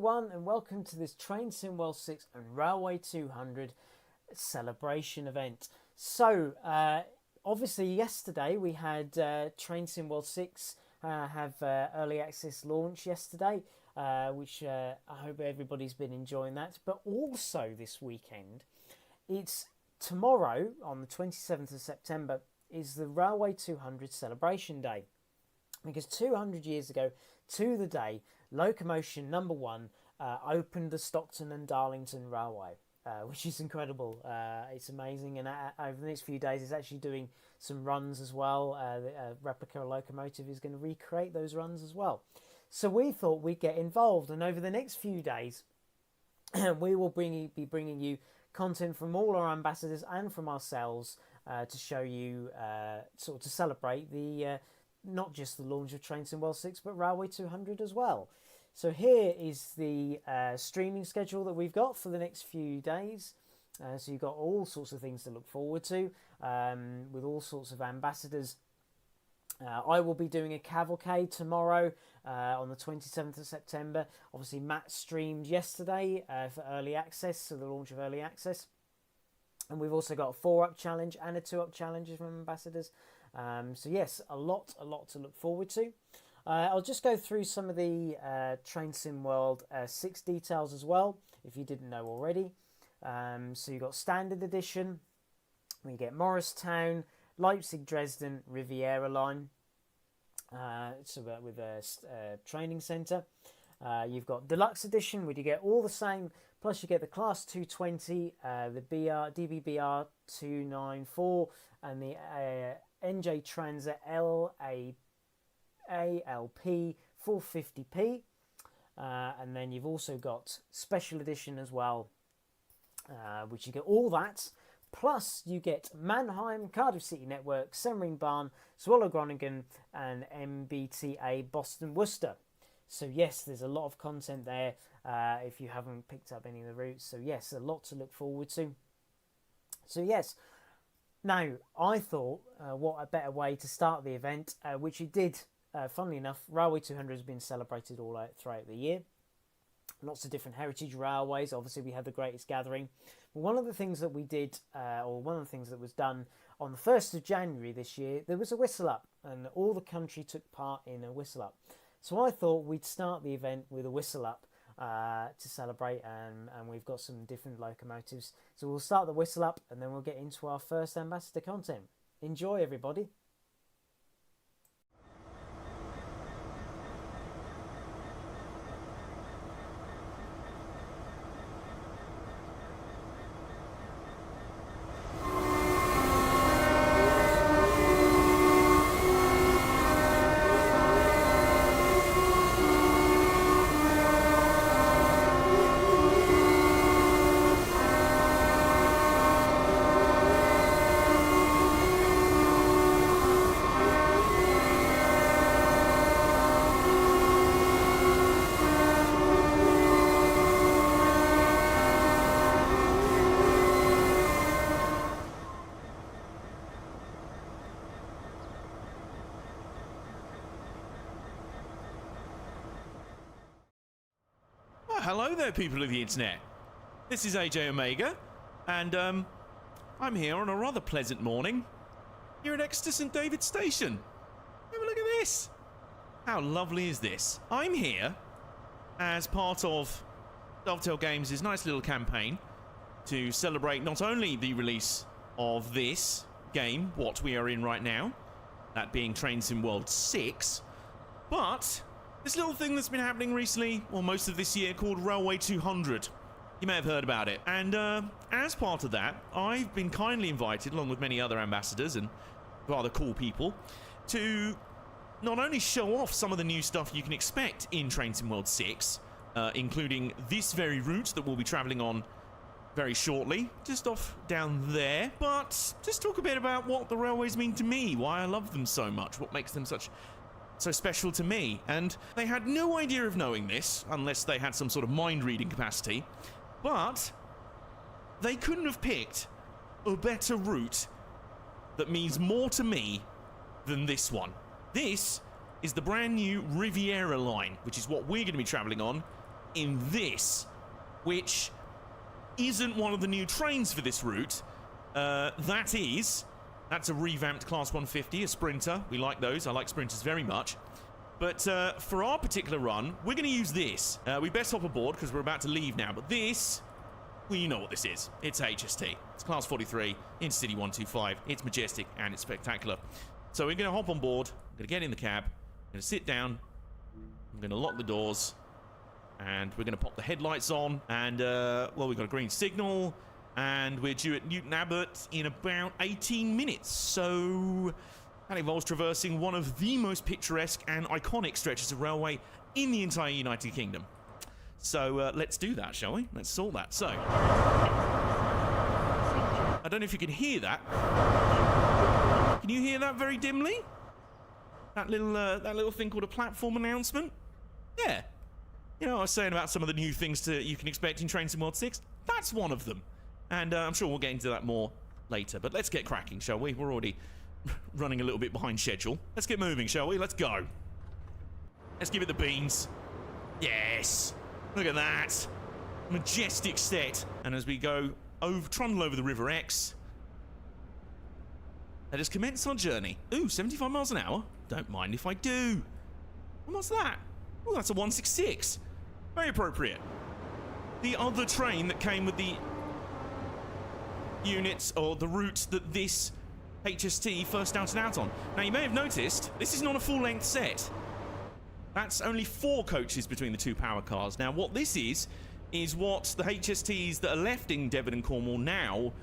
everyone, and welcome to this Train Sim World 6 and Railway 200 celebration event. So, obviously yesterday we had Train Sim World 6 have early access launch yesterday, which I hope everybody's been enjoying that. But also this weekend, it's tomorrow on the 27th of September is the Railway 200 celebration day. Because 200 years ago to the day, locomotion number 1 opened the Stockton and Darlington Railway, which is incredible. It's amazing, and over the next few days it's actually doing some runs as well. The replica locomotive is going to recreate those runs as well. So we thought we'd get involved, and over the next few days we will be bringing you content from all our ambassadors and from ourselves to show you, sort of to celebrate the not just the launch of Train Sim World 6, but Railway 200 as well. So here is the streaming schedule that we've got for the next few days. So you've got all sorts of things to look forward to, with all sorts of ambassadors. I will be doing a cavalcade tomorrow on the 27th of September. Obviously, Matt streamed yesterday for early access, so the launch of early access. And we've also got a 4-up challenge and a 2-up challenge from ambassadors. So yes, a lot to look forward to. I'll just go through some of the Train Sim World 6 details as well, if you didn't know already. So you've got Standard Edition, we get Morristown, Leipzig, Dresden, Riviera line. So with a training centre. You've got Deluxe Edition, where you get all the same, plus you get the Class 220, the DBBR 294, and the NJ Transit ALP 450p. And then you've also got Special Edition as well, which you get all that. Plus, you get Mannheim, Cardiff City Network, Semmering Barn, Swallow Groningen, and MBTA Boston Worcester. So yes, there's a lot of content there if you haven't picked up any of the routes. So yes, a lot to look forward to. So yes, now I thought what a better way to start the event, which it did. Funnily enough, Railway 200 has been celebrated all throughout the year. Lots of different heritage railways. Obviously, we had the greatest gathering. But one of the things that we did, or one of the things that was done on the 1st of January this year, there was a whistle up, and all the country took part in a whistle up. So I thought we'd start the event with a whistle up to celebrate, and we've got some different locomotives. So we'll start the whistle up, and then we'll get into our first ambassador content. Enjoy, everybody. Hello there, people of the internet. This is AJ Omega, and I'm here on a rather pleasant morning here at Exeter St David Station. Have a look at this. How lovely is this? I'm here as part of Dovetail Games' nice little campaign to celebrate not only the release of this game, what we are in right now, that being Train Sim World 6, but this little thing that's been happening recently, or most of this year, called Railway 200. You may have heard about it. And as part of that, I've been kindly invited, along with many other ambassadors and rather cool people, to not only show off some of the new stuff you can expect in Train Sim World 6, including this very route that we'll be travelling on very shortly, just off down there, but just talk a bit about what the railways mean to me, why I love them so much, what makes them so special to me. And they had no idea of knowing this, unless they had some sort of mind-reading capacity, but they couldn't have picked a better route that means more to me than this one. This is the brand new Riviera line, which is what we're going to be travelling on in this, which isn't one of the new trains for this route. That's a revamped Class 150, a Sprinter. We like those. I like Sprinters very much. But for our particular run, we're going to use this. We best hop aboard because we're about to leave now. But this, well, you know what this is. It's HST. It's Class 43, Intercity 125. It's majestic and it's spectacular. So we're going to hop on board. I'm going to get in the cab. I'm going to sit down. I'm going to lock the doors. And we're going to pop the headlights on. And, well, we've got a green signal. And we're due at Newton Abbot in about 18 minutes. So that involves traversing one of the most picturesque and iconic stretches of railway in the entire United Kingdom. So let's do that, shall we? Let's sort that. So, I don't know if you can hear that. Can you hear that very dimly? That little thing called a platform announcement? Yeah. You know, I was saying about some of the new things you can expect in Train Sim World 6? That's one of them. And I'm sure we'll get into that more later. But let's get cracking, shall we? We're already running a little bit behind schedule. Let's get moving, shall we? Let's go. Let's give it the beans. Yes. Look at that. Majestic set. And as we go trundle over the River Exe, let us commence our journey. Ooh, 75 miles an hour? Don't mind if I do. And what's that? Oh, that's a 166. Very appropriate. The other train that came with the units, or the route that this HST first started out on. Now, you may have noticed, this is not a full-length set. That's only 4 coaches between the 2 power cars. Now, what this is what the HSTs that are left in Devon and Cornwall now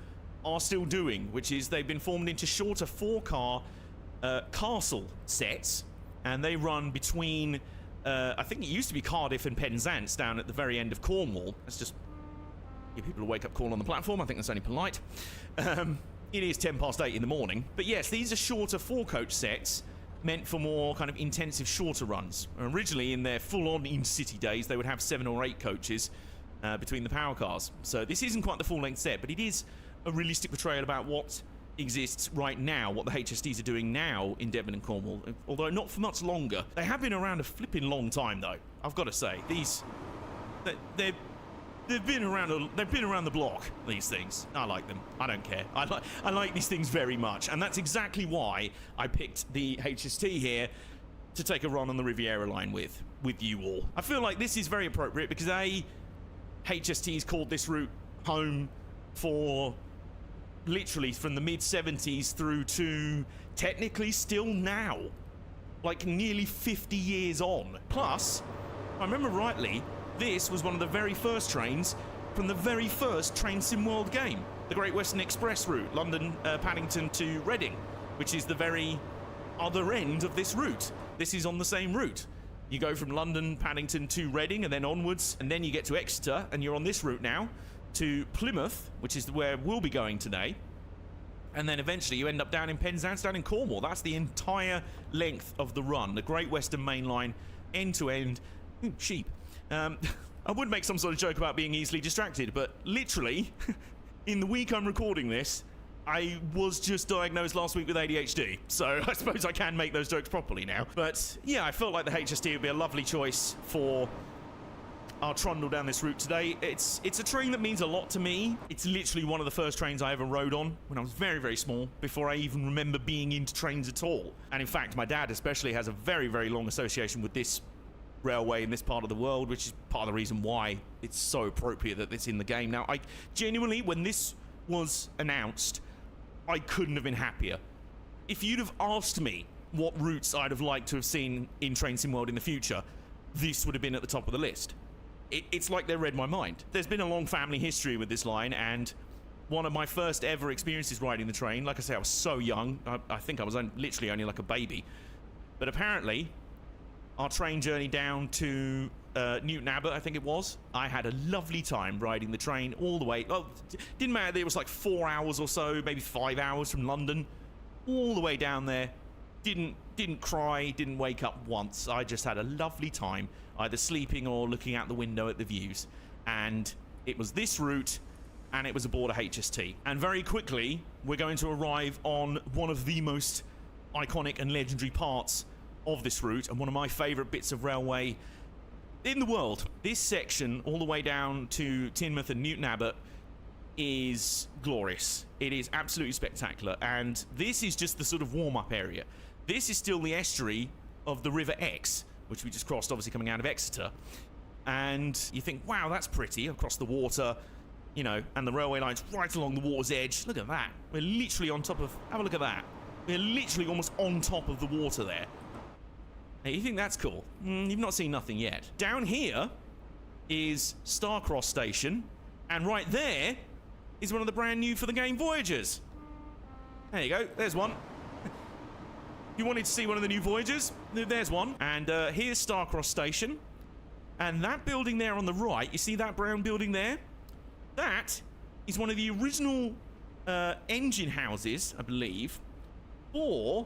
are still doing, which is they've been formed into shorter 4-car castle sets, and they run between, I think it used to be Cardiff and Penzance down at the very end of Cornwall. Let's just give people a wake-up call on the platform. I think that's only polite. It is 10 past 8 in the morning. But yes, these are shorter 4-coach sets meant for more kind of intensive, shorter runs. Originally, in their full-on in-city days, they would have 7 or 8 coaches between the power cars. So this isn't quite the full-length set, but it is a realistic portrayal about what exists right now, what the HSTs are doing now in Devon and Cornwall, although not for much longer. They have been around a flipping long time, though. I've got to say, they've been around the block. These things, I like them. I don't care. I like these things very much, and that's exactly why I picked the HST here to take a run on the Riviera line with you all. I feel like this is very appropriate because HSTs called this route home for literally from the mid-70s through to technically still now, like nearly 50 years on. Plus, if I remember rightly, this was one of the very first trains from the very first Train Sim World game, the Great Western Express route, London, Paddington to Reading, which is the very other end of this route. This is on the same route. You go from London, Paddington to Reading and then onwards, and then you get to Exeter, and you're on this route now to Plymouth, which is where we'll be going today. And then eventually you end up down in Penzance, down in Cornwall. That's the entire length of the run, the Great Western Main Line, end to end. Ooh, sheep. I would make some sort of joke about being easily distracted, but literally, in the week I'm recording this, I was just diagnosed last week with ADHD, so I suppose I can make those jokes properly now. But yeah, I felt like the HST would be a lovely choice for our trundle down this route today. It's a train that means a lot to me. It's literally one of the first trains I ever rode on when I was very, very small, before I even remember being into trains at all. And in fact, my dad especially has a very, very long association with this railway in this part of the world, which is part of the reason why it's so appropriate that it's in the game. Now, I genuinely, when this was announced, I couldn't have been happier. If you'd have asked me what routes I'd have liked to have seen in Train Sim World in the future, this would have been at the top of the list. It's like they read my mind. There's been a long family history with this line, and one of my first ever experiences riding the train, like I say, I was so young, I think I was literally only like a baby, but apparently our train journey down to Newton Abbot, I think it was, I had a lovely time riding the train all the way. Well, didn't matter that it was like 4 hours or so, maybe 5 hours from London, all the way down there. Didn't cry, didn't wake up once. I just had a lovely time, either sleeping or looking out the window at the views. And it was this route, and it was aboard a HST. And very quickly, we're going to arrive on one of the most iconic and legendary parts of this route, and one of my favourite bits of railway in the world. This section, all the way down to Teignmouth and Newton Abbot, is glorious. It is absolutely spectacular, and this is just the sort of warm-up area. This is still the estuary of the River Exe, which we just crossed, obviously coming out of Exeter. And you think, wow, that's pretty, across the water, you know, and the railway line's right along the water's edge. Look at that. We're literally on top of, have a look at that. We're literally almost on top of the water there. Hey, you think that's cool? You've not seen nothing yet. Down here is Starcross Station, and right there is one of the brand new for the game Voyagers. There you go, there's one. You wanted to see one of the new Voyagers? There's one. And here's Starcross Station. And that building there on the right, you see that brown building there? That is one of the original engine houses, I believe, for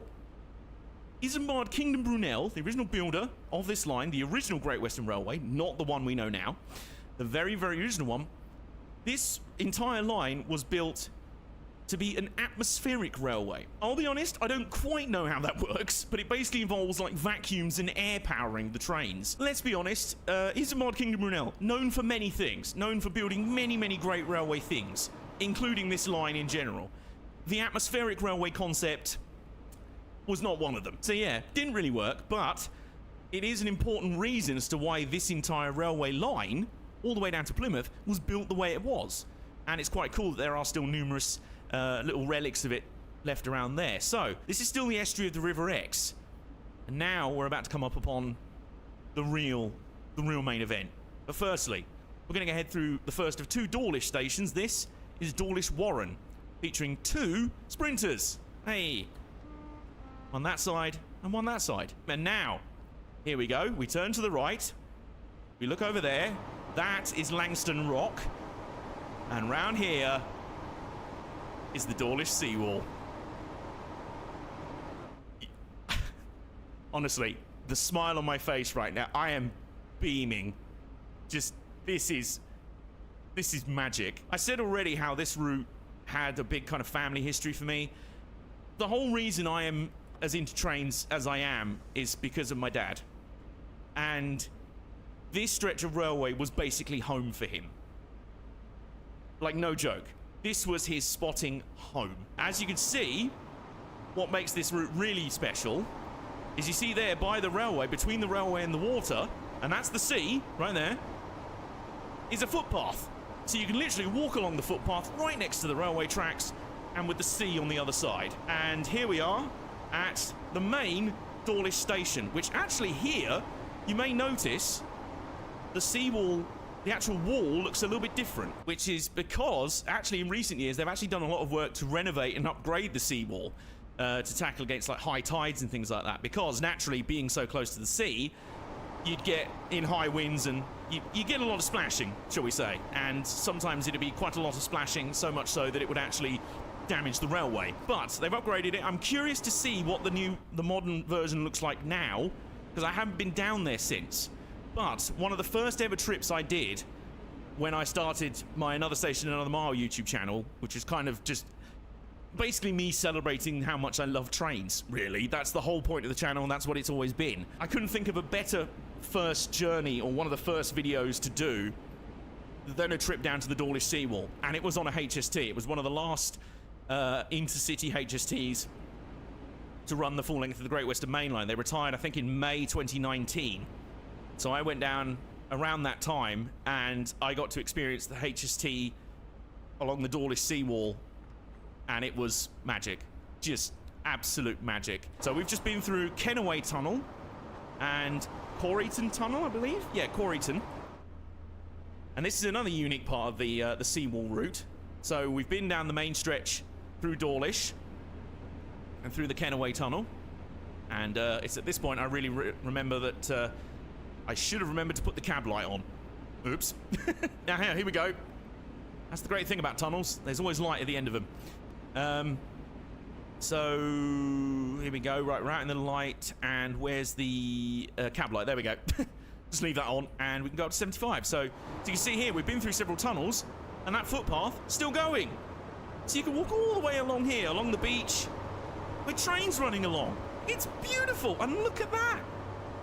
Isambard Kingdom Brunel, the original builder of this line, the original Great Western Railway, not the one we know now, the very, very original one. This entire line was built to be an atmospheric railway. I'll be honest, I don't quite know how that works, but it basically involves like vacuums and air powering the trains. Let's be honest, Isambard Kingdom Brunel, known for many things, known for building many, many great railway things, including this line in general. The atmospheric railway concept was not one of them. So yeah, didn't really work, but it is an important reason as to why this entire railway line, all the way down to Plymouth, was built the way it was. And it's quite cool that there are still numerous little relics of it left around there. So, this is still the estuary of the River Exe. And now we're about to come up upon the real main event. But firstly, we're going to head through the first of 2 Dawlish stations. This is Dawlish Warren, featuring 2 sprinters. Hey, one that side and one that side. And now, here we go. We turn to the right. We look over there. That is Langston Rock. And round here is the Dawlish seawall. Honestly, the smile on my face right now, I am beaming. Just, this is magic. I said already how this route had a big kind of family history for me. The whole reason I am as into trains as I am is because of my dad. And this stretch of railway was basically home for him. Like, no joke. This was his spotting home. As you can see, what makes this route really special is you see there by the railway, between the railway and the water, and that's the sea, right there, is a footpath. So you can literally walk along the footpath right next to the railway tracks and with the sea on the other side. And here we are at the main Dawlish station, which actually here, you may notice the seawall, the actual wall looks a little bit different, which is because actually in recent years they've actually done a lot of work to renovate and upgrade the seawall to tackle against like high tides and things like that, because naturally being so close to the sea you'd get in high winds and you get a lot of splashing, shall we say, and sometimes it'd be quite a lot of splashing, so much so that it would actually damage the railway. But they've upgraded it. I'm curious to see what the modern version looks like now, because I haven't been down there since. But one of the first ever trips I did when I started my Another Station, Another Mile YouTube channel, which is kind of just basically me celebrating how much I love trains, really. That's the whole point of the channel, and that's what it's always been. I couldn't think of a better first journey, or one of the first videos to do, than a trip down to the Dawlish seawall. And it was on a HST. It was one of the last intercity HSTs to run the full length of the Great Western Main Line. They retired, I think, in May 2019. So I went down around that time, and I got to experience the HST along the Dawlish seawall, and it was magic. Just absolute magic. So we've just been through Kenaway Tunnel and Coreyton Tunnel, I believe. Yeah, Coreyton. And this is another unique part of the seawall route. So we've been down the main stretch through Dawlish and through the Kenaway Tunnel. And it's at this point I really remember that I should have remembered to put the cab light on. Oops. Now here we go. That's the great thing about tunnels. There's always light at the end of them. So here we go, right in the light, and where's the cab light? There we go. Just leave that on, and we can go up to 75. So you can see here, we've been through several tunnels, and that footpath still going. So you can walk all the way along here, along the beach, with trains running along. It's beautiful, and look at that.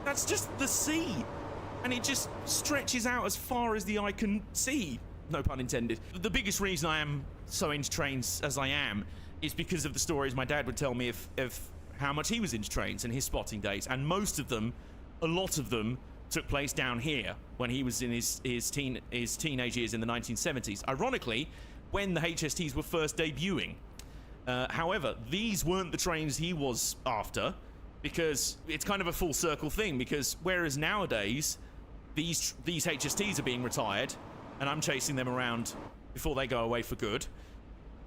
That's just the sea, and it just stretches out as far as the eye can see. No pun intended. The biggest reason I am so into trains as I am is because of the stories my dad would tell me of how much he was into trains and his spotting days. And most of them, a lot of them, took place down here when he was in his teenage years in the 1970s. Ironically, when the HSTs were first debuting. However, these weren't the trains he was after, because it's kind of a full circle thing, because whereas nowadays these HSTs are being retired and I'm chasing them around before they go away for good,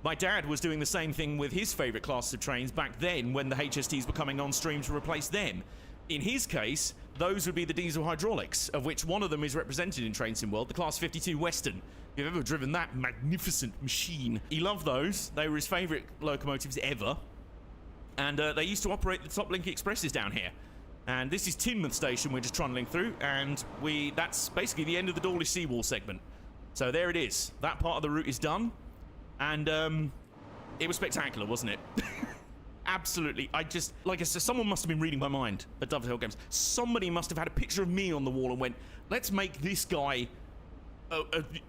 my dad was doing the same thing with his favourite class of trains back then when the HSTs were coming on stream to replace them. In his case, those would be the diesel hydraulics, of which one of them is represented in Train Sim World, the Class 52 Western. If you've ever driven that magnificent machine, he loved those. They were his favourite locomotives ever. And they used to operate the Top Link Expresses down here. And this is Teignmouth Station we're just trundling through, and that's basically the end of the Dawlish Seawall segment. So there it is. That part of the route is done. And it was spectacular, wasn't it? Absolutely. Like I said, someone must have been reading my mind at Dovetail Games. Somebody must have had a picture of me on the wall and went, let's make this guy,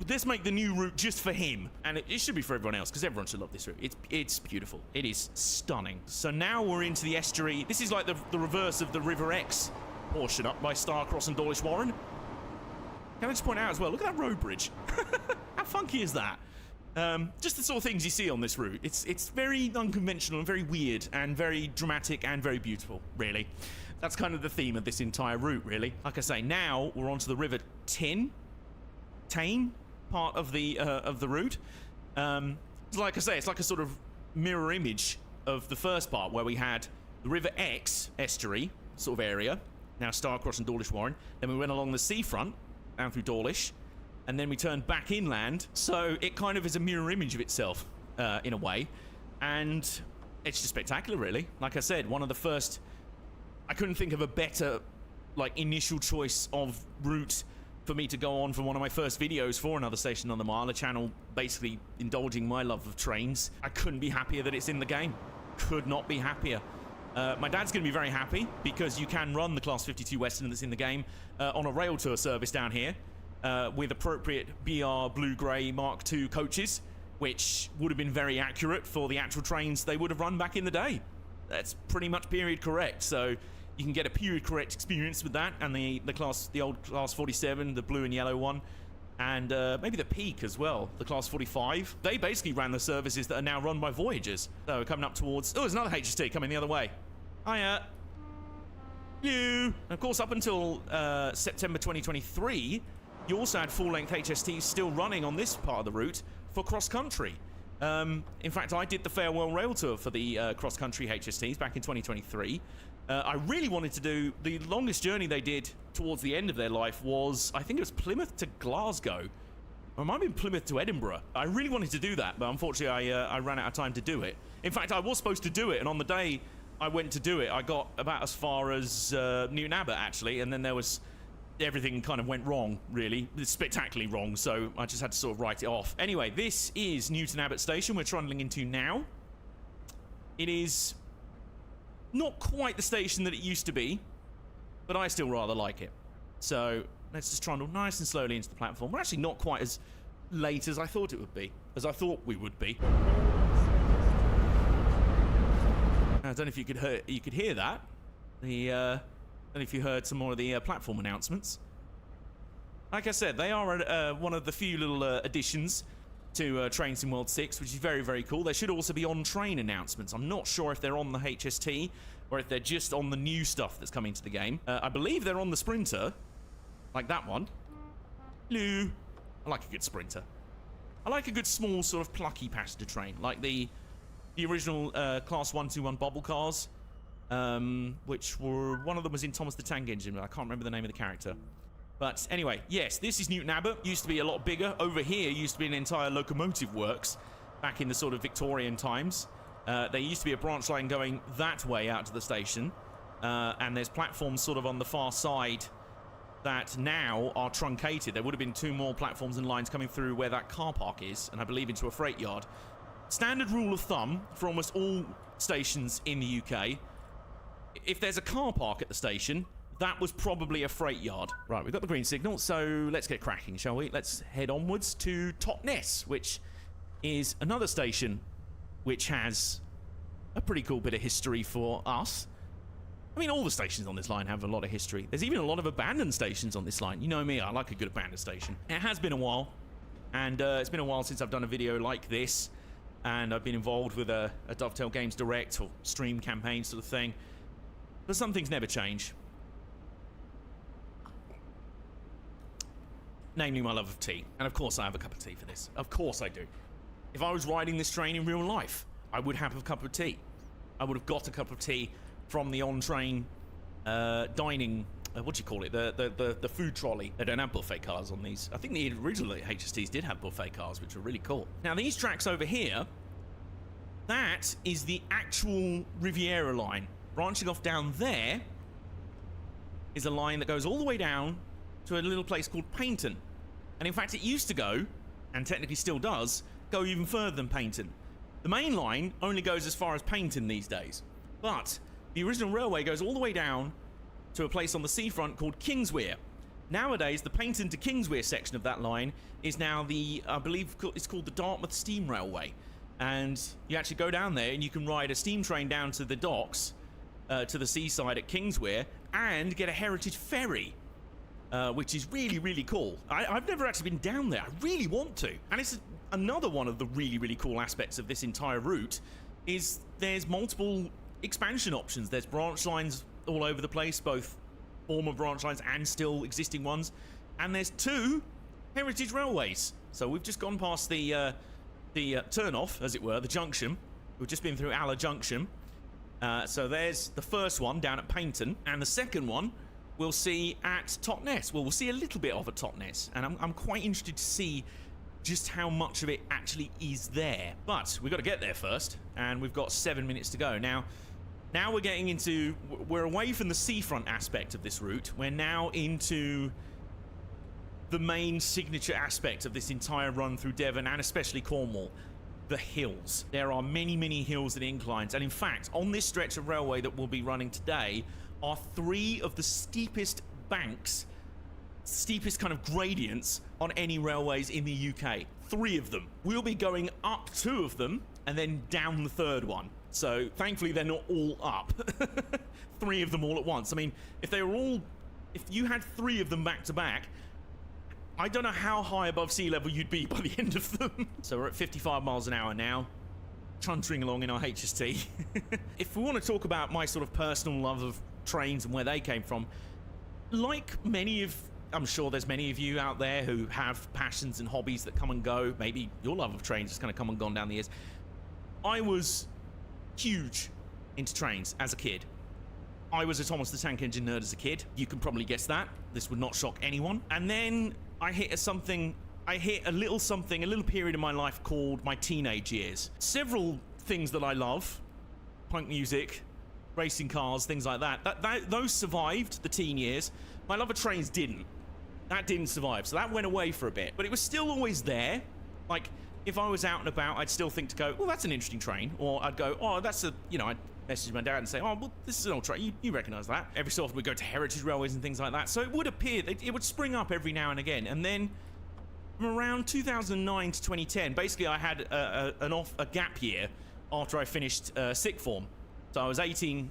let's make the new route just for him. And it should be for everyone else, because everyone should love this route. It's beautiful. It is stunning. So now we're into the estuary. This is like the reverse of the River X portion up by Starcross and Dawlish Warren. Can I just point out as well, look at that road bridge. How funky is that? Just the sort of things you see on this route. It's very unconventional and very weird and very dramatic and very beautiful, really. That's kind of the theme of this entire route, really. Like I say, now we're onto the River Tane part of the route. Like I say, it's like a sort of mirror image of the first part where we had the River X estuary sort of area, now Starcross and Dawlish Warren. Then we went along the seafront down through Dawlish, and then we turned back inland. So it kind of is a mirror image of itself in a way, and it's just spectacular, really. Like I said, one of the first, I couldn't think of a better like initial choice of route for me to go on for one of my first videos for Another Station on the Mile, a channel basically indulging my love of trains. I couldn't be happier that it's in the game. Could not be happier. My dad's going to be very happy because you can run the Class 52 Western that's in the game on a rail tour service down here with appropriate BR Blue-Grey Mark II coaches, which would have been very accurate for the actual trains they would have run back in the day. That's pretty much period correct, so you can get a period correct experience with that, and the old Class 47, the blue and yellow one, and maybe the Peak as well, the Class 45. They basically ran the services that are now run by Voyagers. So we're coming up towards, oh, there's another HST coming the other way. Hiya. You. And of course, up until September 2023, you also had full-length HSTs still running on this part of the route for cross-country. In fact, I did the Farewell Rail Tour for the cross-country HSTs back in 2023. I really wanted to do, the longest journey they did towards the end of their life was, I think it was Plymouth to Glasgow. Or it might have been Plymouth to Edinburgh. I really wanted to do that, but unfortunately I ran out of time to do it. In fact, I was supposed to do it, and on the day I went to do it, I got about as far as Newton Abbot, actually, and then there was, everything kind of went wrong, really. Spectacularly wrong, so I just had to sort of write it off. Anyway, this is Newton Abbot Station we're trundling into now. It is not quite the station that it used to be, but I still rather like it. So let's just trundle nice and slowly into the platform. We're actually not quite as late as I thought it would be, as I thought we would be. I don't know if you could hear that. I don't know if you heard some more of the platform announcements. Like I said, they are one of the few little additions to Train Sim World 6, which is very, very cool. There should also be on-train announcements. I'm not sure if they're on the HST or if they're just on the new stuff that's coming to the game. I believe they're on the Sprinter, like that one. Hello. I like a good Sprinter. I like a good small sort of plucky passenger train, like the original Class 121 bubble cars, which were, one of them was in Thomas the Tank Engine, but I can't remember the name of the character. But anyway, yes, this is Newton Abbot. Used to be a lot bigger. Over here used to be an entire locomotive works back in the sort of Victorian times. There used to be a branch line going that way out to the station, and there's platforms sort of on the far side that now are truncated. There would have been 2 more platforms and lines coming through where that car park is, and I believe into a freight yard. Standard rule of thumb for almost all stations in the UK, if there's a car park at the station, that was probably a freight yard. Right, we've got the green signal, so let's get cracking, shall we? Let's head onwards to Totnes, which is another station which has a pretty cool bit of history for us. I mean, all the stations on this line have a lot of history. There's even a lot of abandoned stations on this line. You know me, I like a good abandoned station. It has been a while, and it's been a while since I've done a video like this, and I've been involved with a Dovetail Games Direct or stream campaign sort of thing. But some things never change. Namely my love of tea. And of course I have a cup of tea for this. Of course I do. If I was riding this train in real life, I would have a cup of tea. I would have got a cup of tea from the on-train dining, what do you call it? The food trolley. They don't have buffet cars on these. I think the original HSTs did have buffet cars, which were really cool. Now these tracks over here, that is the actual Riviera line. Branching off down there is a line that goes all the way down to a little place called Paynton. And in fact, it used to go, and technically still does, go even further than Paignton. The main line only goes as far as Paignton these days. But the original railway goes all the way down to a place on the seafront called Kingswear. Nowadays, the Paignton to Kingswear section of that line is now the, I believe it's called the Dartmouth Steam Railway. And you actually go down there and you can ride a steam train down to the docks, to the seaside at Kingswear, and get a heritage ferry, which is really, really cool. I've never actually been down there. I really want to. And it's another one of the really, really cool aspects of this entire route is there's multiple expansion options. There's branch lines all over the place, both former branch lines and still existing ones. And there's 2 heritage railways. So we've just gone past the turn-off, as it were, the junction. We've just been through Aller Junction. So there's the first one down at Paignton, and the second one we'll see at Totnes. Well, we'll see a little bit of at Totnes, and I'm quite interested to see just how much of it actually is there. But we've got to get there first, and we've got 7 minutes to go. Now we're getting into, we're away from the seafront aspect of this route. We're now into the main signature aspect of this entire run through Devon, and especially Cornwall. The hills. There are many, many hills and inclines, and in fact, on this stretch of railway that we'll be running today are 3 of the steepest banks, steepest kind of gradients on any railways in the UK. 3 of them. We'll be going up 2 of them and then down the 3rd one. So thankfully they're not all up. 3 of them all at once. I mean, if you had 3 of them back to back, I don't know how high above sea level you'd be by the end of them. So we're at 55 miles an hour now, chuntering along in our HST. If we want to talk about my sort of personal love of trains and where they came from, like I'm sure there's many of you out there who have passions and hobbies that come and go. Maybe your love of trains has kind of come and gone down the years. I was huge into trains as a kid. I was a Thomas the Tank Engine nerd as a kid. You can probably guess that. This would not shock anyone. And then I hit a little period in my life called my teenage years. Several things that I love, punk music, racing cars, things like that. Those survived the teen years. My love of trains didn't. That didn't survive, so that went away for a bit. But it was still always there. Like, if I was out and about, I'd still think to go, well, that's an interesting train. Or I'd go, oh, that's I'd message my dad and say, oh, well, this is an old train. You recognise that. Every so often we'd go to heritage railways and things like that. So it would appear, it would spring up every now and again. And then from around 2009 to 2010, basically I had a gap year after I finished sixth form. So I was 18,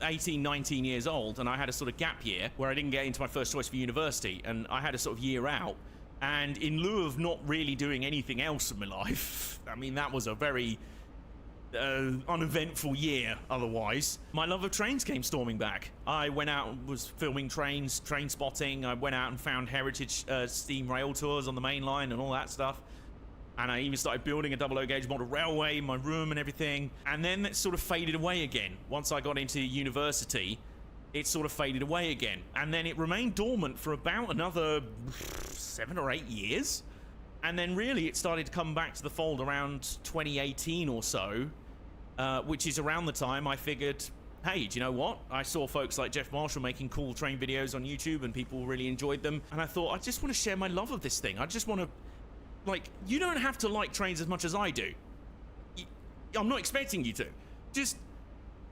19 years old, and I had a sort of gap year where I didn't get into my first choice for university, and I had a sort of year out. And in lieu of not really doing anything else in my life, I mean, that was a very uneventful year otherwise, my love of trains came storming back. I went out and was filming trains, train spotting. I went out and found heritage steam rail tours on the main line and all that stuff. And I even started building a double-O gauge model railway in my room and everything. And then it sort of faded away again. Once I got into university, it sort of faded away again. And then it remained dormant for about another 7 or 8 years. And then really it started to come back to the fold around 2018 or so, which is around the time I figured, hey, do you know what? I saw folks like Jeff Marshall making cool train videos on YouTube and people really enjoyed them. And I thought, I just want to share my love of this thing. I just want to, like, you don't have to like trains as much as I do. I'm not expecting you to. Just,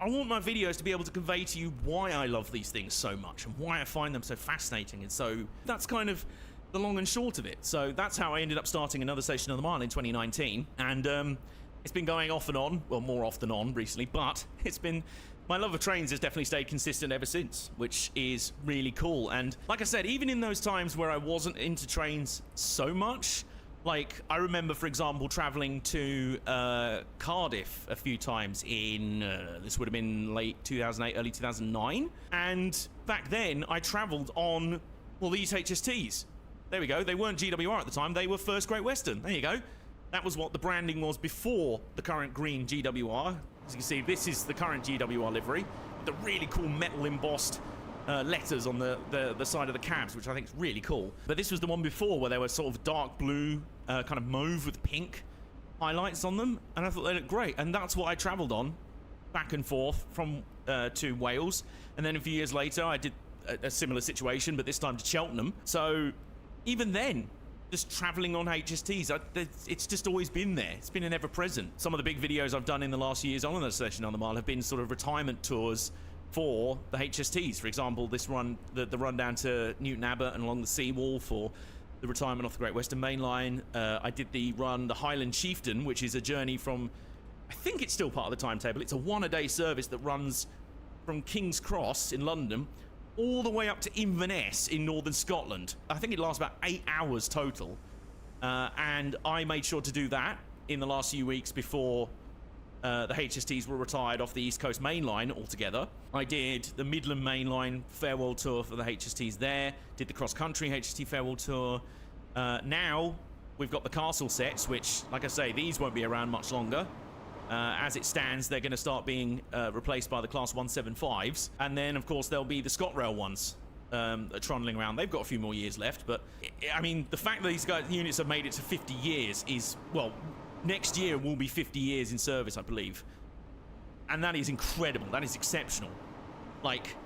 I want my videos to be able to convey to you why I love these things so much and why I find them so fascinating. And so that's kind of the long and short of it. So that's how I ended up starting Another Station of the Mile in 2019. And it's been going off and on, well, more off than on recently, but it's been, my love of trains has definitely stayed consistent ever since, which is really cool. And like I said, even in those times where I wasn't into trains so much, like, I remember, for example, traveling to Cardiff a few times in, this would have been late 2008, early 2009. And back then, I traveled on, well, these HSTs. There we go. They weren't GWR at the time. They were First Great Western. There you go. That was what the branding was before the current green GWR. As you can see, this is the current GWR livery. The really cool metal embossed letters on the side of the cabs, which I think is really cool. But this was the one before where they were sort of dark blue, kind of mauve with pink highlights on them, and I thought they looked great. And that's what I travelled on, back and forth from to Wales. And then a few years later, I did a similar situation, but this time to Cheltenham. So even then, just travelling on HSTs, it's just always been there. It's been an ever-present. Some of the big videos I've done in the last years on the Session on the Mile have been sort of retirement tours for the HSTs. For example, this run, the run down to Newton Abbot and along the seawall for the retirement off the Great Western Main Line. I did the Highland Chieftain, which is a journey from, I think it's still part of the timetable. It's a one-a-day service that runs from King's Cross in London all the way up to Inverness in northern Scotland. I think it lasts about 8 hours total. And I made sure to do that in the last few weeks before the HSTs were retired off the East Coast Main Line altogether. I did the Midland Main Line farewell tour for the HSTs there, did the cross-country HST farewell tour. Now, we've got the castle sets, which, like I say, these won't be around much longer. As it stands, they're going to start being replaced by the Class 175s. And then, of course, there'll be the ScotRail ones trundling around. They've got a few more years left. But, I mean, the fact that these units have made it to 50 years is, well, next year will be 50 years in service, I believe. And that is incredible. That is exceptional. Like,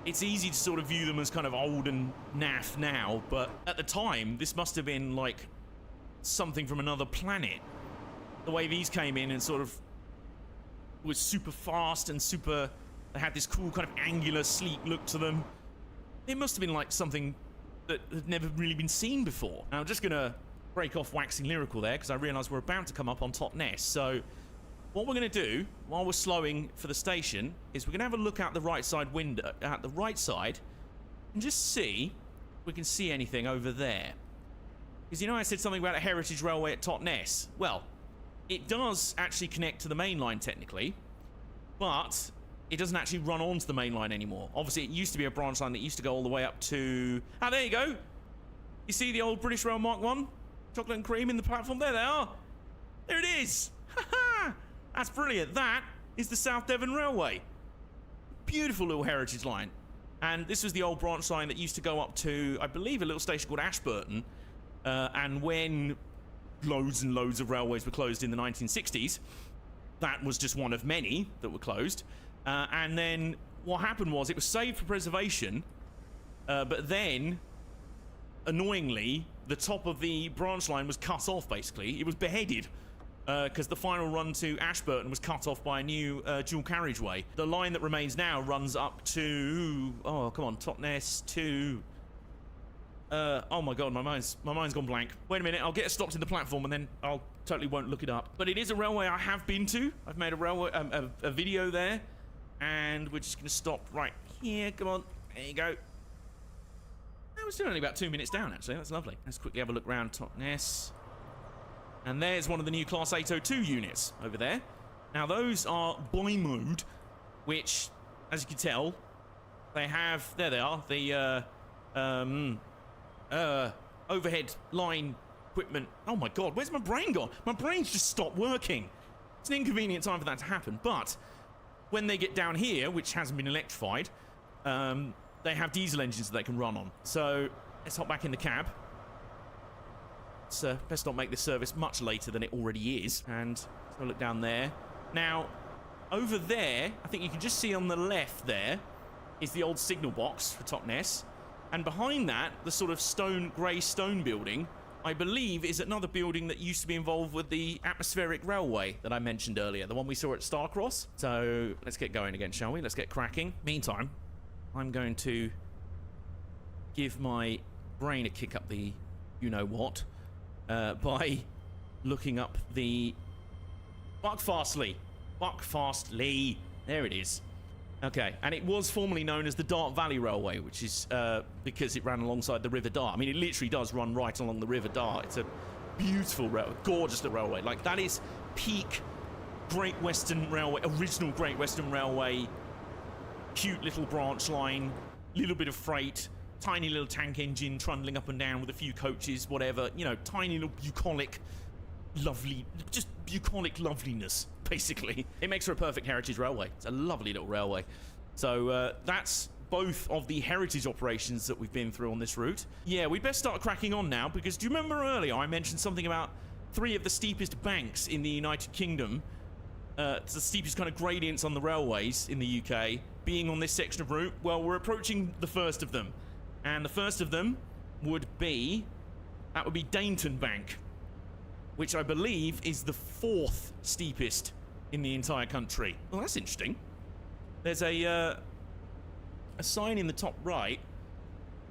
it's easy to sort of view them as kind of old and naff now. But at the time, this must have been, like, something from another planet. The way these came in and sort of was super fast and super... They had this cool kind of angular, sleek look to them. It must have been like something that had never really been seen before. Now, I'm just going to break off waxing lyrical there because I realise we're about to come up on Totnes. So what we're going to do while we're slowing for the station is we're going to have a look out the right side window, at the right side, and just see if we can see anything over there. Because, you know, I said something about a heritage railway at Totnes. Well, it does actually connect to the main line technically, but it doesn't actually run onto the main line anymore. Obviously, it used to be a branch line that used to go all the way up to... Ah, there you go. You see the old British Rail Mark 1? Chocolate and cream in the platform? There they are. There it is. Ha-ha! That's brilliant. That is the South Devon Railway. Beautiful little heritage line. And this was the old branch line that used to go up to, I believe, a little station called Ashburton. And when loads and loads of railways were closed in the 1960s, that was just one of many that were closed. And then what happened was it was saved for preservation, but then, annoyingly, the top of the branch line was cut off, basically. It was beheaded, because the final run to Ashburton was cut off by a new dual carriageway. The line that remains now runs up to... Oh, come on, Totnes to... oh my god, my mind's gone blank. Wait a minute, I'll get it stopped in the platform and then I'll totally won't look it up. But it is a railway I have been to. I've made a railway, a video there, and we're just going to stop right here. Come on, there you go. That was still only about 2 minutes down, actually. That's lovely. Let's quickly have a look around Totnes. And there's one of the new Class 802 units over there. Now, those are bi-mode, which, as you can tell, they have... There they are. The, overhead line equipment. Oh my god, where's my brain gone? My brain's just stopped working. It's an inconvenient time for that to happen, but when they get down here, which hasn't been electrified, they have diesel engines that they can run on. So let's hop back in the cab. Let's best not make this service much later than it already is. And let's have a look down there. Now, over there, I think you can just see on the left there is the old signal box for Totnes. And behind that, the sort of grey stone building, I believe, is another building that used to be involved with the atmospheric railway that I mentioned earlier, the one we saw at Starcross. So let's get going again, shall we? Let's get cracking. Meantime, I'm going to give my brain a kick up the you-know-what by looking up the Buckfastleigh. Buckfastleigh. There it is. Okay, and it was formerly known as the Dart Valley Railway, which is because it ran alongside the River Dart. I mean, it literally does run right along the River Dart. It's a beautiful railway, gorgeous little railway. Like, that is peak Great Western Railway, original Great Western Railway, cute little branch line, little bit of freight, tiny little tank engine trundling up and down with a few coaches, whatever, you know, tiny little bucolic, lovely, just bucolic loveliness. Basically, it makes for a perfect heritage railway. It's a lovely little railway. So that's both of the heritage operations that we've been through on this route. Yeah, we best start cracking on now, because do you remember earlier I mentioned something about 3 of the steepest banks in the United Kingdom, it's the steepest kind of gradients on the railways in the UK, being on this section of route? Well, we're approaching the first of them. And the first of them would be Dainton Bank, which I believe is the 4th steepest in the entire country. Well, that's interesting. There's a sign in the top right.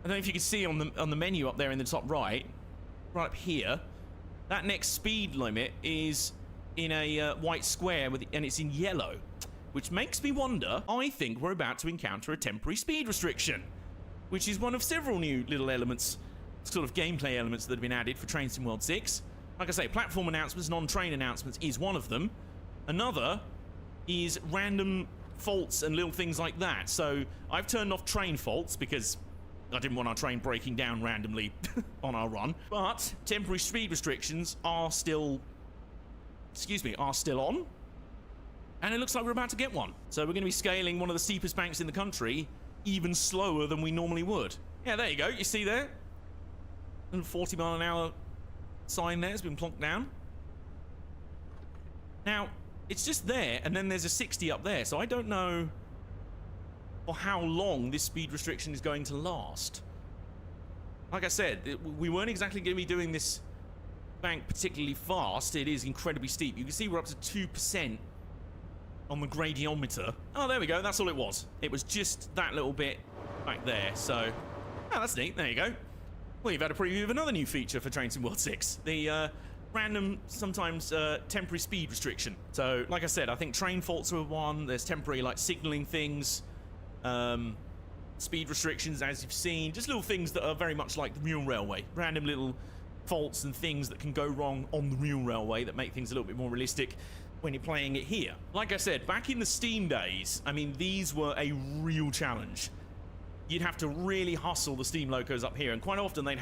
I don't know if you can see on the menu up there in the top right up here. That next speed limit is in a white square and it's in yellow, which makes me wonder. I think we're about to encounter a temporary speed restriction, which is one of several new little elements, sort of gameplay elements that have been added for Train Sim World 6. Like I say, platform announcements and on-train announcements is one of them. Another is random faults and little things like that. So I've turned off train faults because I didn't want our train breaking down randomly on our run. But temporary speed restrictions are still, on. And it looks like we're about to get one. So we're going to be scaling one of the steepest banks in the country even slower than we normally would. Yeah, there you go. You see there? And 40 mile an hour sign there has been plonked down. Now, it's just there, and then there's a 60 up there, so I don't know for how long this speed restriction is going to last. Like I said, we weren't exactly going to be doing this bank particularly fast. It is incredibly steep. You can see we're up to 2% on the gradiometer. Oh, there we go. That's all it was. It was just that little bit back there, so... Oh, that's neat. There you go. Well, you've had a preview of another new feature for Train Sim World 6. The, random, sometimes temporary speed restriction. So, like I said, I think train faults are one. There's temporary, like, signaling things. Speed restrictions, as you've seen. Just little things that are very much like the real railway. Random little faults and things that can go wrong on the real railway that make things a little bit more realistic when you're playing it here. Like I said, back in the Steam days, I mean, these were a real challenge. You'd have to really hustle the steam locos up here, and quite often they'd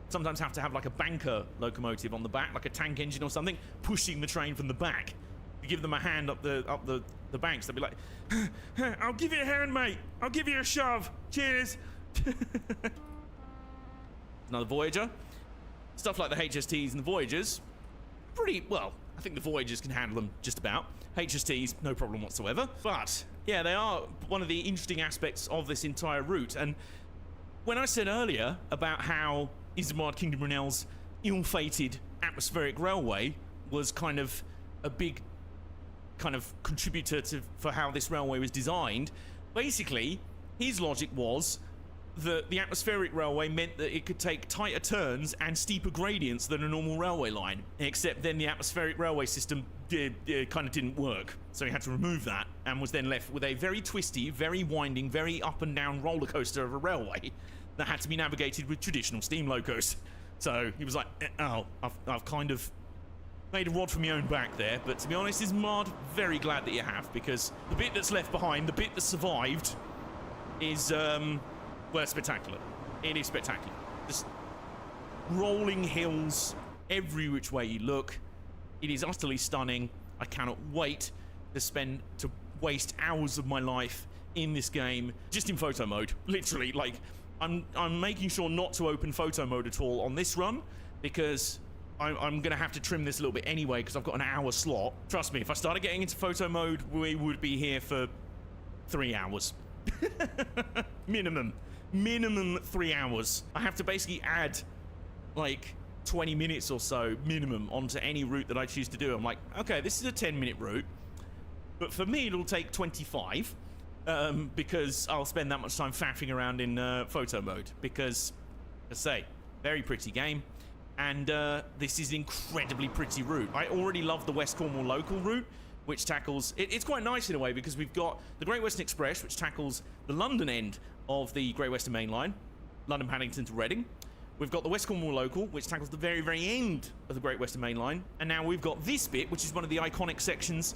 sometimes have to have like a banker locomotive on the back, like a tank engine or something, pushing the train from the back. You give them a hand up the banks, they'll be like, I'll give you a hand, mate. I'll give you a shove. Cheers. Another Voyager. Stuff like the HSTs and the Voyagers, pretty well. I think the Voyagers can handle them just about. HSTs, no problem whatsoever. But yeah, they are one of the interesting aspects of this entire route. And when I said earlier about how Isambard Kingdom Brunel's ill-fated atmospheric railway was kind of a big kind of contributor for how this railway was designed, basically his logic was that the atmospheric railway meant that it could take tighter turns and steeper gradients than a normal railway line, except then the atmospheric railway system kind of didn't work, so he had to remove that and was then left with a very twisty, very winding, very up and down roller coaster of a railway that had to be navigated with traditional steam locos. So he was like, oh, I've kind of made a rod for my own back there. But to be honest, Isambard, very glad that you have, because the bit that's left behind, the bit that survived, is well, spectacular. It is spectacular. Just rolling hills every which way you look. It is utterly stunning. I cannot wait to waste hours of my life in this game just in photo mode. Literally, like, I'm making sure not to open photo mode at all on this run, because I'm gonna have to trim this a little bit anyway, because I've got an hour slot. Trust me, if I started getting into photo mode, we would be here for 3 hours. Minimum 3 hours. I have to basically add like 20 minutes or so minimum onto any route that I choose to do. I'm like, okay, this is a 10-minute route, but for me it'll take 25 because I'll spend that much time faffing around in photo mode, because, as I say, very pretty game, and this is an incredibly pretty route. I already love the West Cornwall local route, which tackles... It's quite nice in a way, because we've got the Great Western Express, which tackles the London end of the Great Western Main Line, London Paddington to Reading. We've got the West Cornwall local, which tackles the very, very end of the Great Western Main Line. And now we've got this bit, which is one of the iconic sections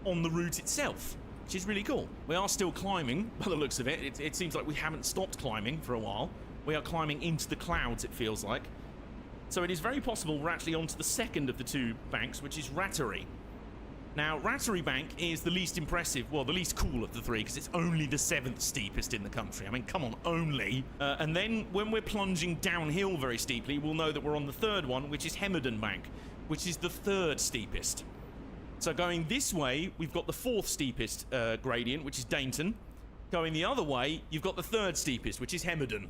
on the route itself, which is really cool. We are still climbing, by the looks of it. It seems like we haven't stopped climbing for a while. We are climbing into the clouds, it feels like. So it is very possible we're actually onto the second of the two banks, which is Rattery. Now, Rattery Bank is the least impressive, well, the least cool of the three, because it's only the 7th steepest in the country. I mean, come on, only. And then when we're plunging downhill very steeply, we'll know that we're on the third one, which is Hemerdon Bank, which is the 3rd steepest. So going this way, we've got the 4th steepest gradient, which is Dainton. Going the other way, you've got the 3rd steepest, which is Hemerdon.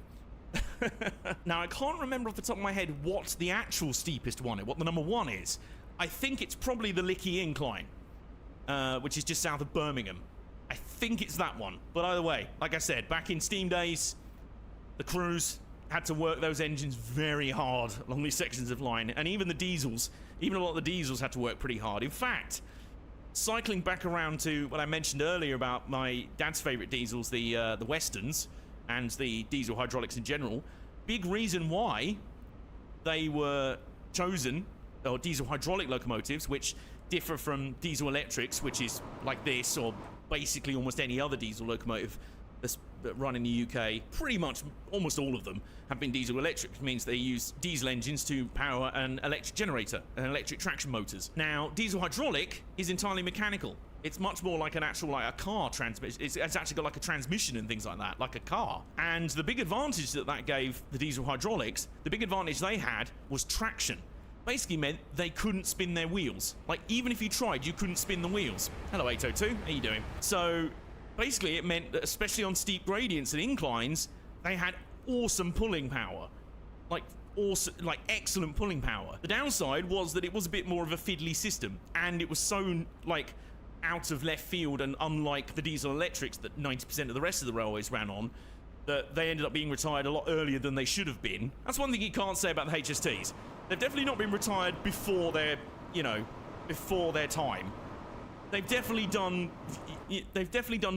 Now, I can't remember off the top of my head what the actual steepest one is, what the number one is. I think it's probably the Lickey Incline, which is just south of Birmingham. I think it's that one. But either way, like I said, back in Steam days, the crews had to work those engines very hard along these sections of line. And even the diesels, even a lot of the diesels had to work pretty hard. In fact, cycling back around to what I mentioned earlier about my dad's favourite diesels, the Westerns, and the diesel hydraulics in general, big reason why they were chosen, or diesel hydraulic locomotives, which differ from diesel electrics, which is like this, or basically almost any other diesel locomotive that's run in the UK. Pretty much almost all of them have been diesel electric, which means they use diesel engines to power an electric generator and electric traction motors. Now, diesel hydraulic is entirely mechanical. It's much more like an actual, like a car transmission. It's actually got like a transmission and things like that, like a car. And the big advantage that gave the diesel hydraulics, the big advantage they had was traction. Basically meant they couldn't spin their wheels. Like, even if you tried, you couldn't spin the wheels. Hello, 802. How you doing? So, basically, it meant that, especially on steep gradients and inclines, they had awesome pulling power. Like, awesome, like excellent pulling power. The downside was that it was a bit more of a fiddly system, and it was so, like, out of left field and unlike the diesel electrics that 90% of the rest of the railways ran on, that they ended up being retired a lot earlier than they should have been. That's one thing you can't say about the HSTs. They've definitely not been retired before their, you know, before their time. They've definitely done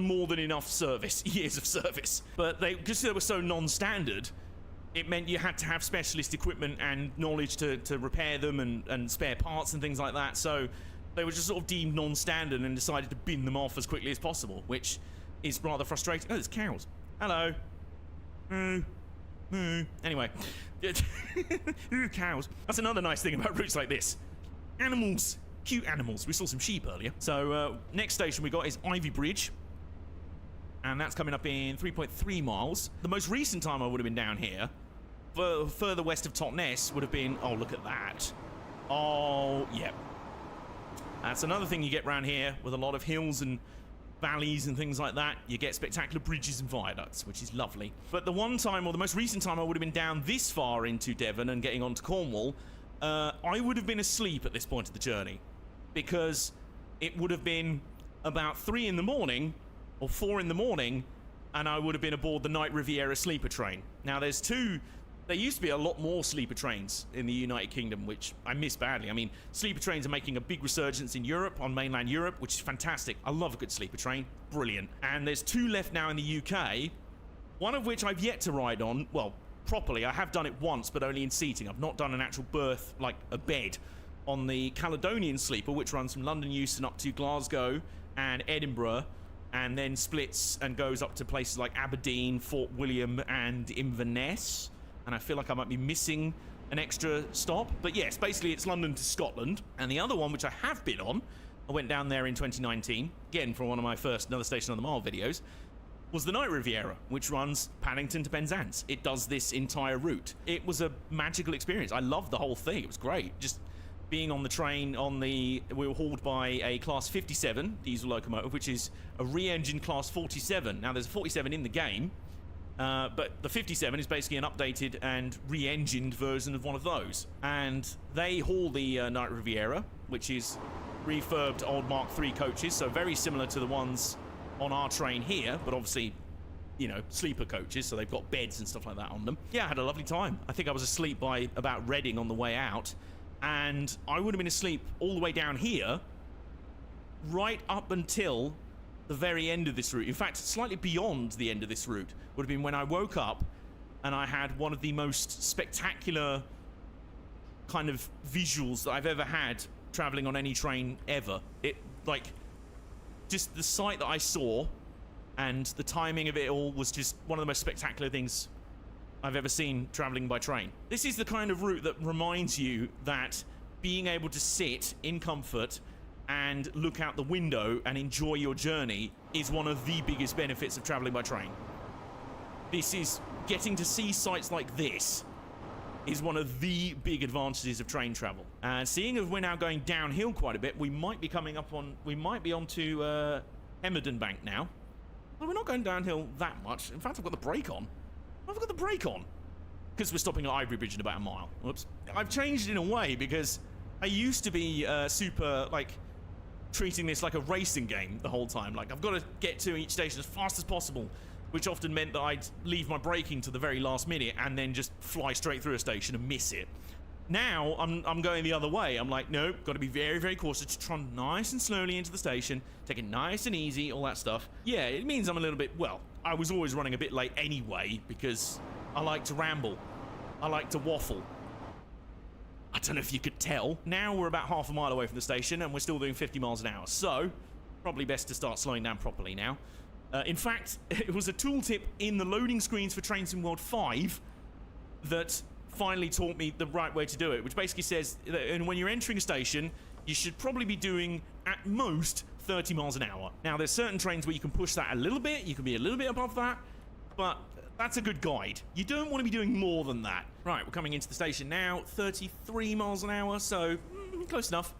more than enough service, years of service. But because they were so non-standard, it meant you had to have specialist equipment and knowledge to repair them and spare parts and things like that. So they were just sort of deemed non-standard and decided to bin them off as quickly as possible, which is rather frustrating. Oh, there's cows. Hello. Anyway, cows. That's another nice thing about routes like this. Animals. Cute animals. We saw some sheep earlier. So, next station we got is Ivy Bridge. And that's coming up in 3.3 miles. The most recent time I would have been down here, further west of Totnes, would have been... Oh, look at that. Oh, yeah. That's another thing you get around here with a lot of hills and valleys and things like that. You get spectacular bridges and viaducts, which is lovely. But the one time, or the most recent time I would have been down this far into Devon and getting onto Cornwall, I would have been asleep at this point of the journey, because it would have been about 3 in the morning or 4 in the morning, and I would have been aboard the Night Riviera sleeper train. Now, there used to be a lot more sleeper trains in the United Kingdom, which I miss badly. I mean, sleeper trains are making a big resurgence in Europe, on mainland Europe, which is fantastic. I love a good sleeper train. Brilliant. And there's 2 left now in the UK, one of which I've yet to ride on. Well, properly. I have done it once, but only in seating. I've not done an actual berth, like a bed, on the Caledonian sleeper, which runs from London Euston up to Glasgow and Edinburgh, and then splits and goes up to places like Aberdeen, Fort William, and Inverness. And I feel like I might be missing an extra stop. But yes, basically it's London to Scotland. And the other one, which I have been on, I went down there in 2019, again for one of my first Another Station on the Mile videos, was the Night Riviera, which runs Paddington to Penzance. It does this entire route. It was a magical experience. I loved the whole thing. It was great. Just being on the train, we were hauled by a Class 57 diesel locomotive, which is a re-engined Class 47. Now, there's a 47 in the game, but the 57 is basically an updated and re-engined version of one of those. And they haul the Night Riviera, which is refurbed old Mark III coaches, so very similar to the ones on our train here, but obviously, you know, sleeper coaches, so they've got beds and stuff like that on them. Yeah, I had a lovely time. I think I was asleep by about Reading on the way out, and I would have been asleep all the way down here, right up until the very end of this route. In fact, slightly beyond the end of this route would have been when I woke up and I had one of the most spectacular kind of visuals that I've ever had traveling on any train ever. It, like, just the sight that I saw and the timing of it all was just one of the most spectacular things I've ever seen traveling by train. This is the kind of route that reminds you that being able to sit in comfort and look out the window and enjoy your journey is one of the biggest benefits of traveling by train. This is getting to see sights like this is one of the big advantages of train travel. And seeing as we're now going downhill quite a bit, we might be onto Hemerdon Bank now. Well, we're not going downhill that much. In fact, I've got the brake on. I've got the brake on. because we're stopping at Ivory Bridge in about a mile. Whoops. I've changed in a way because I used to be super, like, treating this like a racing game the whole time. Like, I've got to get to each station as fast as possible, which often meant that I'd leave my braking to the very last minute and then just fly straight through a station and miss it. Now, I'm going the other way. I'm like, nope, got to be very, very cautious, to trot nice and slowly into the station, take it nice and easy, all that stuff. Yeah, it means I'm a little bit, well, I was always running a bit late anyway, because I like to ramble. I like to waffle. I don't know if you could tell. Now we're about half a mile away from the station, and we're still doing 50 miles an hour, so probably best to start slowing down properly now. In fact, it was a tooltip in the loading screens for Train Sim World 5 that finally taught me the right way to do it, which basically says that when you're entering a station, you should probably be doing at most 30 miles an hour. Now, there's certain trains where you can push that a little bit, you can be a little bit above that, but that's a good guide. You don't want to be doing more than that. Right, we're coming into the station now, 33 miles an hour, so close enough.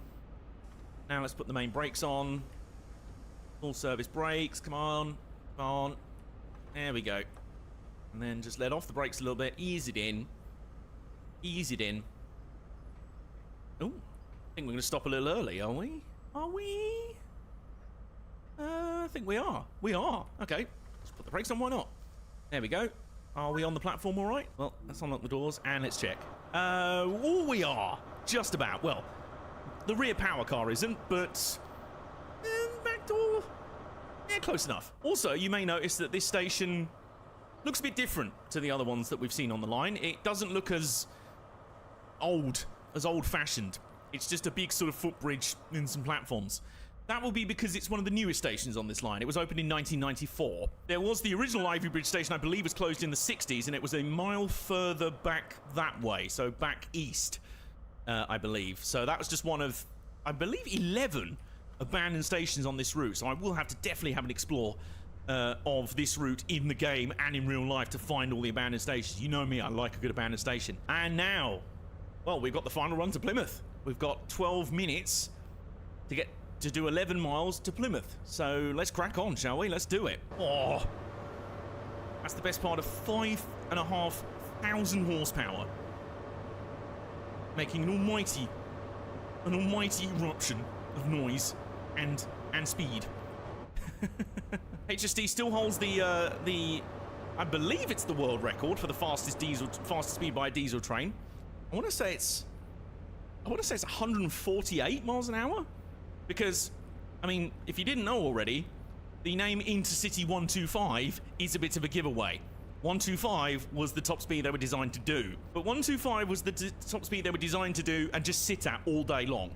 Now let's put the main brakes on. Full service brakes, come on, come on. There we go. And then just let off the brakes a little bit, ease it in. Ease it in. Oh, I think we're going to stop a little early, are we? Are we? I think we are. We are. Okay, let's put the brakes on, why not? There we go. Are we on the platform all right? Well, let's unlock the doors and let's check. Oh, we are. Just about. Well, the rear power car isn't, but back door. Yeah, close enough. Also, you may notice that this station looks a bit different to the other ones that we've seen on the line. It doesn't look as old-fashioned. It's just a big sort of footbridge and some platforms. That will be because it's one of the newest stations on this line. It was opened in 1994. There was the original Ivy Bridge station, I believe, was closed in the 60s, and it was a mile further back that way, so back east, I believe. So that was just one of, I believe, 11 abandoned stations on this route, so I will have to definitely have an explore of this route in the game and in real life to find all the abandoned stations. You know me, I like a good abandoned station. And now, well, we've got the final run to Plymouth. We've got 12 minutes to get to do 11 miles to Plymouth. So let's crack on, shall we? Let's do it. Oh, that's the best part of 5,500 horsepower, making an almighty eruption of noise and speed. HSD still holds the I believe it's the world record for the fastest speed by a diesel train. I want to say it's 148 miles an hour, because, I mean, if you didn't know already, the name Intercity 125 is a bit of a giveaway. 125 was the top speed they were designed to do, but 125 was the top speed they were designed to do and just sit at all day long,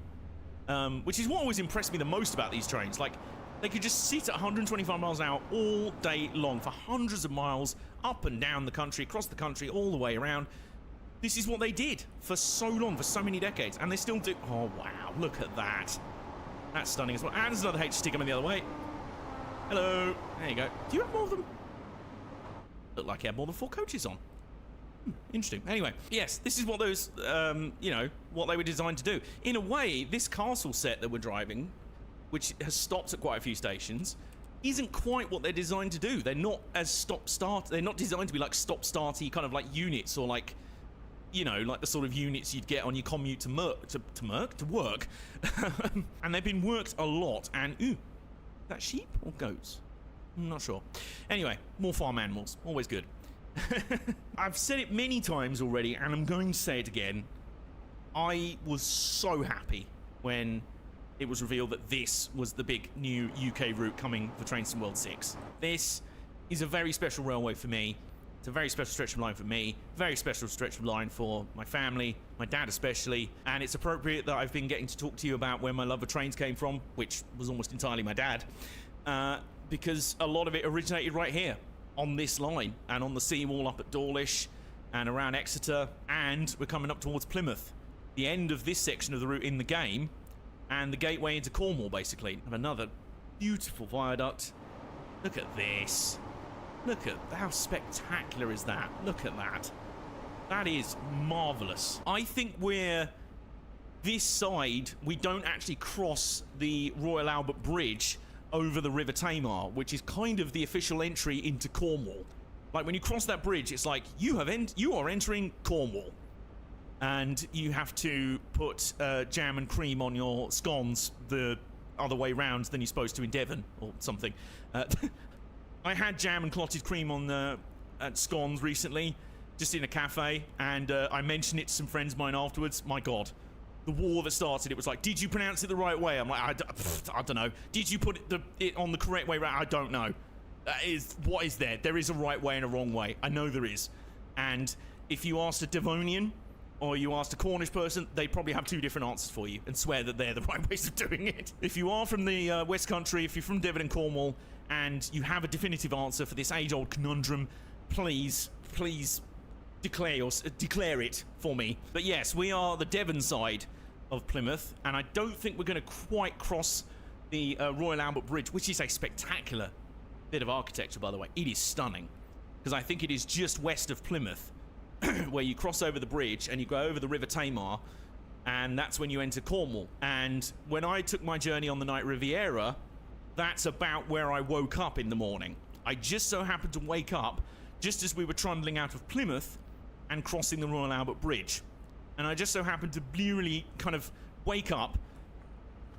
which is what always impressed me the most about these trains. Like, they could just sit at 125 miles an hour all day long for hundreds of miles, up and down the country, across the country, all the way around. This is what they did for so long, for so many decades, and they still do. Oh, wow, look at that. That's stunning as well. And there's another HST coming the other way. Hello. There you go. Do you have more of them? Look like you had more than 4 coaches on. Interesting. Anyway, yes, this is what those, you know, what they were designed to do. In a way, this castle set that we're driving, which has stopped at quite a few stations, isn't quite what they're designed to do. They're not as stop-start. They're not designed to be like stop-starty kind of like units, or like, you know, like the sort of units you'd get on your commute to work. And they've been worked a lot. And ooh, is that sheep or goats? I'm not sure. Anyway, more farm animals, always good. I've said it many times already, and I'm going to say it again. I was so happy when it was revealed that this was the big new UK route coming for Train Sim World 6. This is a very special railway for me. It's a very special stretch of line for me, very special stretch of line for my family, my dad especially, and it's appropriate that I've been getting to talk to you about where my love of trains came from, which was almost entirely my dad, because a lot of it originated right here, on this line, and on the seawall up at Dawlish, and around Exeter, and we're coming up towards Plymouth, the end of this section of the route in the game, and the gateway into Cornwall, basically. And another beautiful viaduct. Look at this. Look at how spectacular is that? Look at that. That is marvellous. I think we're this side, we don't actually cross the Royal Albert Bridge over the River Tamar, which is kind of the official entry into Cornwall. Like, when you cross that bridge, it's like you are entering Cornwall. And you have to put jam and cream on your scones the other way round than you're supposed to in Devon or something. I had jam and clotted cream on scones recently, just in a cafe, and I mentioned it to some friends of mine afterwards. My God, the war that started, it was like, did you pronounce it the right way? I'm like, I don't know. Did you put it on the correct way? I don't know. What is there? There is a right way and a wrong way. I know there is. And if you asked a Devonian or you asked a Cornish person, they probably have two different answers for you and swear that they're the right ways of doing it. If you are from the West Country, if you're from Devon and Cornwall, and you have a definitive answer for this age-old conundrum, please declare it for me. But yes, we are the Devon side of Plymouth, and I don't think we're going to quite cross the Royal Albert Bridge, which is a spectacular bit of architecture, by the way. It is stunning, because I think it is just west of Plymouth, where you cross over the bridge and you go over the River Tamar, and that's when you enter Cornwall. And when I took my journey on the Night Riviera, that's about where I woke up in the morning. I just so happened to wake up just as we were trundling out of Plymouth and crossing the Royal Albert Bridge. And I just so happened to blearily kind of wake up,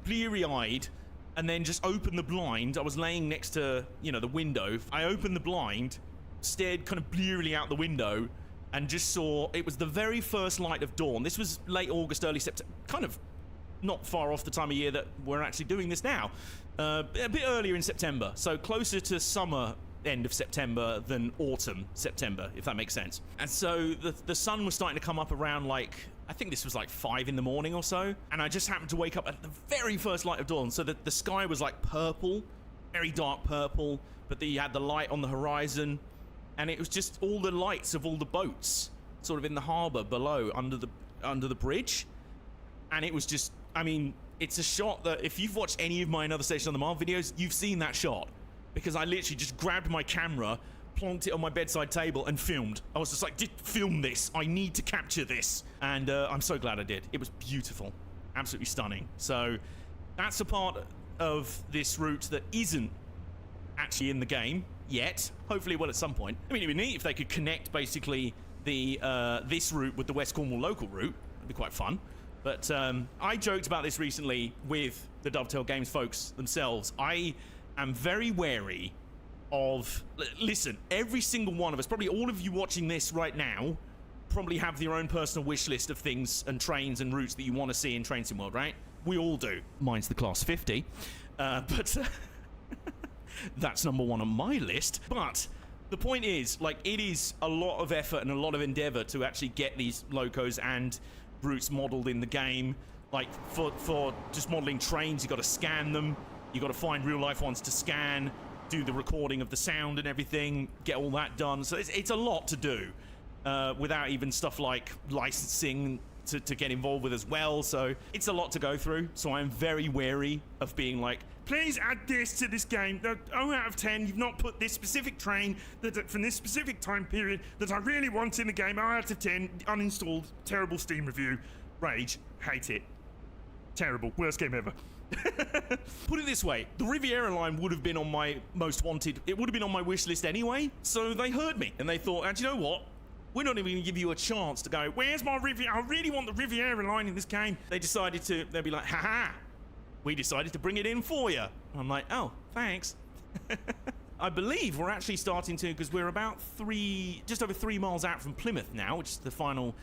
bleary-eyed, and then just open the blind. I was laying next to, the window. I opened the blind, stared kind of blearily out the window, and just saw it was the very first light of dawn. This was late August, early September, kind of not far off the time of year that we're actually doing this now. A bit earlier in September, so closer to summer end of September than autumn September, if that makes sense. And so the sun was starting to come up around, like, I think this was like 5 in the morning or so, and I just happened to wake up at the very first light of dawn, so that the sky was like purple, very dark purple, but then you had the light on the horizon, and it was just all the lights of all the boats sort of in the harbour below under the bridge. And it was just, I mean, it's a shot that if you've watched any of my Another Station on the Marv videos, you've seen that shot, because I literally just grabbed my camera, plonked it on my bedside table, and filmed. I was just like, film this. I need to capture this. And I'm so glad I did. It was beautiful. Absolutely stunning. So that's a part of this route that isn't actually in the game yet. Hopefully it will at some point. I mean, it'd be neat if they could connect basically the this route with the West Cornwall local route. It'd be quite fun. But I joked about this recently with the Dovetail Games folks themselves. I am very wary of... Listen, every single one of us, probably all of you watching this right now, probably have your own personal wish list of things and trains and routes that you want to see in Train Sim World, right? We all do. Mine's the Class 50. But that's number one on my list. But the point is, like, it is a lot of effort and a lot of endeavour to actually get these locos and routes modelled in the game. Like, for just modelling trains, you've got to scan them, you've got to find real life ones to scan, do the recording of the sound and everything, get all that done. So it's a lot to do without even stuff like licensing to get involved with as well. So it's a lot to go through. So I'm very wary of being like, please add this to this game. 0 out of 10, you've not put this specific train from this specific time period that I really want in the game. 0 out of 10, uninstalled, terrible Steam review, rage, hate it, terrible, worst game ever. Put it this way, the Riviera line would have been on my most wanted, it would have been on my wish list anyway, so they heard me and they thought, and you know what? We're not even going to give you a chance to go, where's my Riviera? I really want the Riviera line in this game. They decided to, they'd be like, haha, we decided to bring it in for you. I'm like, oh, thanks. I believe we're actually starting to, because we're about just over 3 miles out from Plymouth now, which is the final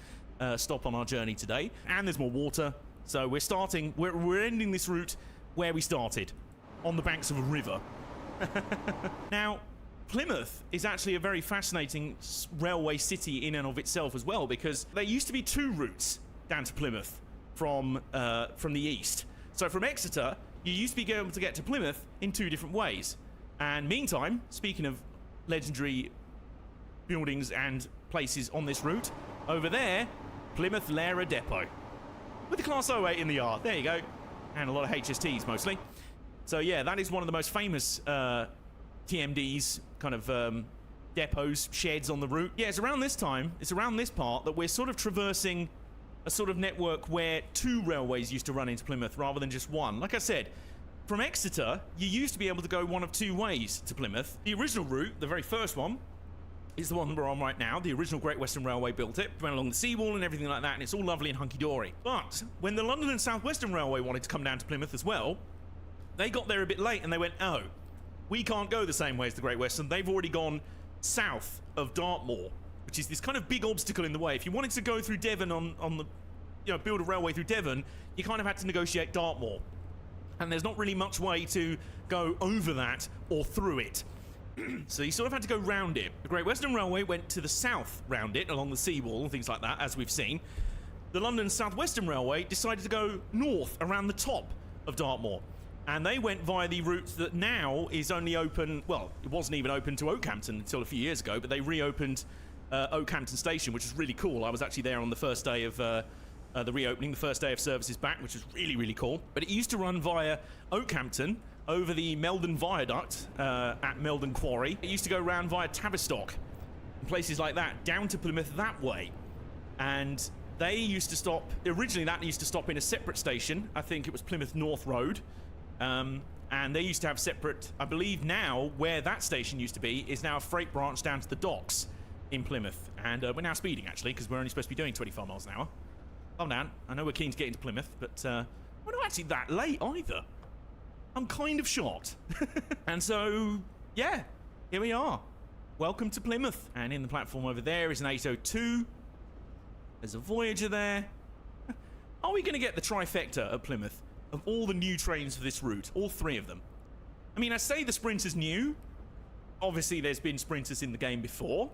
stop on our journey today. And there's more water. So we're ending this route where we started, on the banks of a river. Now, Plymouth is actually a very fascinating railway city in and of itself as well, because there used to be 2 routes down to Plymouth from the east. So from Exeter, you used to be able to get to Plymouth in 2 different ways. And meantime, speaking of legendary buildings and places on this route, over there, Plymouth Lara Depot. With the Class 08 in the yard. There you go. And a lot of HSTs, mostly. So, yeah, that is one of the most famous TMDs, kind of depots, sheds on the route. Yeah, it's around this time, it's around this part that we're sort of traversing a sort of network where 2 railways used to run into Plymouth rather than just 1. Like I said, from Exeter, you used to be able to go one of 2 ways to Plymouth. The original route, the very first one, is the one we're on right now. The original Great Western Railway built it, went along the seawall and everything like that, and it's all lovely and hunky-dory. But when the London and South Western Railway wanted to come down to Plymouth as well, they got there a bit late and they went, oh, we can't go the same way as the Great Western. They've already gone south of Dartmoor, which is this kind of big obstacle in the way. If you wanted to go through Devon on the, build a railway through Devon, you kind of had to negotiate Dartmoor. And there's not really much way to go over that or through it. So you sort of had to go round it. The Great Western Railway went to the south round it, along the seawall and things like that, as we've seen. The London South Western Railway decided to go north, around the top of Dartmoor. And they went via the route that now is only open, well, it wasn't even open to Oakhampton until a few years ago, but they reopened Oakhampton Station, which is really cool. I was actually there on the first day of the reopening, the first day of services back, which was really, really cool. But it used to run via Oakhampton, over the Meldon Viaduct at Meldon Quarry. It used to go around via Tavistock and places like that, down to Plymouth that way. And they used to stop, originally that used to stop in a separate station. I think it was Plymouth North Road. And they used to have separate, I believe now, where that station used to be, is now a freight branch down to the docks in Plymouth. And we're now speeding, actually, because we're only supposed to be doing 25 miles an hour. Calm down. I know we're keen to get into Plymouth, but we're not actually that late either. I'm kind of shocked. And so, yeah, here we are. Welcome to Plymouth. And in the platform over there is an 802. There's a Voyager there. Are we going to get the trifecta at Plymouth of all the new trains for this route? All three of them. I mean, I say the Sprinter's new. Obviously, there's been Sprinters in the game before.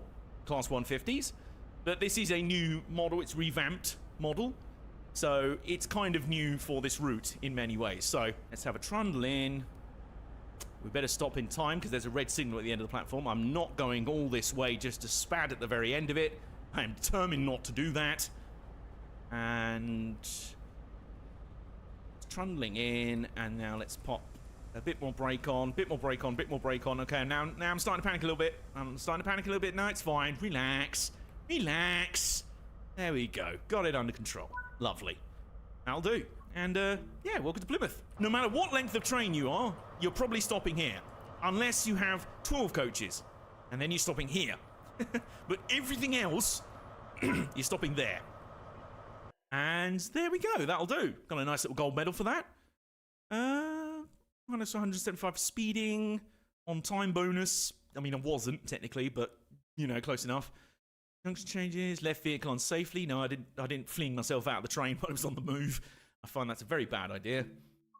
Class 150s. But this is a new model. It's revamped model. So it's kind of new for this route in many ways. So let's have a trundle in. We better stop in time because there's a red signal at the end of the platform. I'm not going all this way just to spad at the very end of it. I am determined not to do that. And trundling in, and now let's pop a bit more brake on, bit more brake on, bit more brake on. Okay, now I'm starting to panic a little bit. I'm starting to panic a little bit. No, it's fine. Relax. Relax. There we go. Got it under control. Lovely. That'll do. And, yeah, welcome to Plymouth. No matter what length of train you are, you're probably stopping here. Unless you have 12 coaches. And then you're stopping here. But everything else, you're stopping there. And there we go. That'll do. Got a nice little gold medal for that. Minus 175 for speeding. On time bonus. I mean, I wasn't, technically, but, you know, close enough. Junction changes, left vehicle on safely. No, I didn't fling myself out of the train while I was on the move. I find that's a very bad idea.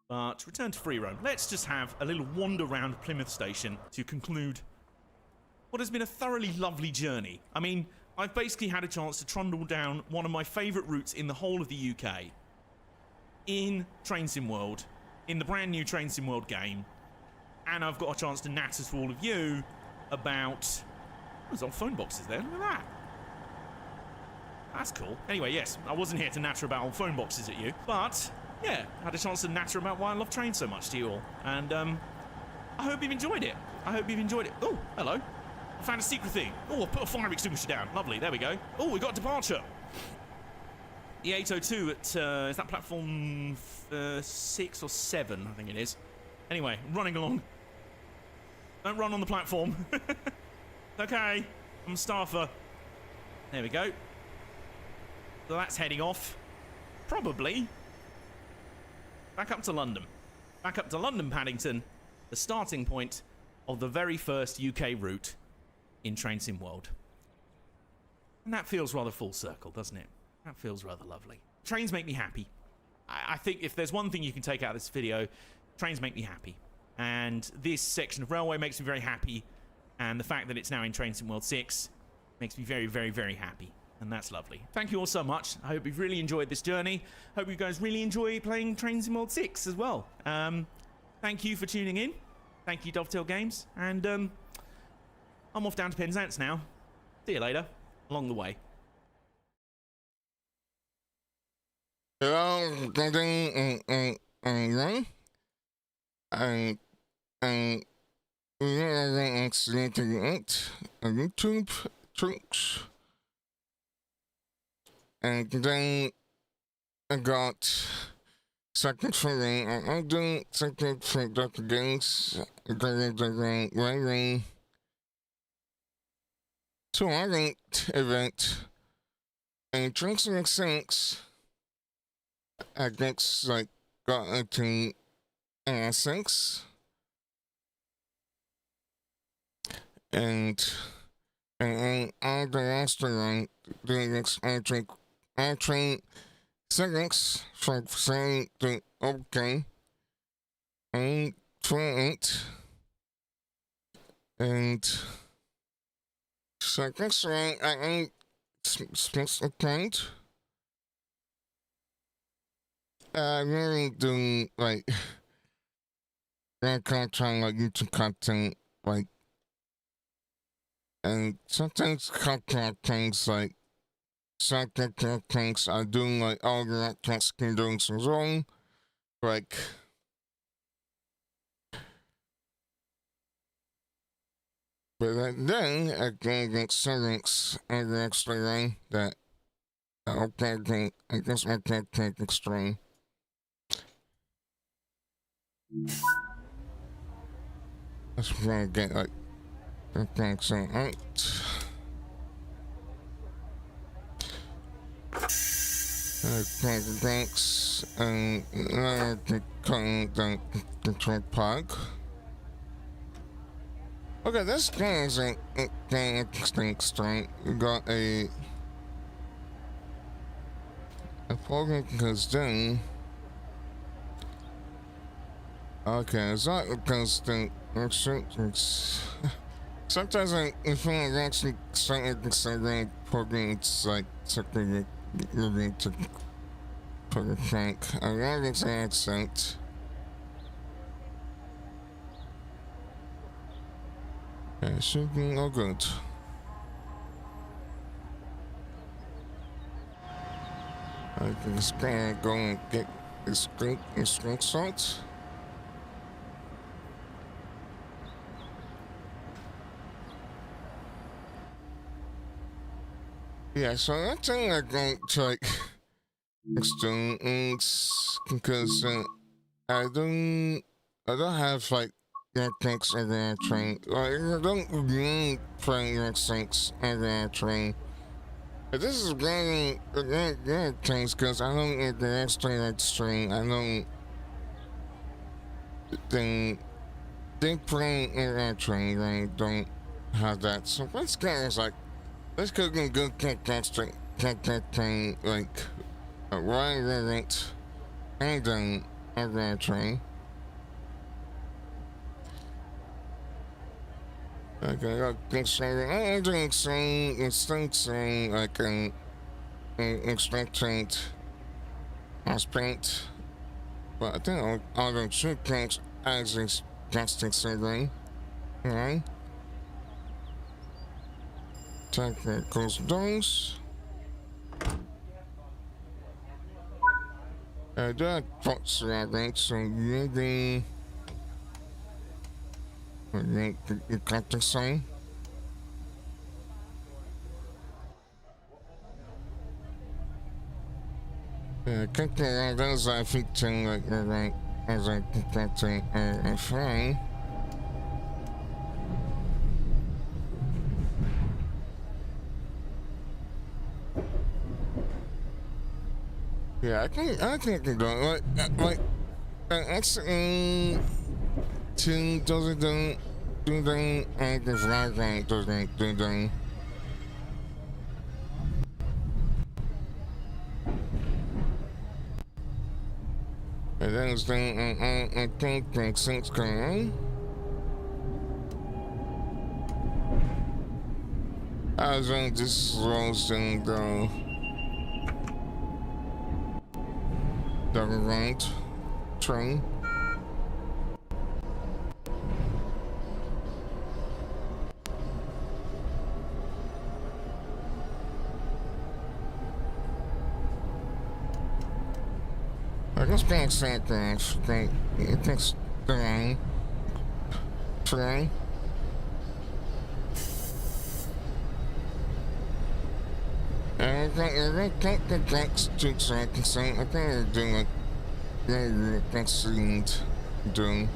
But return to free roam. Let's just have a little wander around Plymouth Station to conclude what has been a thoroughly lovely journey. I mean, I've basically had a chance to trundle down one of my favourite routes in the whole of the UK. In Train Sim World. In the brand new Train Sim World game. And I've got a chance to natter to all of you about... There's old phone boxes there, look at that. That's cool. Anyway, yes, I wasn't here to natter about old phone boxes at you, but, yeah, I had a chance to natter about why I love trains so much to you all. And, I hope you've enjoyed it. I hope you've enjoyed it. Oh, hello. I found a secret thing. Oh, I put a fire extinguisher down. Lovely, there we go. Oh, we got a departure. The 802 at, is that platform 6 or 7, I think it is. Anyway, running along. Don't run on the platform. Okay, I'm a staffer. There we go. So that's heading off. Probably. Back up to London. Back up to London, Paddington. The starting point of the very first UK route in Train Sim World. And that feels rather full circle, doesn't it? That feels rather lovely. Trains make me happy. I think if there's one thing you can take out of this video, trains make me happy. And this section of railway makes me very happy. And the fact that it's now in Train Sim World 6 makes me very, very, very happy. And that's lovely. Thank you all so much. I hope you've really enjoyed this journey. Hope you guys really enjoy playing Train Sim World 6 as well. Thank you for tuning in. Thank you, Dovetail Games. And I'm off down to Penzance now. See you later. Along the way. Hello, YouTube tricks, and then I got second for I do second for Dr. Games, the tournament event in TSW6 against like got to ESRB and all the restaurant doing this entry seconds for saying the okay and for it and seconds right I split account. I really do like that content like YouTube content like and sometimes content things like some things I do like all the tasking doing some wrong like but then again against settings and the extra line that okay I guess I can't take extreme. That's gonna get like okay so out. Thanks and now the control plug. Okay, this game is an interesting string. We got a program goes down. Okay, it's not because the sometimes I feel like actually starting to say program it's like something you need to put a crank. I love its accent. Yeah, it should be all good. I can just go and get this screenshot. Yeah, so I think I'm going to like students because I don't have like things in the train. Like I don't really play things in the train. But this is very good things because I don't get the extra like string. I don't they play in that train. I don't have that. So let's get like. Let's go and go take that train like right right and then on that train. Okay, I think so. I'm doing saying instant saying like an extracted aspect, but I think I'll do two things as this plastic surgery. Alright. Technical doors. There are pots around, so maybe you got the sign. Yeah, I think those I think to like right as I got to flying. Yeah, I think you go like actually two doesn't do them and the flag doesn't do them. And then it's I think makes sense going. I was on this roasting the right train. I guess back that it takes the line today. And I think the next 2 seconds, I think they're doing like the next scene doing.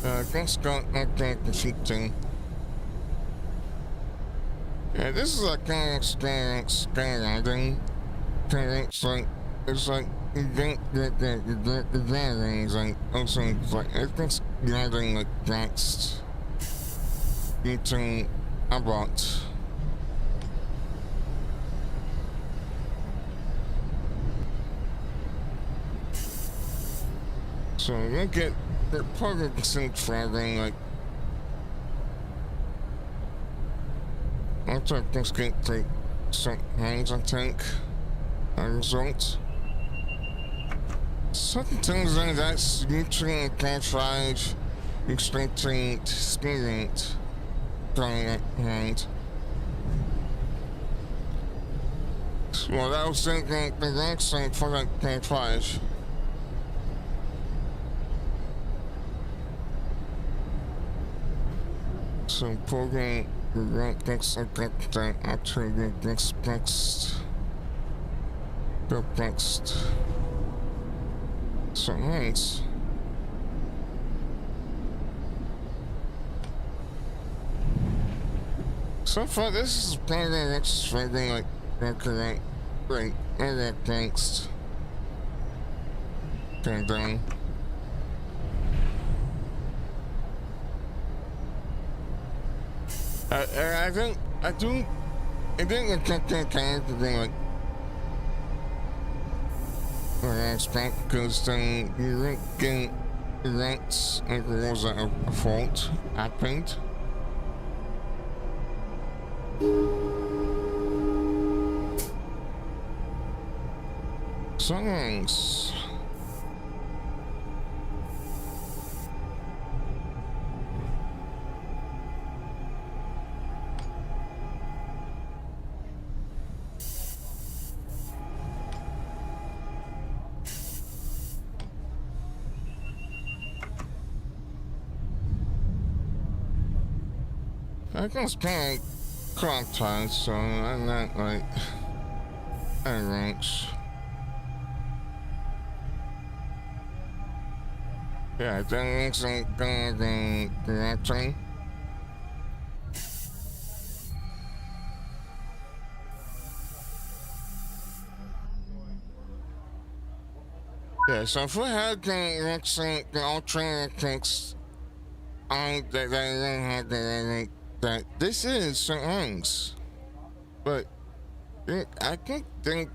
Thanks God, okay, defeating. Yeah, this is like kind of skydiving. It's like you get the gatherings, like also it's like it's gathering like next into Abbot. So you get the perfect sync traveling like after things get take some hands I think as a result. Certain things like that's usually clarified expecting spirit from that hand. Well, that was thinking the next thing for that clarified. So program the right next that after the next the next. So nice. So far, this is probably the next thing like okay, right, and that next. Turn down. I think I kept that kind of thing like. I expect because then you don't get events like was a fault happened. Songs. I can spend clock time, so I'm not like ranks. Yeah, that makes I'm gonna do that thing. Yeah, so if we had the next the alternate text on that I had that this is St. Anne's, but I think the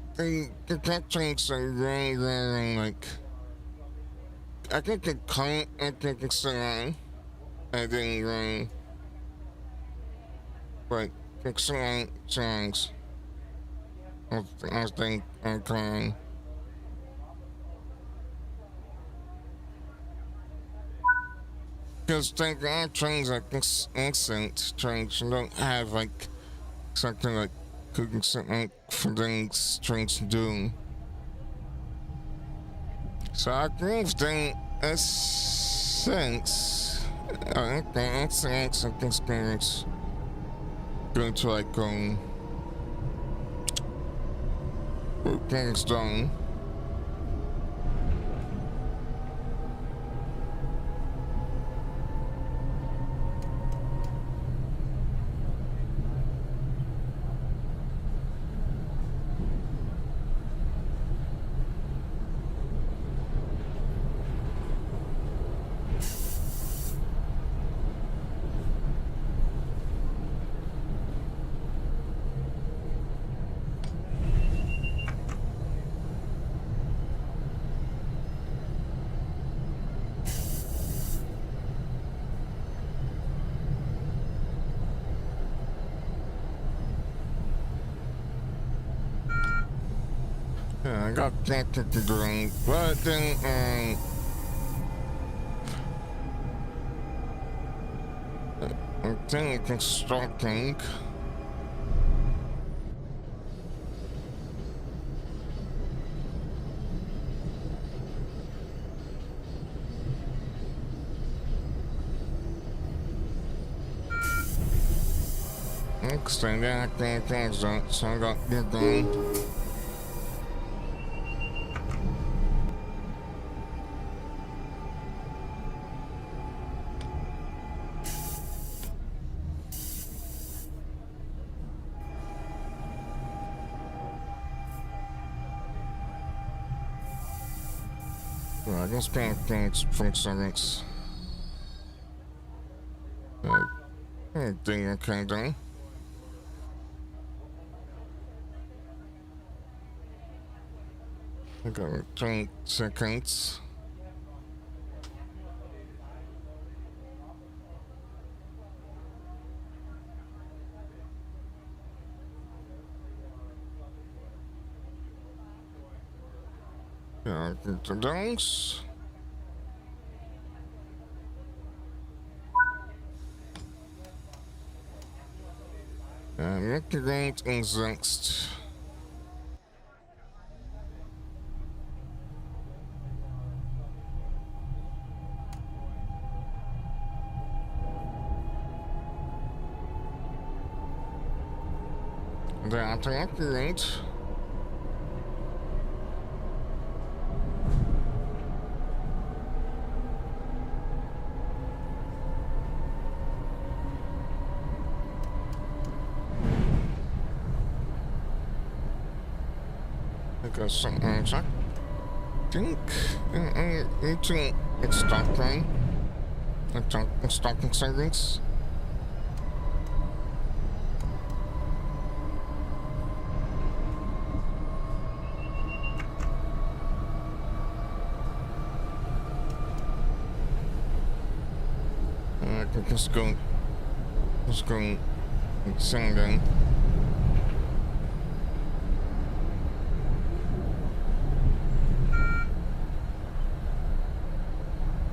captions are very like I think the current I think it's St. Anne. I didn't really, but it's St. Anne songs. I think I can. Because like our trains like this accent trains don't have like something like cooking something for things trains to do. So I think then a sense I think that's the accent experience going to like things done. Yeah, I got that to do, but then I'm thinking constructing. Extend that things out, so I got get done. Right, let's go against 3 seconds. Doing okay then. I got 20 seconds. Yeah, the dunks. Recreate is next. The recreate. Because sometimes I think I need to get stock line. Stocking savings. I can just go sing then.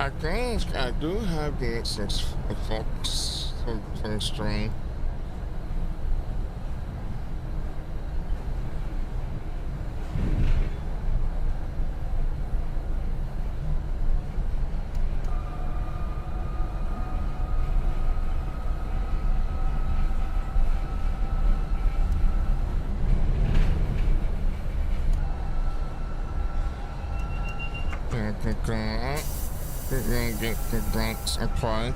I think I do have the access Fox for stream. We're gonna get the blanks applied.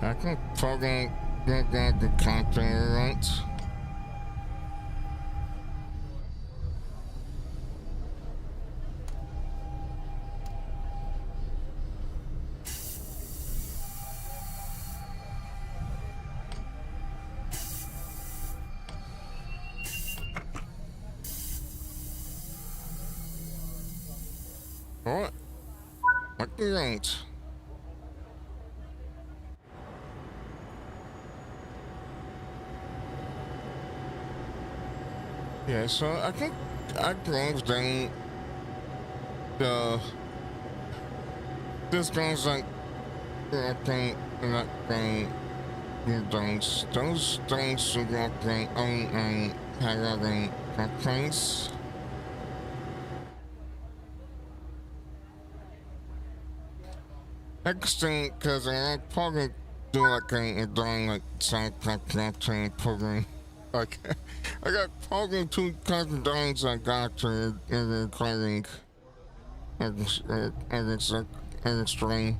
I can probably get the container right. What? What do you think? Yeah, so I think I closed down this goes like I think that thing those things should get their own and having things. Next thing, cause I probably do like a drawing like side calculating program. Like I got probably 2 custom drawings I got to in creating and it's string.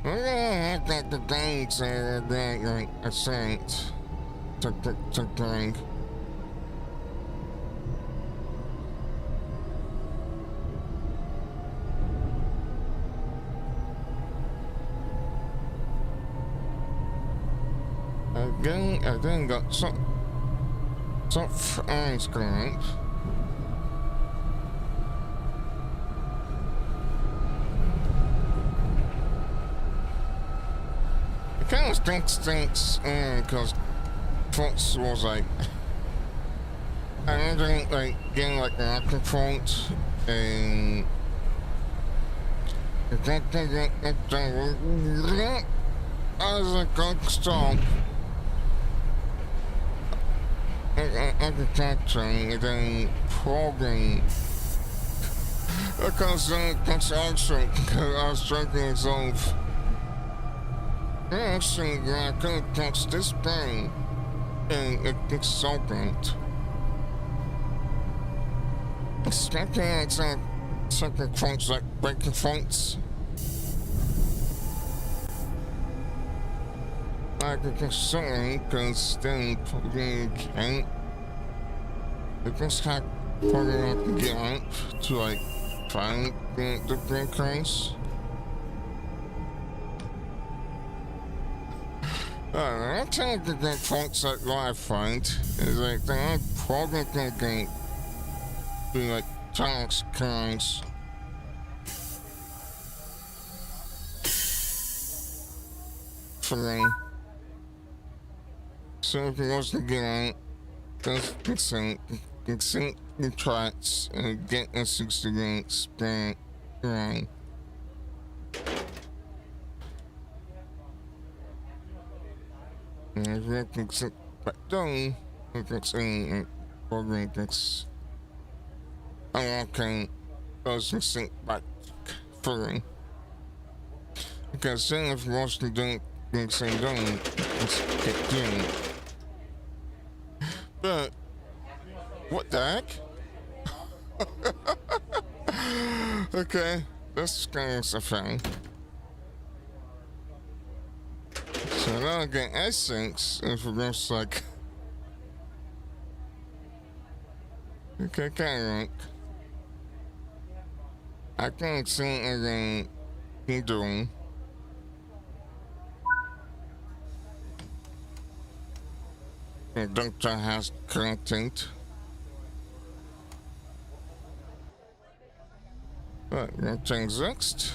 I'm gonna have that the drawings that like I sent to drawing. I then got some ice cream. It kind of stinks because Fox was like I ended like getting like an acting point and I was like going to stop. Architecting and then probing because I was trying to resolve Actually, I can touch this thing and it's solvent. Expecting it's a second points like breaking points. Like a concern, because then probably can't. It just had probably have to get up to like find the breakers. I think the great points that I find is like they're probably gonna be like tax kinds. For me. So if he wants to get out, just consent the tracks and get a 60 gates back around. And if you can sit back down, if it's in program that's unlocking those and sink back through. Because then if he wants to do the same done, it's get doing. But what the heck? Okay, this guy's a thing. So now I get essence if it goes like okay, right. I can't see anything he's doing. The doctor has content. But what exists?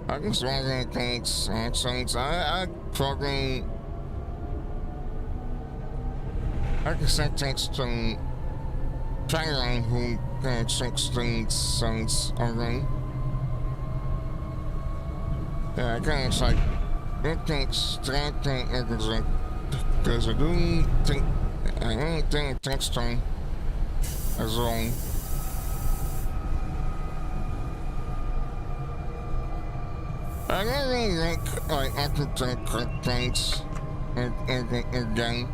I just want to things actions. I probably I can set things to China who can six things songs already. Yeah, I kind of like it takes that thing everything because I don't think it takes time as long. I don't really like architect things again.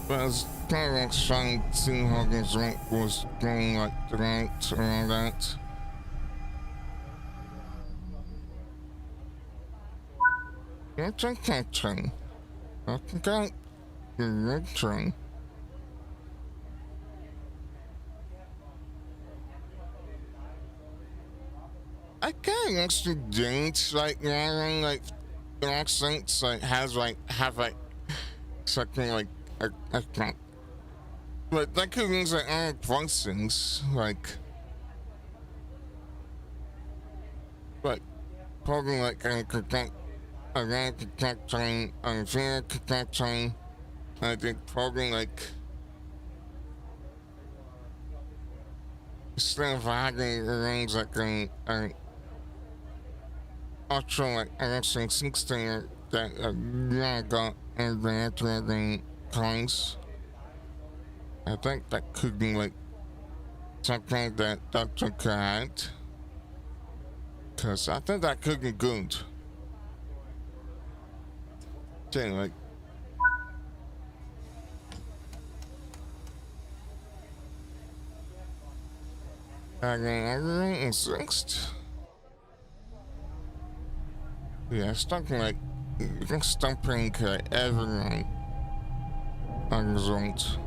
But I was kind of trying to see how this rank was going like throughout all that. What's a catching? I forgot the red train. I can't actually date like wearing like accents like have something like I can't. But that could mean like all voicings like probably like I could get a red catching, a fair catching. I think probably like instead of having rings like an ultra like actually 16 that I got and the actual coins. I think that could be like something that Dr. could add. Cause I think that could be good. Saying like everything is fixed. Yeah, something like stumping everything on results.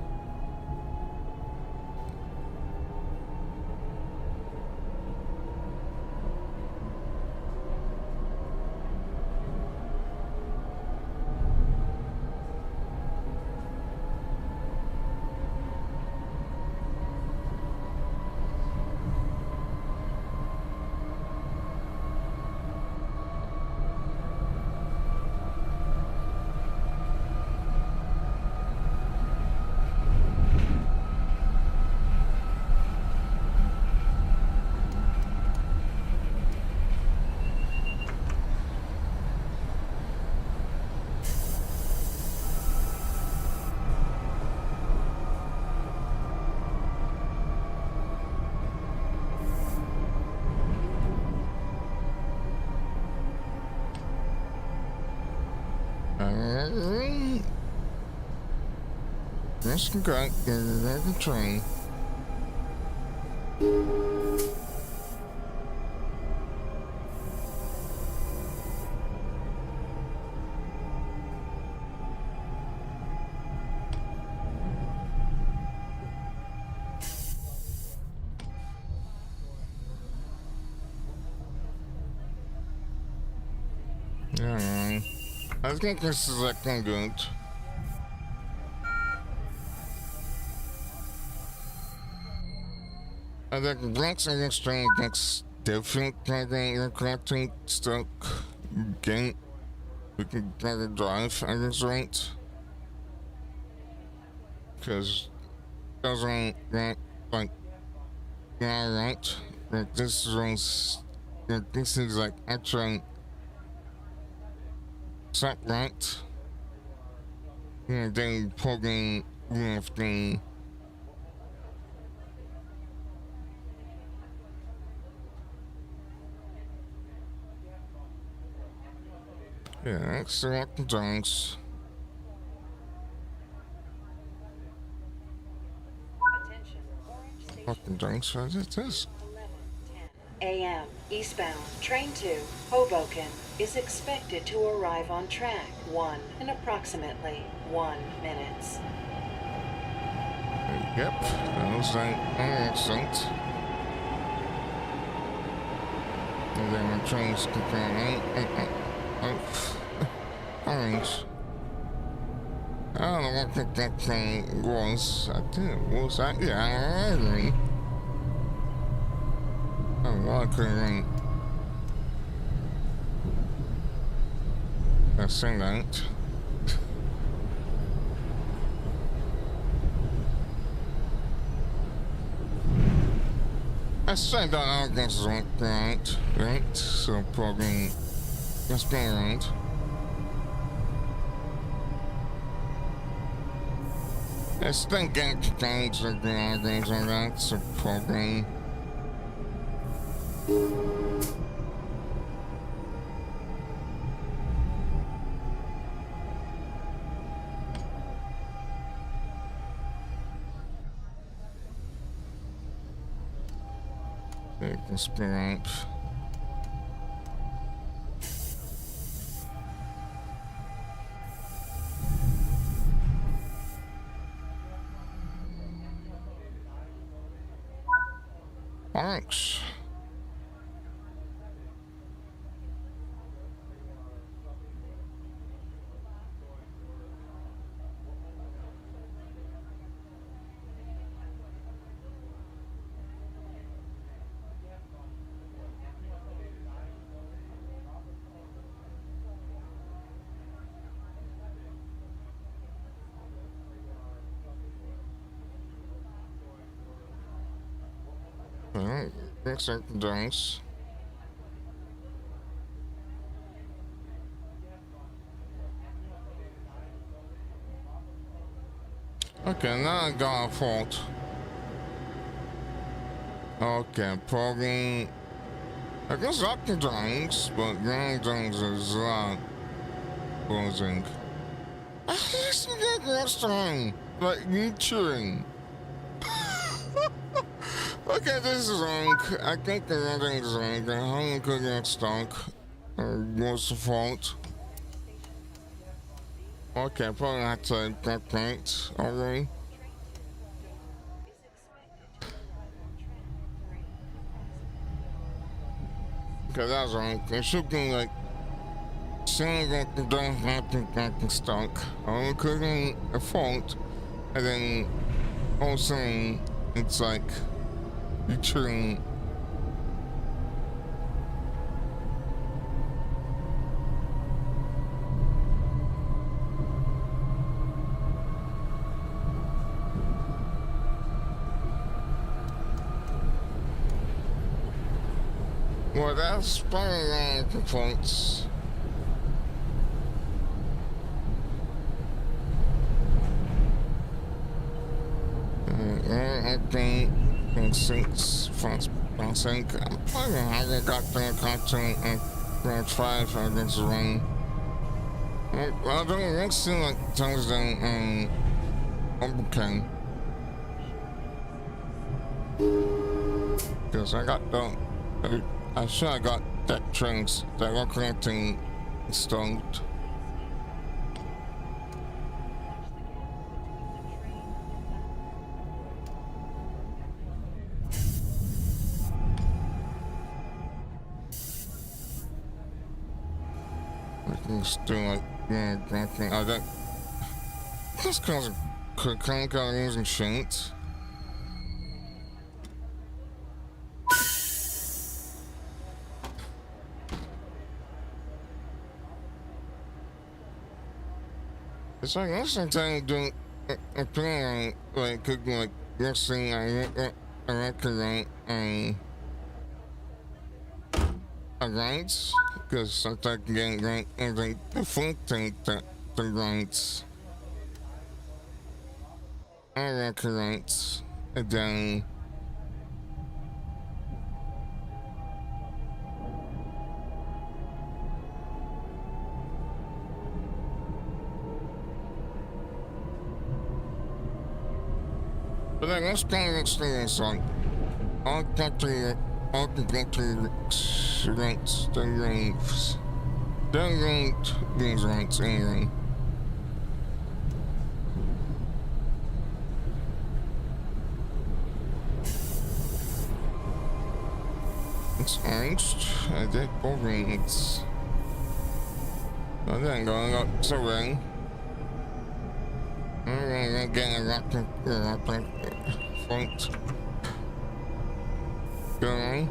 just got the train. Yeah, I think this is looking good. I think Black's extreme gets different than the collecting stock game. We can get a drive, I guess, right? Because doesn't that like yeah right? Like this runs this is like actually set right. Yeah, then plugging with the yeah, select the dunks. Fucking dunks, what is this? 11:10 a.m. eastbound train to Hoboken is expected to arrive on track 1 in approximately 1 minute. Yep, that was an excellent. And then the trains keep going. Orange. I don't know what that thing was. I think it was. Yeah, I agree. Oh, I couldn't. I seen that. I said that I was right? So probably that's been right. I still get things like that, so probably. It can spin up. Thanks. Well, looks like the dice. Okay, now I got a fault. Okay, probably. I guess up the dice, but ground dice is closing. I used to get last time, like you chewing. Okay, this is wrong. I think the writing is wrong. The home could get stuck. What's the fault? Okay, probably have to get points already. Okay, that's wrong. It should be like saying that the don't have to get stuck. Or couldn't a fault, and then also it's like you turn. Well, that's probably one of the points. I think in 6 France, I think I'm probably having got the content at Branch 5 against the rain. Well, I don't seem like Tuesday Hoboken. Because I got I sure I got that trains that were connecting installed. I can still like, yeah, connecting. I don't. This cause can't go using shit. It's like last time doing a plan like could like guessing I reckon a rights because sometimes getting right and like the full thing that the rights I reckon rights and then but then let's go next thing is like I'll get to rights the raves. The right these rights anyway. It's orange. I did four rings. I didn't go up to ring. I'm getting a rocket front. Go on.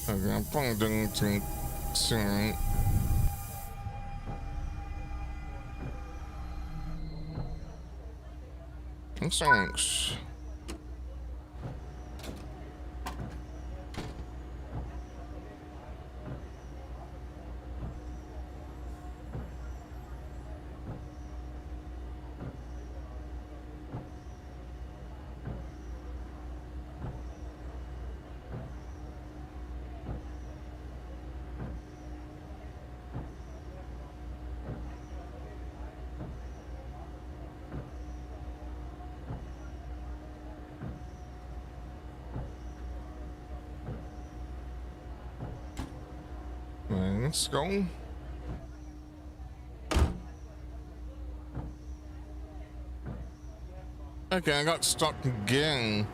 Okay, I'm probably doing it to soon. Thanks. Let's go. Okay, I got stuck again.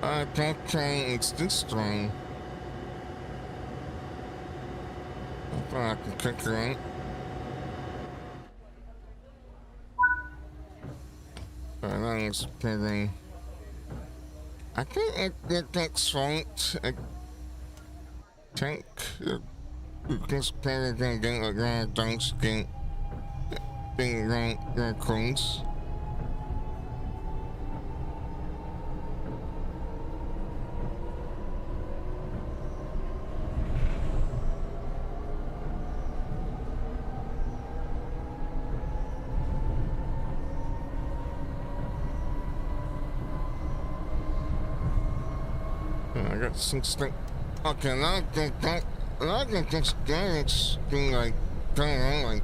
I can't change this train. I thought I can kick her in. That is pretty. I think it takes front. I think this player can get like that dunks get being raccoons. I got some stuff. Okay, now I can just it's being like going on like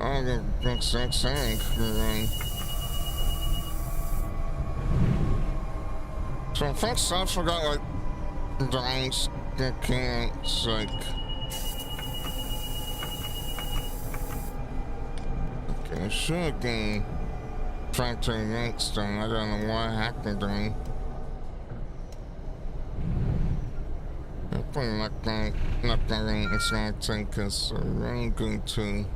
I don't think saying so first I forgot like drawings that can't like okay, sure I can try to next time. I don't know why I hacked the thing. Not going it's gonna take us around going to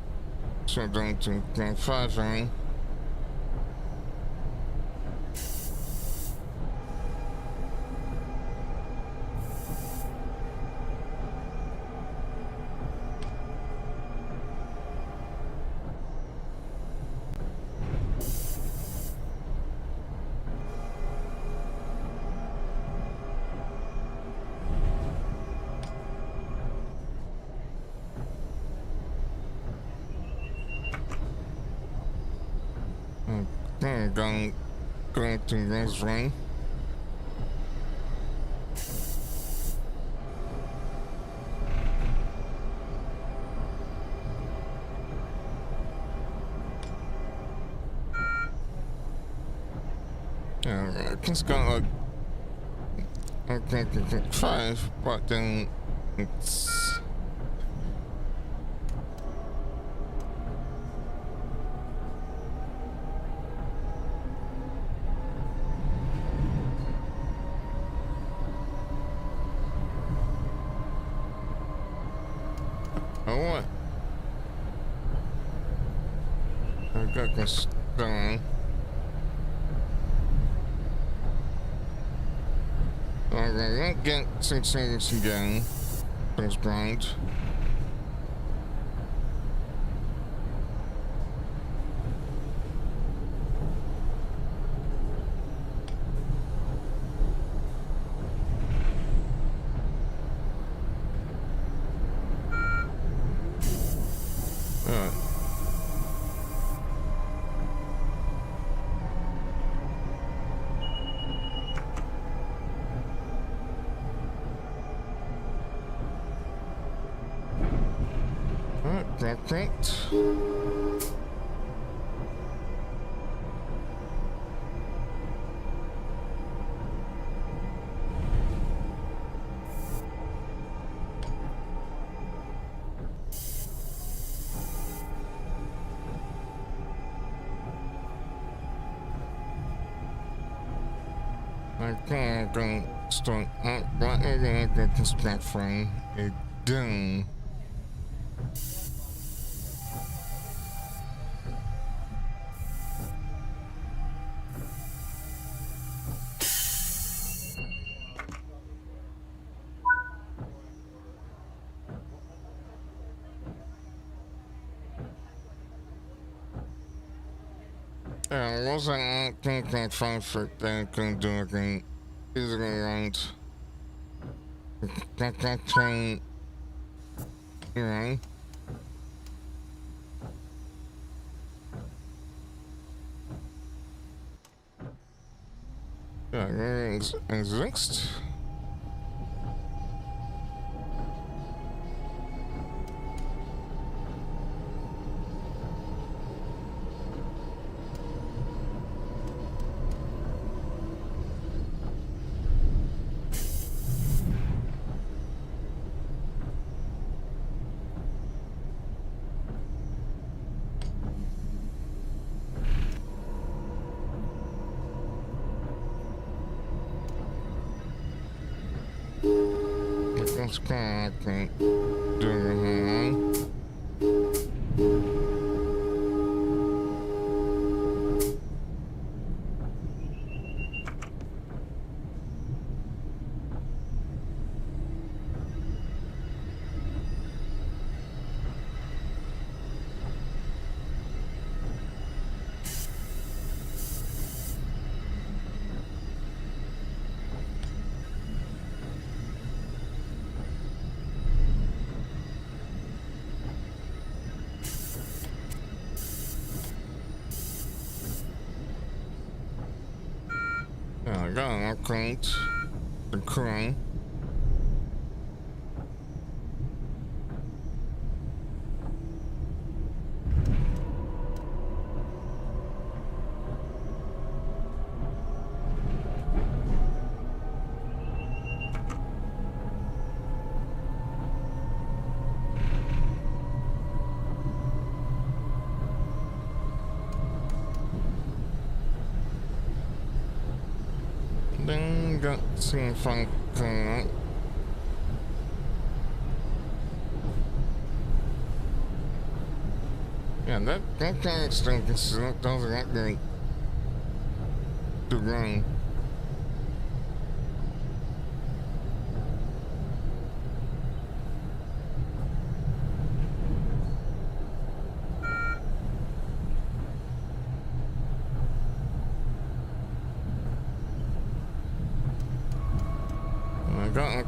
so going to 5 right? and going to Roseway. Yeah, it's got like 5, but then it's what? I got this done. I won't get 6 minutes again. That's blind. Perfect. I can't start up right at this platform. It done. Yeah, wasn't I think that 5 foot that couldn't do anything easily around that train, you know. Yeah, there is exist. That's kind of, I think, doing I got an upgrade. The crane. Then got some fun coming up. Yeah, that kind of stuff doesn't that great to run. I got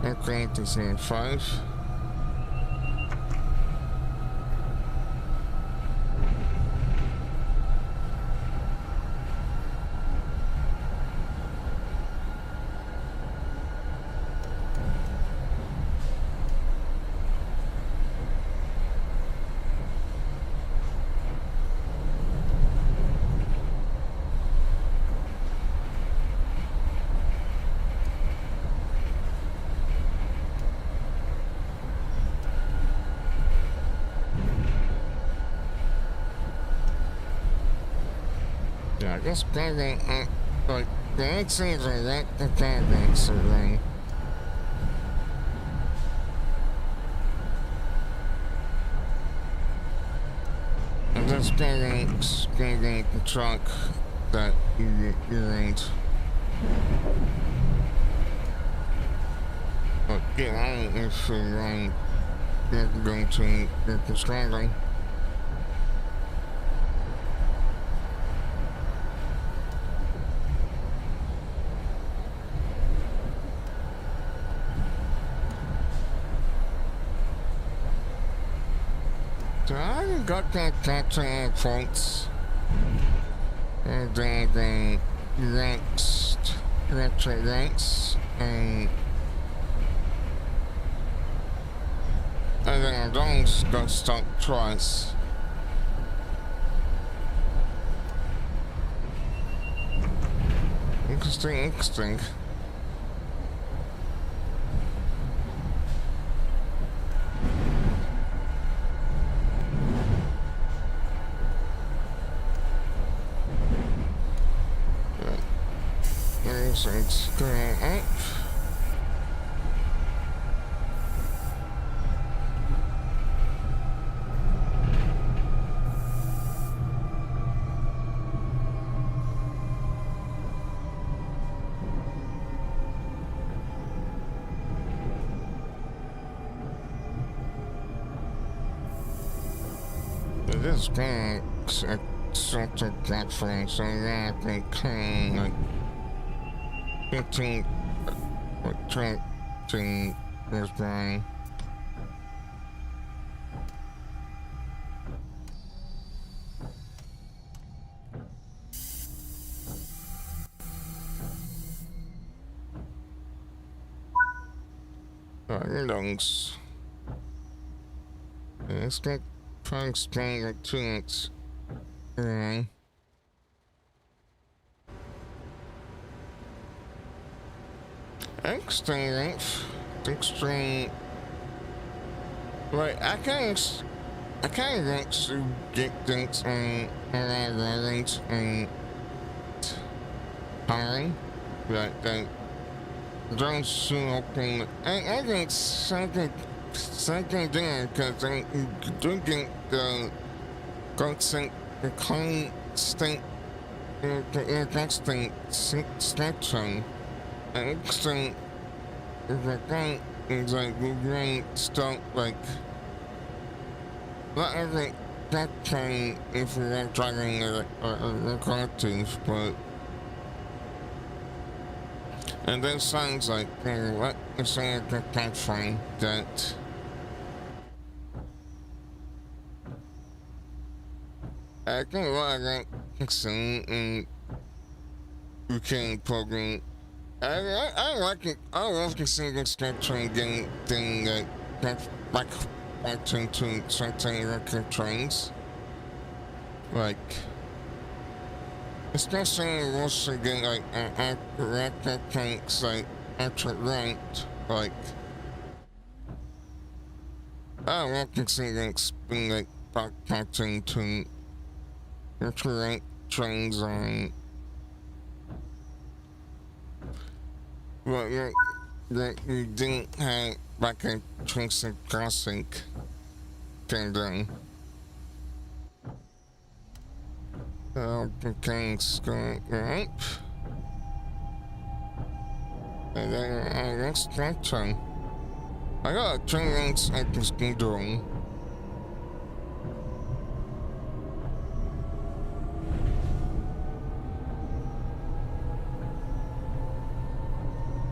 okay to say 5. Yeah, I guess maybe, like, the exits are like the cabinets thing. And that's getting the truck that you need. But get on if you're going to get the struggling. So I haven't got that captain points. And then the electric ranks and then I don't got stuck twice. Interesting. So it's going up. It is going a sort of platform, so that they can like 15 or 20 years by. Lungs. Let's get punks playing like 2 minutes. Extreme. Right, I can't actually get things on islands and hiring. Right, then don't soon open. I think something there because I do get the constant, the constant, the constant spectrum. And extreme. If I can't, it's like we're going to start like not every that time if we weren't driving a cartoons, but and then sounds like what is that can't find that I think what I got fixing and we can program. I like it. I love the single structure getting thing that back to certain record trains. Like, especially also getting like record tanks like actual ranked. Like, I like the single being like backpacking to actual ranked trains on. Well, yeah, that you didn't have like a Trinity Classic thing done. The thing's going up. And then that's that turn. I got 2 minutes at this doing.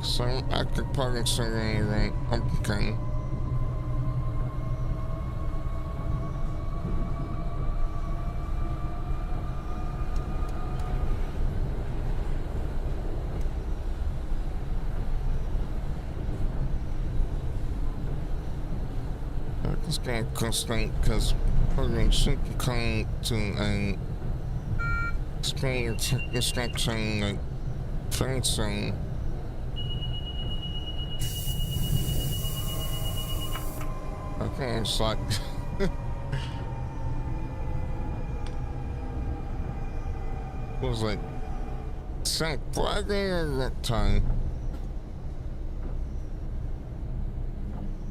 So I could probably say anything. Okay. It's kind of constant because probably should come to an explain instruction like very soon. Okay, it's like was like sank right there at that time.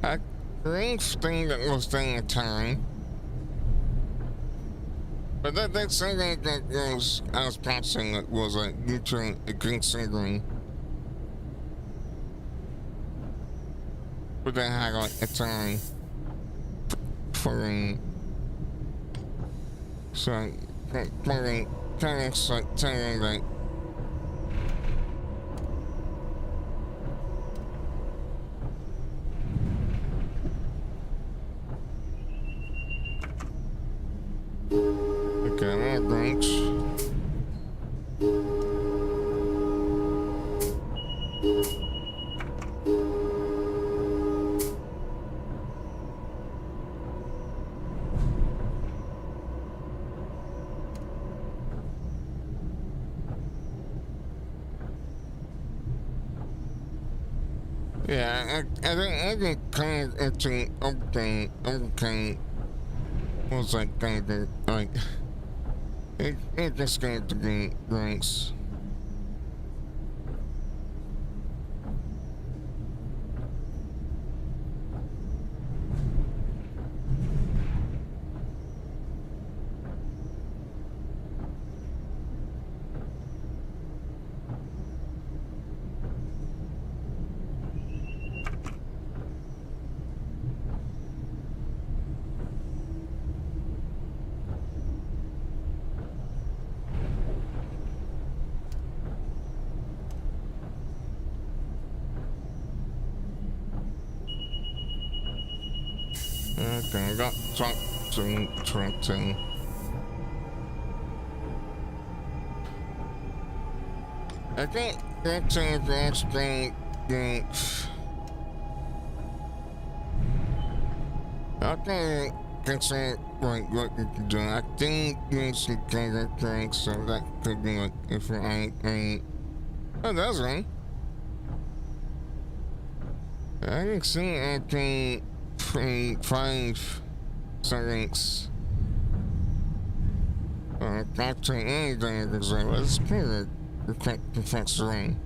I think thing that was there at the time. But that's something that I was passing that was like neutral considering. But they had like a time for so telling like okay, more drinks. Yeah, I think kind of actually okay was like kind of like it just going to be drinks. Okay, I got something. I think that's a last thing. I think that's like what you can do. I think there's some kind of thing, so that could be like if I oh, that's right. I can see I can. 5 settings. Actually, anything I can say, but it's pretty perfection.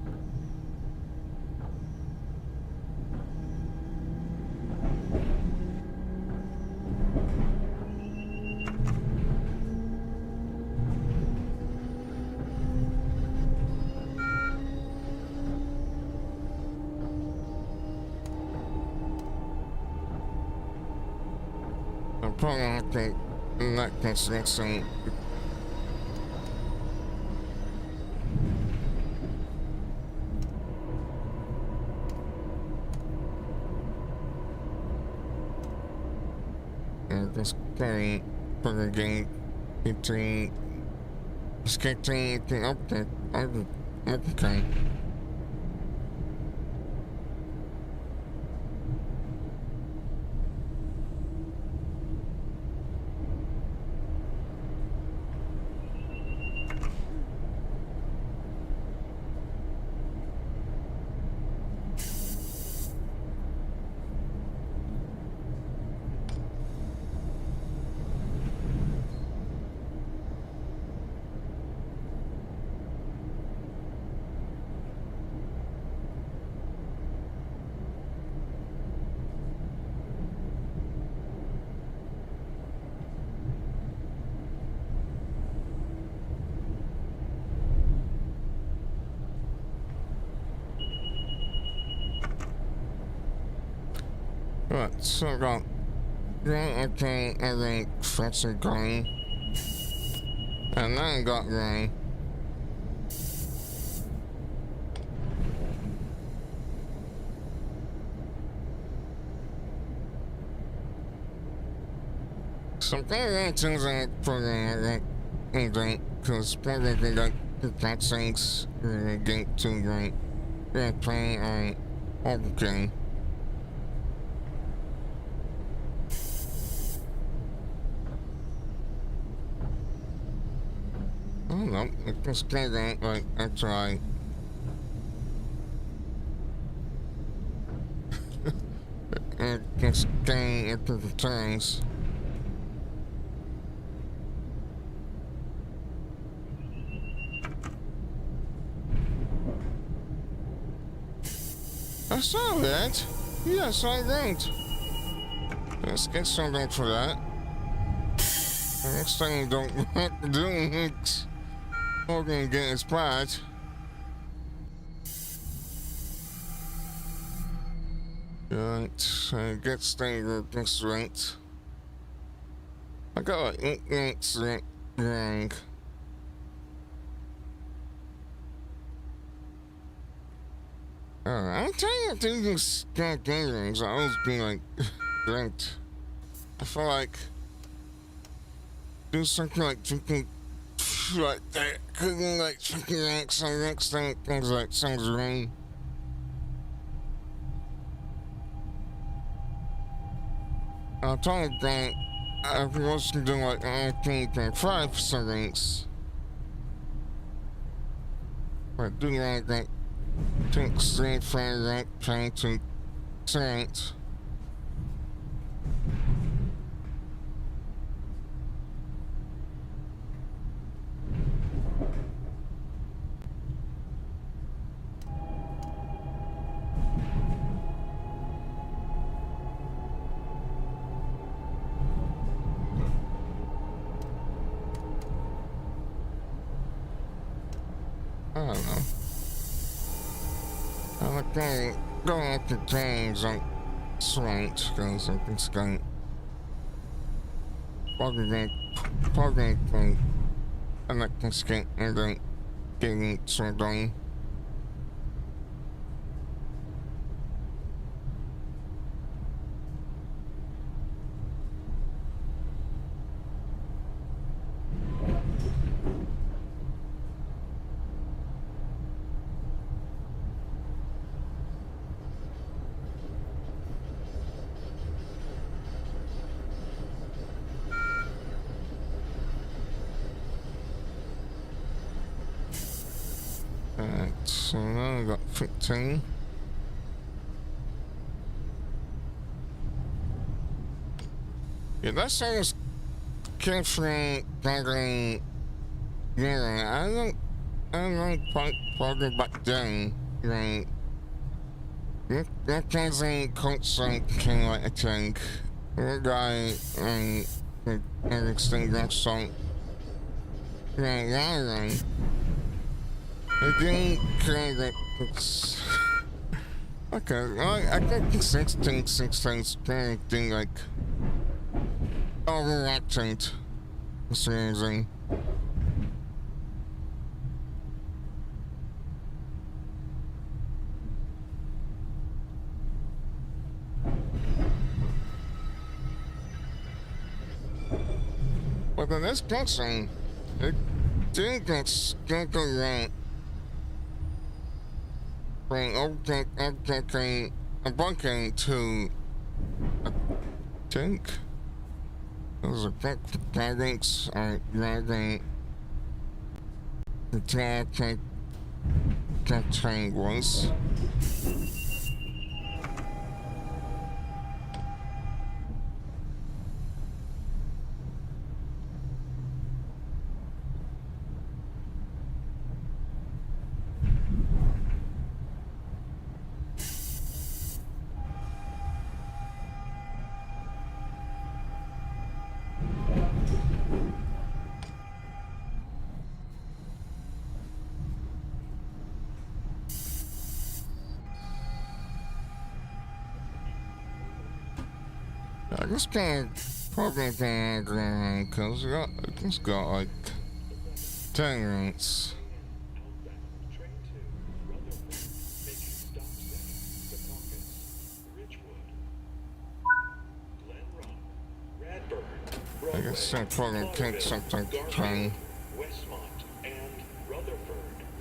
Probably have to let this next thing. And just carry for the game between sketching the object. Okay. Right, so I got okay, I think that's a going. And then I got going. Some things I put in like anything, because probably they got that things get too great. They're playing on okay. I don't know, it just kind of like I try. It just came into the turns. I saw that. Yes, I did. Let's get something for that. The next thing don't do it. We're gonna get his part. Right, get staying this right. I got an excellent wrong. I'm tired of doing these gatherings. I always be like, right. I feel like do something like drinking like that, cooking like drinking eggs and next thing things like things rain. I told that I was doing like 19.5 seconds. But doing like that takes 3 for that trying to set. I don't know. I'm like going up the things on swamps because I think it's going probably thing. I'm not gonna skate and then getting so done. So now I got 15. Yeah, that sounds carefully gathering. Yeah, I don't probably back down. Right. That guy's in constant king like a tank. That guy everything that's on. Yeah. I didn't care that it's okay. I think 16 thing like overacting for some reason. But the next person, it didn't get right. From objecting a bunking to I think those are guidance are driving the train was. I just can't probably can't go around because I just got like 10 minutes. I guess I probably take something to train. Westmont and Rutherford,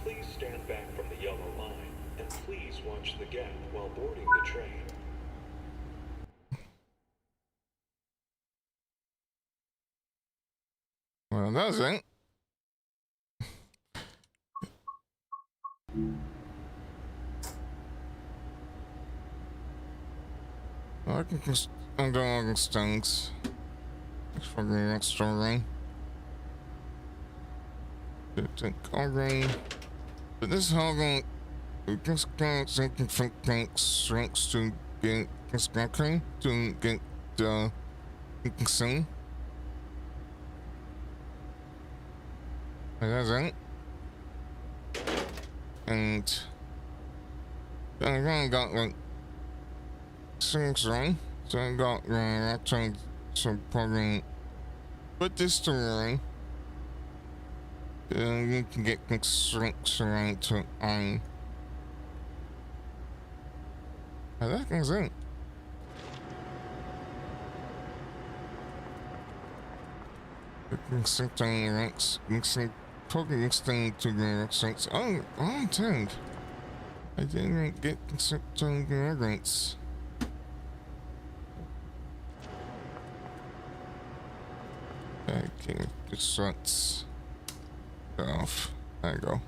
please stand back from the yellow line and please watch the gap while boarding the train. Well, that was it. I can just undo all these things. It's for the next story. Take already. But this is how I'm just can't say think shrinks to get exactly to get the soon. And that's it. And I got like 6 right, so I got that trying to probably put this to right. You can get 6 right to I. And that is it. Something next, probably next thing to the next thing. Oh, I did. I didn't get something rates. Okay, just shuts off. There you go.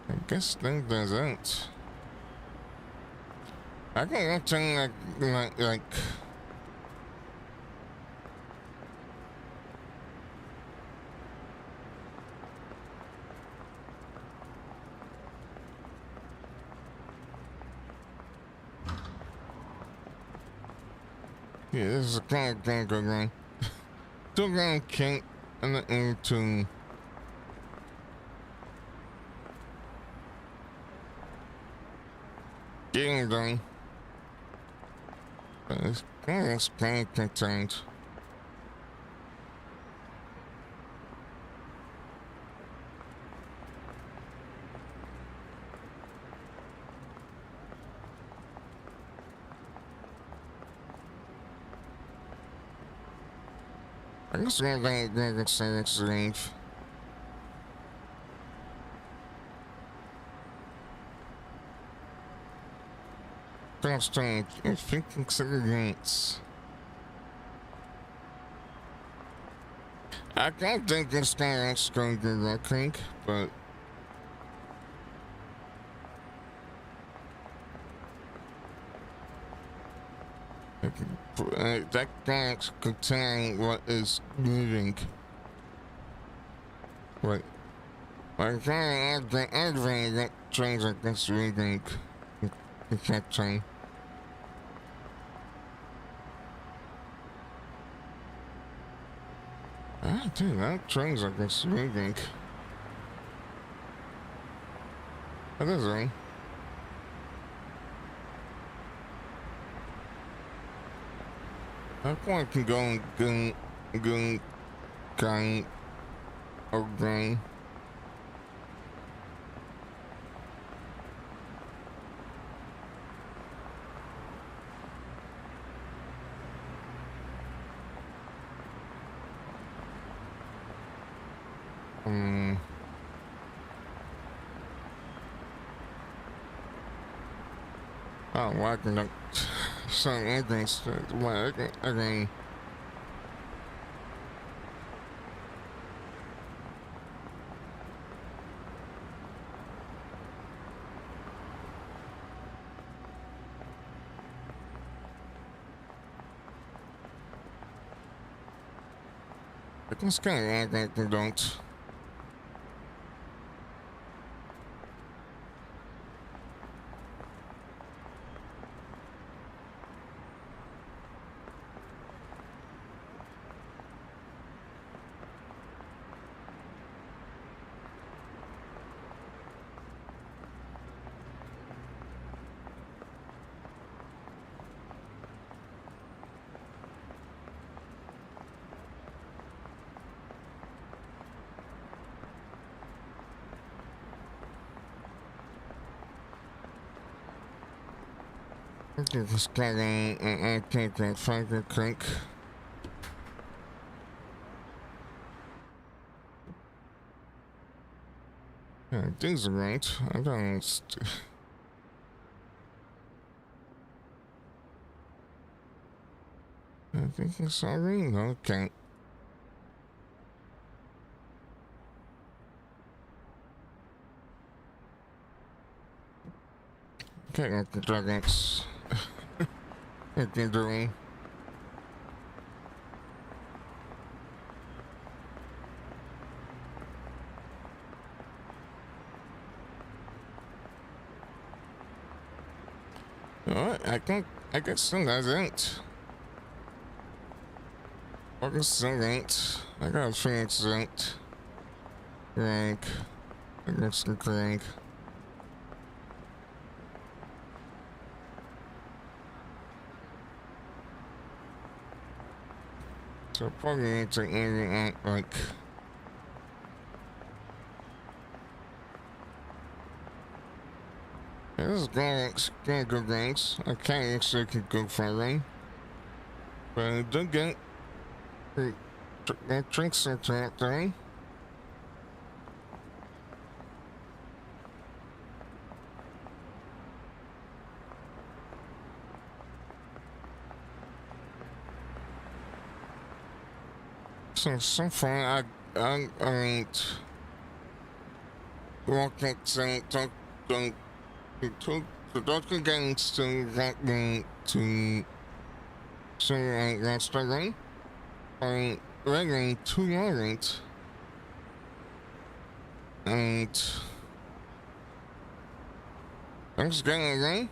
I guess that does it. I can actually like yeah, this is kind of gonna go wrong. Still gonna can't into getting done. But it's kind of contained. I guess we're gonna say next leave. First time, I think experience. I don't think this guy is going to do that, think, but that guy's containing what is moving. What? I'm trying to add everything that trains like this moving. You can't train. Ah, dude, that trains like this moving. That is right. That one can go and kind of grain. Oh, well, I can some against well, again. I can kind of like they don't. Just getting I think that finger crank. Yeah, these are right. I don't. I think it's alright. Okay. Okay, like the dragons. What they're doing. Alright, I guess so, that's it. I guess that's it. I gotta finish it. Crank. I guess the crank. So probably need to air it out like yeah, this is gonna go ranks. I can't actually can go firing. But I do get drinks are out there. So far I ain't walking to don't against to last again. I'm ready to learn it. And thanks again again.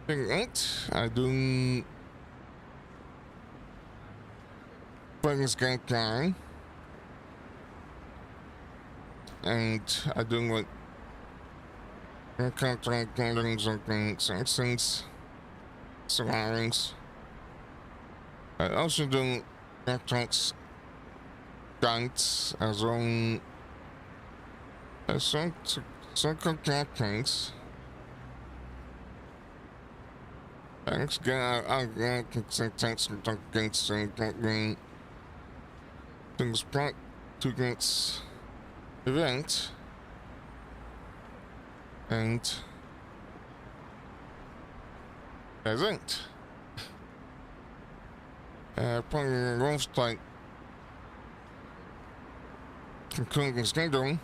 It I do this guy and I do what contract gatherings of since surroundings. I also do contracts guides as on some contract things. Thanks again I'll thanks against things back to this event and that's it. Probably roast like concluding schedule.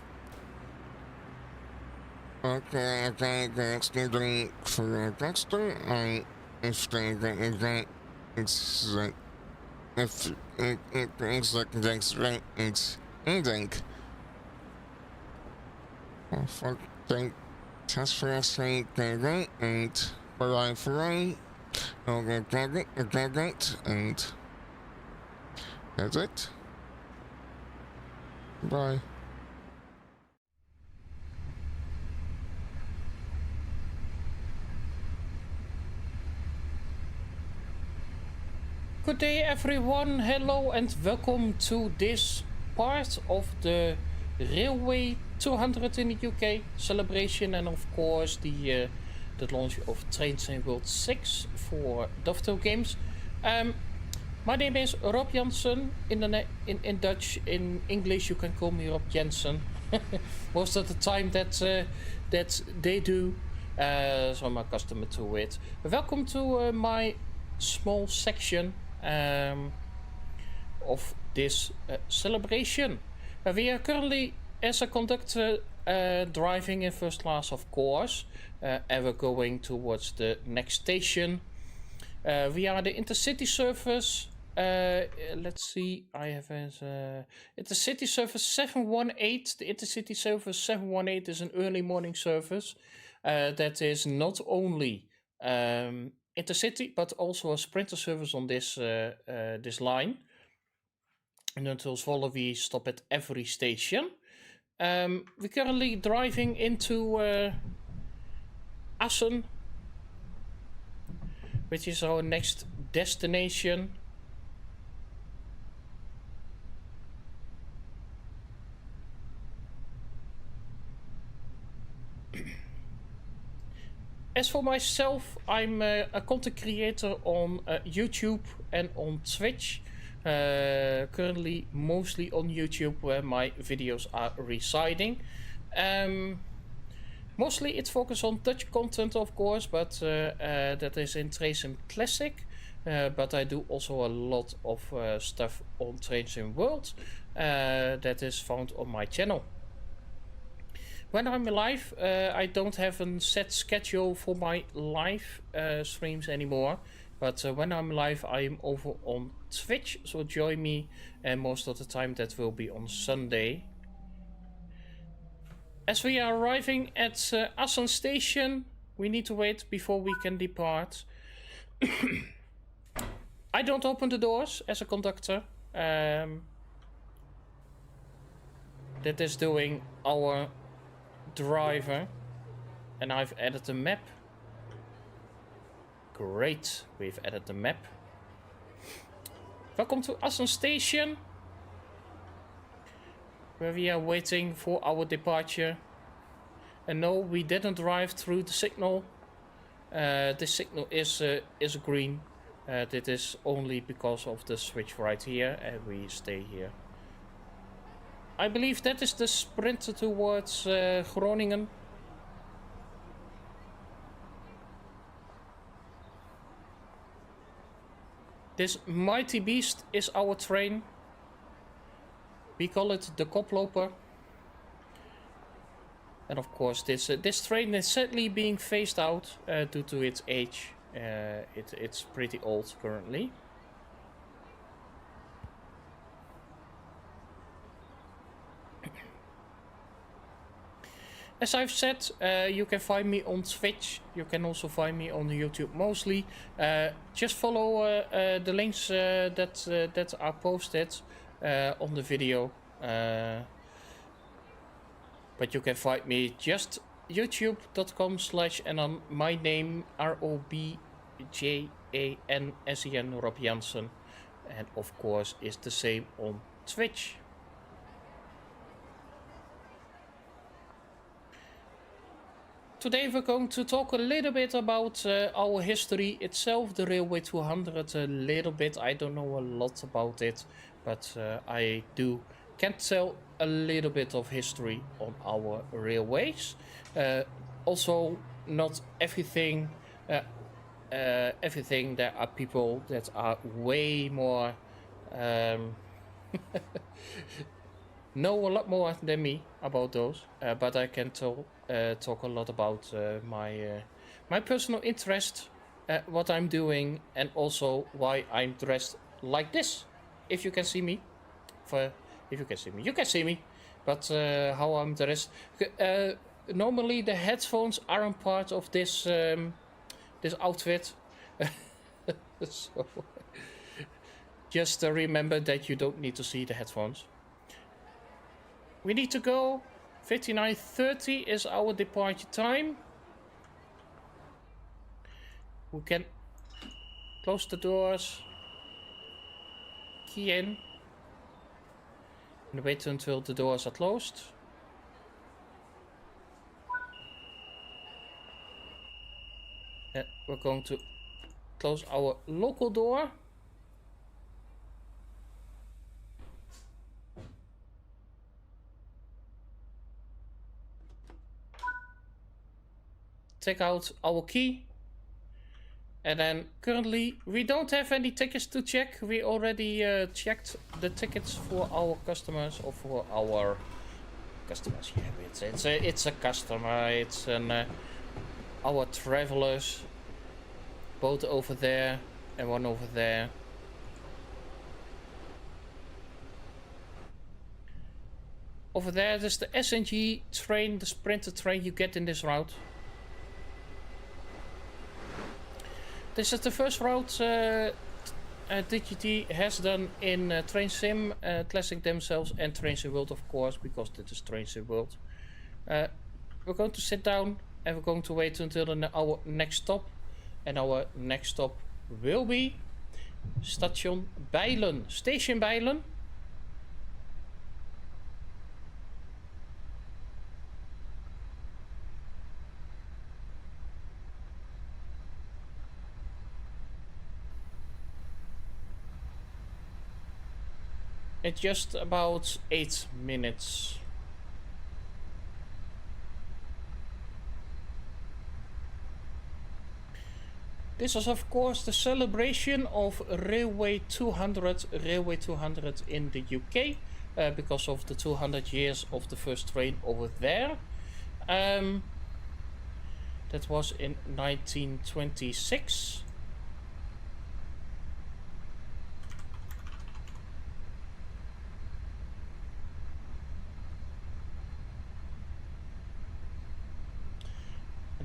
Okay, scheduling for next day. I understand that it's if it's like it's ending. Oh fuck, thank test for us and for life right. I'll get it, and that's it. Bye. Good day everyone, hello and welcome to this part of the Railway 200 in the UK celebration, and of course the launch of Trainsim World 6 for Dovetail games. My name is Rob Jansen. In Dutch, in English you can call me Rob Jansen. Most of the time that they do, so I'm accustomed to it. Welcome to my small section of this celebration. We are currently, as a conductor, driving in first class, of course, and we're going towards the next station. We are the intercity service. Let's see, I have intercity service 718. The intercity service 718 is an early morning service that is not only intercity but also a sprinter service on this this line. And until Zwolle we stop at every station. We're currently driving into Assen, which is our next destination. As for myself, I'm a content creator on YouTube and on Twitch. Currently mostly on YouTube, where my videos are residing. Mostly it's focused on Dutch content, of course, but that is in Trainsim Classic. But I do also a lot of stuff on Trainsim World that is found on my channel. When I'm live, I don't have a set schedule for my live streams anymore. But when I'm live, I'm over on Twitch, so join me. And most of the time that will be on Sunday. As we are arriving at Assen station, we need to wait before we can depart. I don't open the doors as a conductor. That is doing our driver. And I've added a map. Great, we've added the map. Welcome to Assen Station, where we are waiting for our departure. And no, we didn't drive through the signal. This signal is green. That is only because of the switch right here, and we stay here. I believe that is the sprint towards Groningen. This mighty beast is our train. We call it the Koploper. And of course this train is sadly being phased out due to its age. It's pretty old currently. As I've said, you can find me on Twitch. You can also find me on YouTube mostly. Just follow the links that are posted on the video. But you can find me just youtube.com/ and on my name ROBJANSEN Rob Jansen. And of course is the same on Twitch. Today we're going to talk a little bit about our history itself, the Railway 200 a little bit. I don't know a lot about it, but I can tell a little bit of history on our railways. Also, not everything. Everything. There are people that are way more know a lot more than me about those, but I can talk a lot about my personal interest, what I'm doing, and also why I'm dressed like this. If you can see me, you can see me, but how I'm dressed. Normally the headphones aren't part of this this outfit, so just remember that you don't need to see the headphones. We need to go. 59:30 is our departure time. We can close the doors, key in, and wait until the doors are closed. We're going to close our local door. Take out our key, and then currently we don't have any tickets to check. We already checked the tickets for our customers, or for our customers. Yeah, it's a customer. It's our travelers. Both over there and one over there. Over there, there's the SNG train, the sprinter train you get in this route. This is the first route DGT has done in Train Sim Classic themselves, and Train Sim World, of course, because this is Train Sim World. We're going to sit down and we're going to wait until our next stop. And our next stop will be Station Bijlen. Station Bijlen. It's just about 8 minutes. This is of course the celebration of Railway 200 in the UK, because of the 200 years of the first train over there. That was in 1926.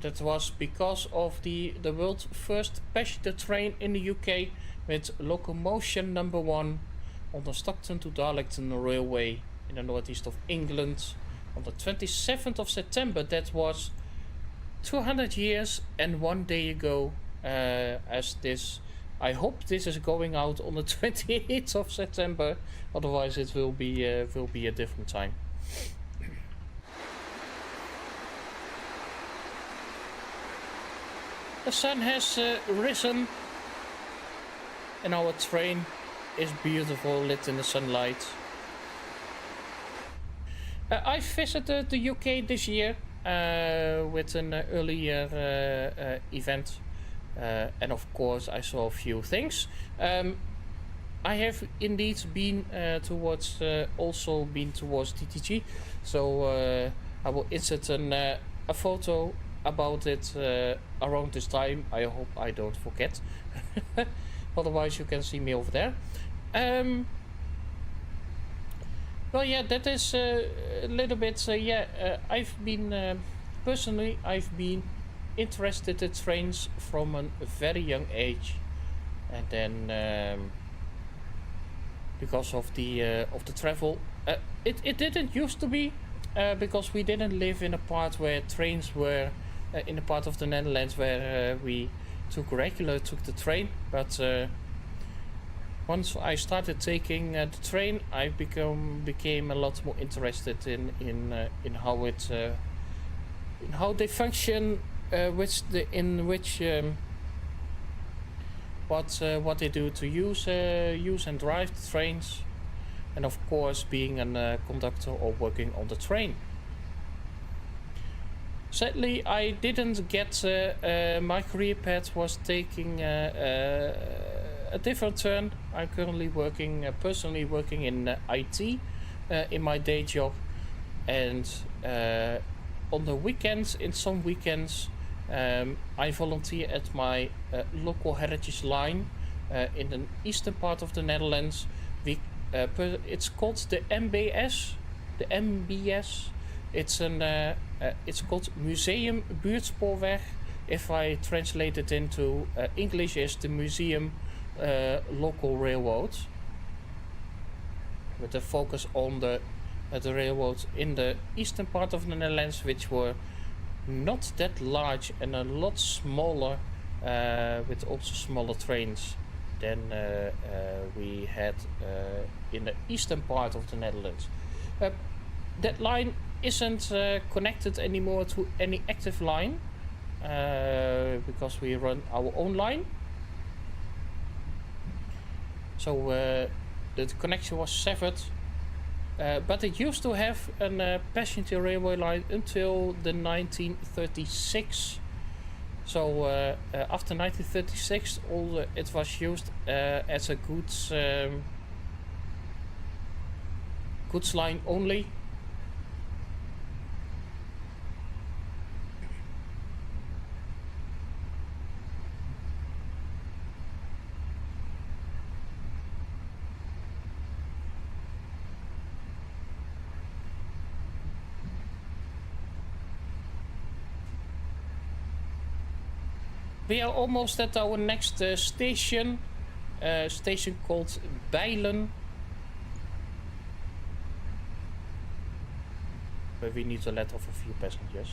That was because of the world's first passenger train in the UK with locomotion number 1 on the Stockton to Darlington Railway in the northeast of England on the 27th of September. That was 200 years and 1 day ago. I hope this is going out on the 28th of September. Otherwise, it will be a different time. The sun has risen, and our train is beautiful, lit in the sunlight. I visited the UK this year with an earlier event, and of course I saw a few things. I have indeed been towards TTG, so I will insert a photo about it around this time. I hope I don't forget. Otherwise you can see me over there. Well, yeah, that is a little bit. I've been personally, I've been interested in trains from a very young age, and then because of the travel, it didn't used to be because we didn't live in a part where trains were in a part of the Netherlands where we took the train, but. Once I started taking the train, I became a lot more interested in how they function, what they do to use and drive the trains, and of course being a conductor or working on the train. Sadly, I didn't get my career path was taking a different turn. I'm currently personally working in IT in my day job, and on the weekends, in some weekends, I volunteer at my local heritage line in the eastern part of the Netherlands. It's called the MBS. The MBS. It's called Museum Buurtspoorweg. If I translate it into English, is the Museum Local Railroads, with a focus on the railroads in the eastern part of the Netherlands, which were not that large and a lot smaller, with also smaller trains than we had in the eastern part of the Netherlands. That line isn't connected anymore to any active line because we run our own line. So the connection was severed, but it used to have a passenger railway line until the 1936. So after 1936, it was used as a goods line only. We are almost at our next station called Bijlen, where we need to let off a few passengers.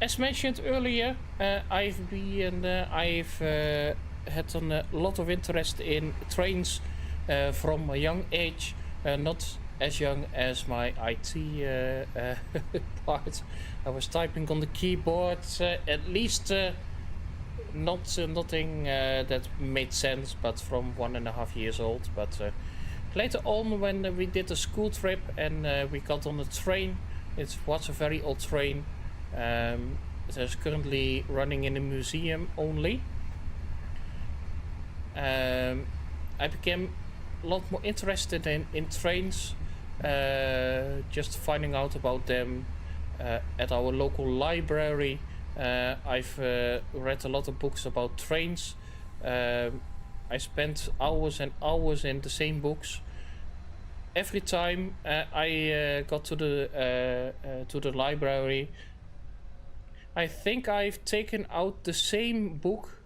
As mentioned earlier, I've had a lot of interest in trains from a young age, not as young as my IT part. I was typing on the keyboard, at least nothing that made sense, but from 1.5 years old. But later on, when we did a school trip and we got on a train, it was a very old train. It is currently running in a museum only. I became a lot more interested in trains, just finding out about them at our local library. I've read a lot of books about trains. I spent hours and hours in the same books. Every time I got to the library, I think I've taken out the same book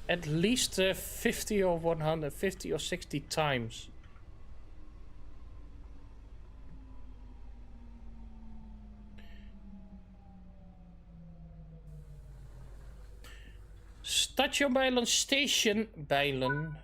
at least 50 or 150 or 60 times. Station Bijlen, Station Bijlen.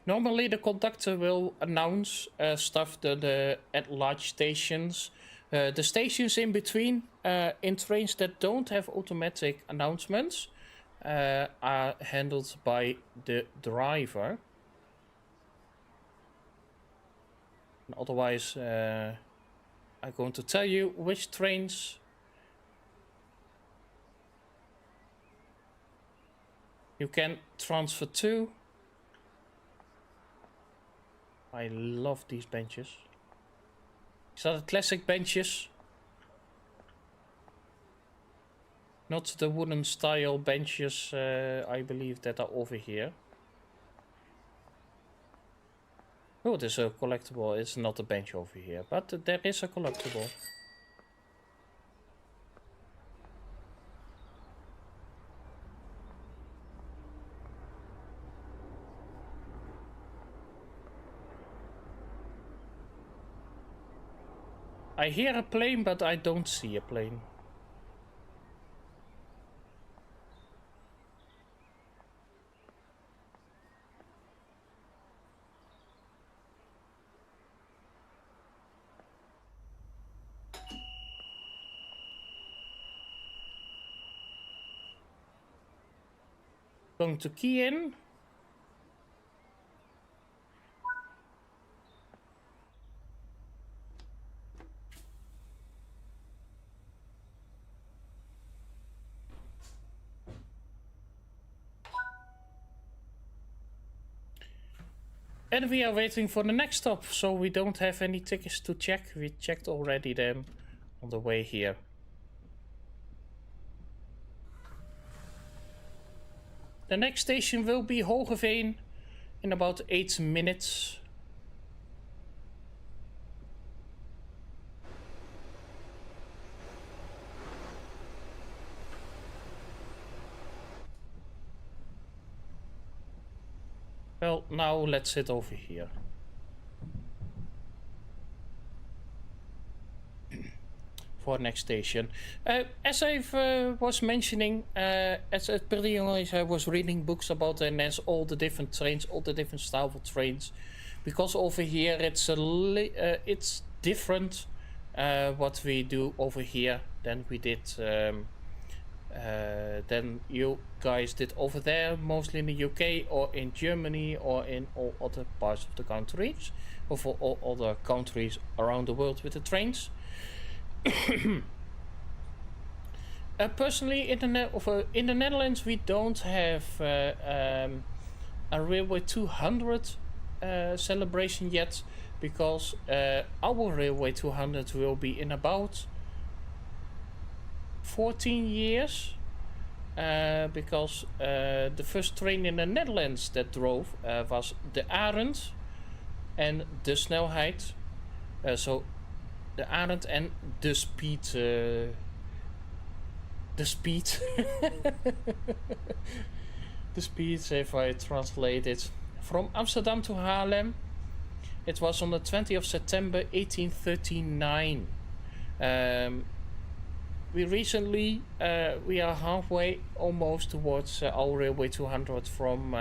Normally the conductor will announce stuff at large stations. The stations in between, in trains that don't have automatic announcements, are handled by the driver. And otherwise, I'm going to tell you which trains you can transfer to. I love these benches. These are the classic benches. Not the wooden style benches, I believe, that are over here. Oh, there's a collectible. It's not a bench over here, but there is a collectible. I hear a plane, but I don't see a plane. Going to key in. And we are waiting for the next stop, so we don't have any tickets to check. We checked already them on the way here. The next station will be Hogeveen in about 8 minutes. Well, now let's sit over here. For next station. As I was mentioning, as pretty young I was reading books about NS, all the different trains, all the different style of trains. Because over here it's different what we do over here than we did than you guys did over there, mostly in the UK or in Germany or in all other parts of the countries, or for all other countries around the world with the trains. Personally, in the Netherlands, we don't have a Railway 200 celebration yet, because our Railway 200 will be in about 14 years, because the first train in the Netherlands that drove was the Arend and de Snelheid. So the Arend and the Speed. The Speed. The Speed, if I translate it. From Amsterdam to Haarlem. It was on the 20th of September 1839. we recently we are halfway almost towards our railway 200 from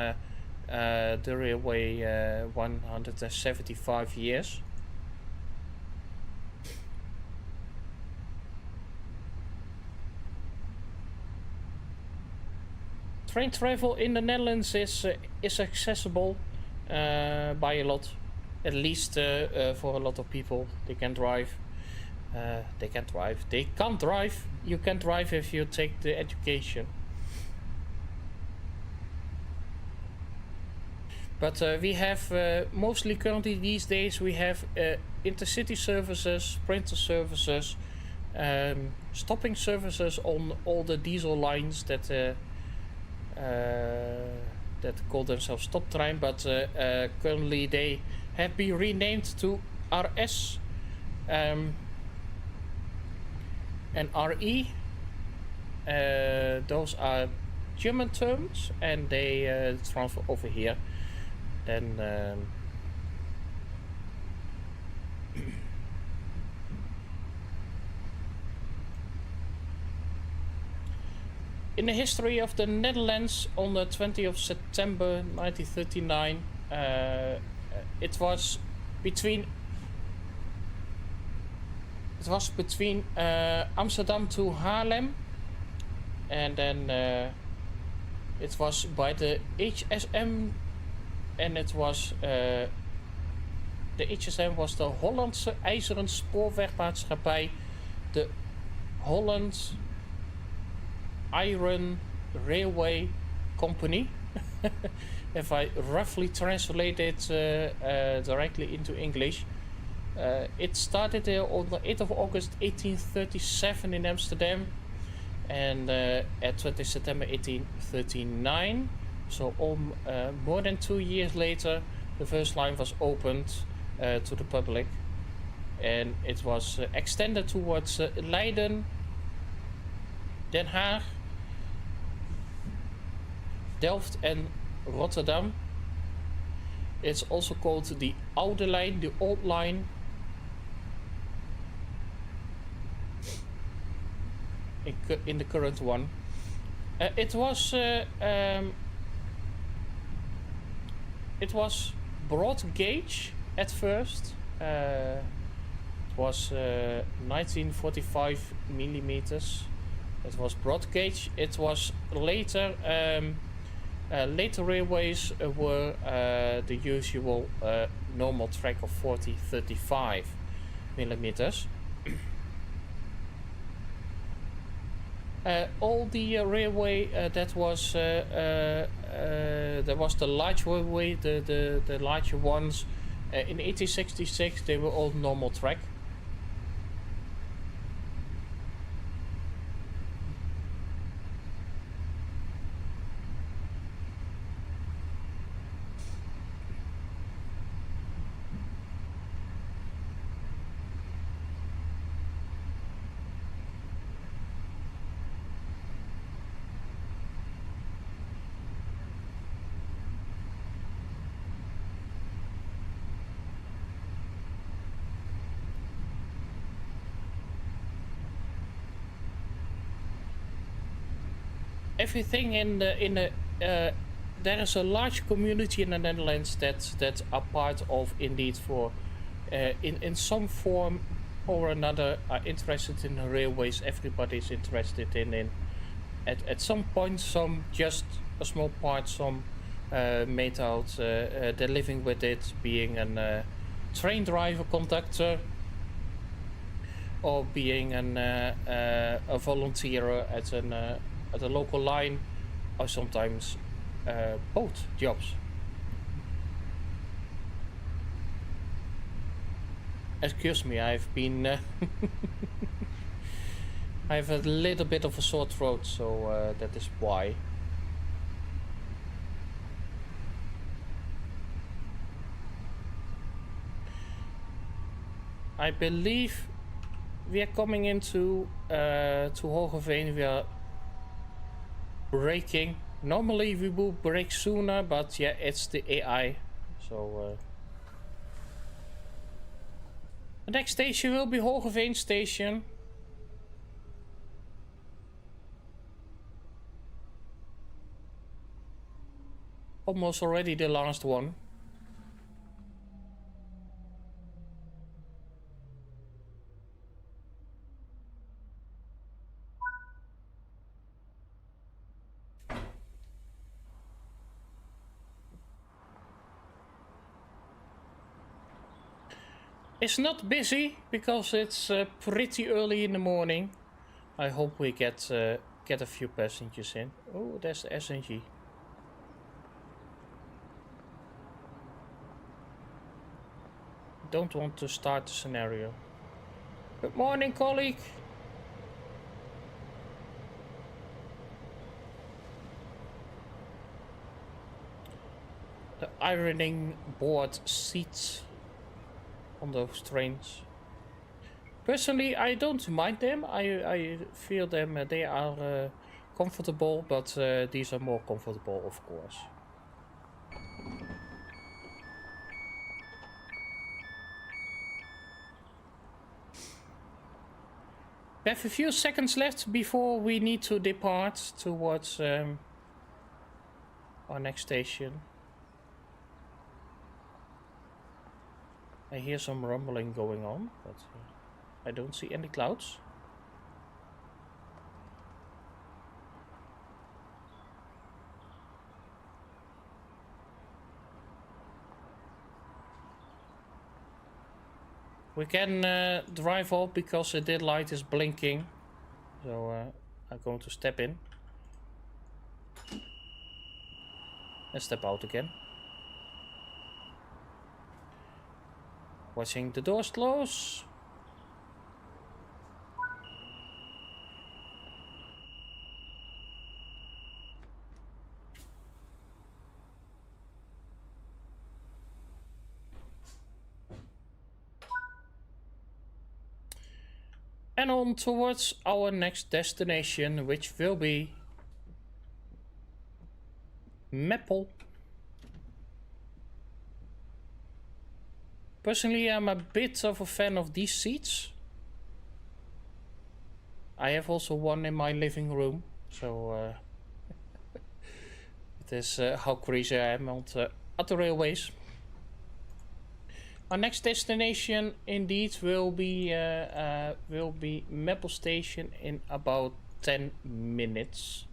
the railway 175 years. Train travel in the Netherlands is accessible by a lot, at least for a lot of people. They can drive. They can't drive. They can't drive. You can drive if you take the education. But we have mostly currently these days we have intercity services, sprinter services, stopping services on all the diesel lines that call themselves stop train, but currently they have been renamed to RS and RE. Those are German terms, and they transfer over here. Then in the history of the Netherlands, on the 20th of September 1939, it was between Amsterdam to Haarlem, and then it was by the HSM, and it was the HSM was de Hollandse IJzeren Spoorwegmaatschappij, de Holland Iron Railway Company. If I roughly translate it directly into English, it started on the 8th of August 1837 in Amsterdam, and at 20 September 1839, so more than 2 years later, the first line was opened to the public, and it was extended towards Leiden, Den Haag, Delft and Rotterdam. It's also called the Oude Lijn, the Old Line. In the current one, it was broad gauge at first. It was 1945 millimeters. It was broad gauge. It was later. Later railways were the usual normal track of 40-35 millimeters. All the railway that was there was the large railway, the larger ones. In 1866 they were all normal track. Everything in the there is a large community in the Netherlands that are part of, indeed, for in some form or another are interested in the railways. Everybody is interested in at some point, some just a small part, some made out they're living with it, being a train driver, conductor, or being a volunteer at a local line, or sometimes both jobs. Excuse me, I've been I have a little bit of a sore throat, so that is why. I believe we are coming into to Hogeveen. We are braking. Normally we will brake sooner, but yeah, it's the AI. So the next station will be Hogeveen station. almost already the last one. It's not busy because it's pretty early in the morning. I hope we get a few passengers in. Oh, there's the SNG. Don't want to start the scenario. Good morning, colleague. The ironing board seats on those trains. Personally, I don't mind them. I feel them, they are comfortable, but these are more comfortable, of course. We have a few seconds left before we need to depart towards our next station. I hear some rumbling going on, but I don't see any clouds. We can drive off because the dead light is blinking, so I'm going to step in and step out again. Watching the doors close. And on towards our next destination, which will be Meppel. Personally, I'm a bit of a fan of these seats. I have also one in my living room, so it is how crazy I am on the railways. Our next destination, indeed, will be Meppel Station in about 10 minutes.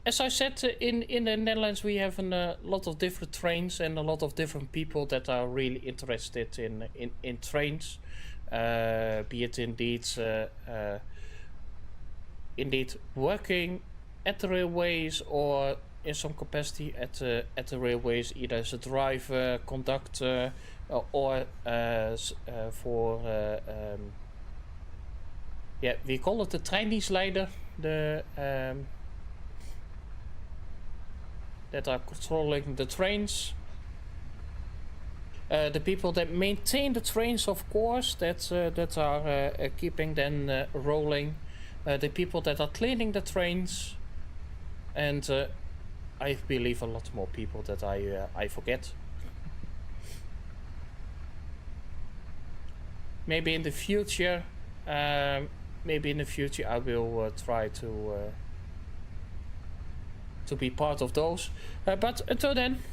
As I said, in the Netherlands we have a lot of different trains and a lot of different people that are really interested in trains. Be it indeed working at the railways or in some capacity at the railways, either as a driver, conductor, or yeah, we call it the treindienstleider, the that are controlling the trains. The people that maintain the trains, of course, that are keeping them rolling. The people that are cleaning the trains, and I believe a lot more people that I forget. Maybe in the future, I will try to be part of those. But until then,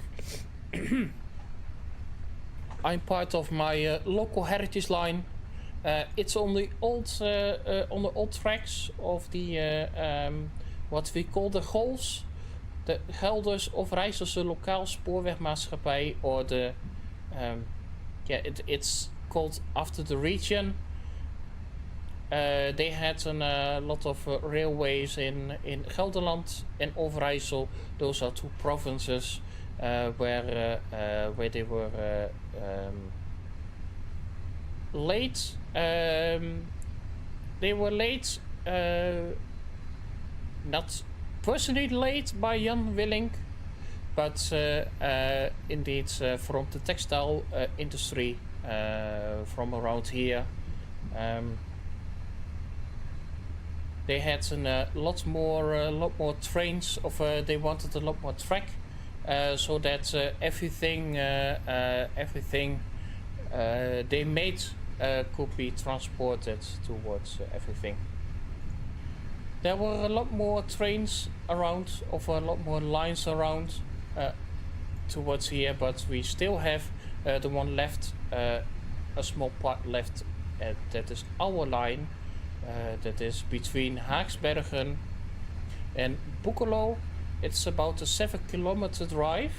I'm part of my local heritage line. It's on the old tracks of the what we call the GOLS, de Gelders of Rijsselse Lokaal Spoorwegmaatschappij, or the it's called after the region. They had a lot of railways in Gelderland and Overijssel. Those are two provinces where they were late. They were late, not personally late by Jan Willink, but indeed from the textile industry from around here. They had a lot more trains, they wanted a lot more track, so that everything they made could be transported towards everything. there were a lot more trains around, of a lot more lines around towards here, but we still have the one left, a small part left, that is our line, that is between Haaksbergen and Boekelo. It's about a 7-kilometer drive,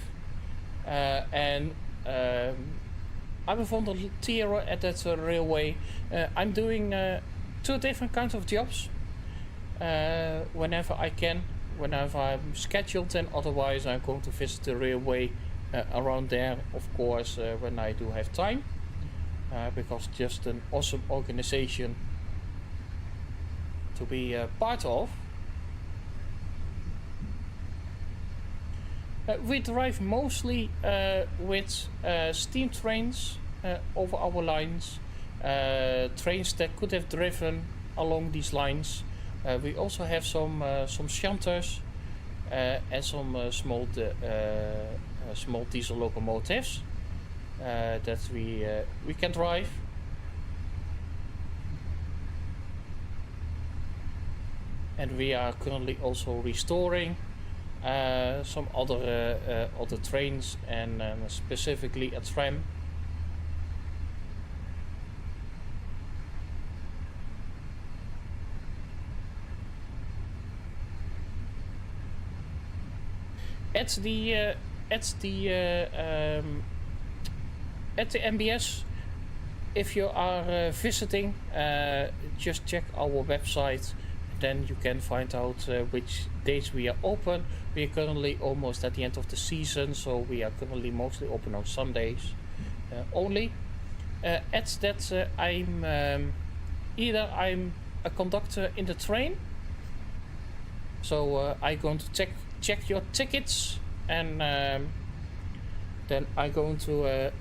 and I'm a volunteer at that railway. I'm doing 2 different kinds of jobs whenever I can, whenever I'm scheduled, and otherwise I'm going to visit the railway around there, of course, when I do have time, because just an awesome organization to be part of. We drive mostly with steam trains over our lines, trains that could have driven along these lines. We also have some shunters and some small diesel locomotives that we can drive. And we are currently also restoring some other trains, and specifically a tram. At the MBS, if you are visiting, just check our website. Then you can find out which days we are open. We are currently almost at the end of the season, so we are currently mostly open on Sundays only. At that, I'm a conductor in the train, so I'm going to check your tickets, and then I'm going to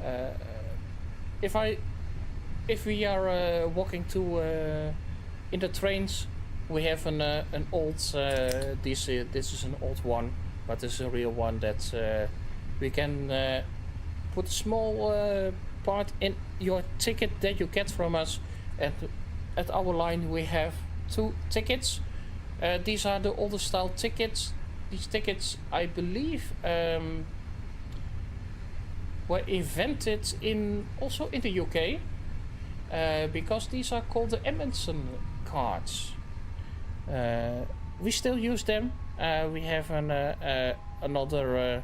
if we are walking to in the trains. We have an old, this is an old one, but this is a real one that we can put a small part in your ticket that you get from us. At our line we have 2 tickets. These are the older style tickets. These tickets, I believe, were invented also in the UK, because these are called the Jansen cards. We still use them. We have another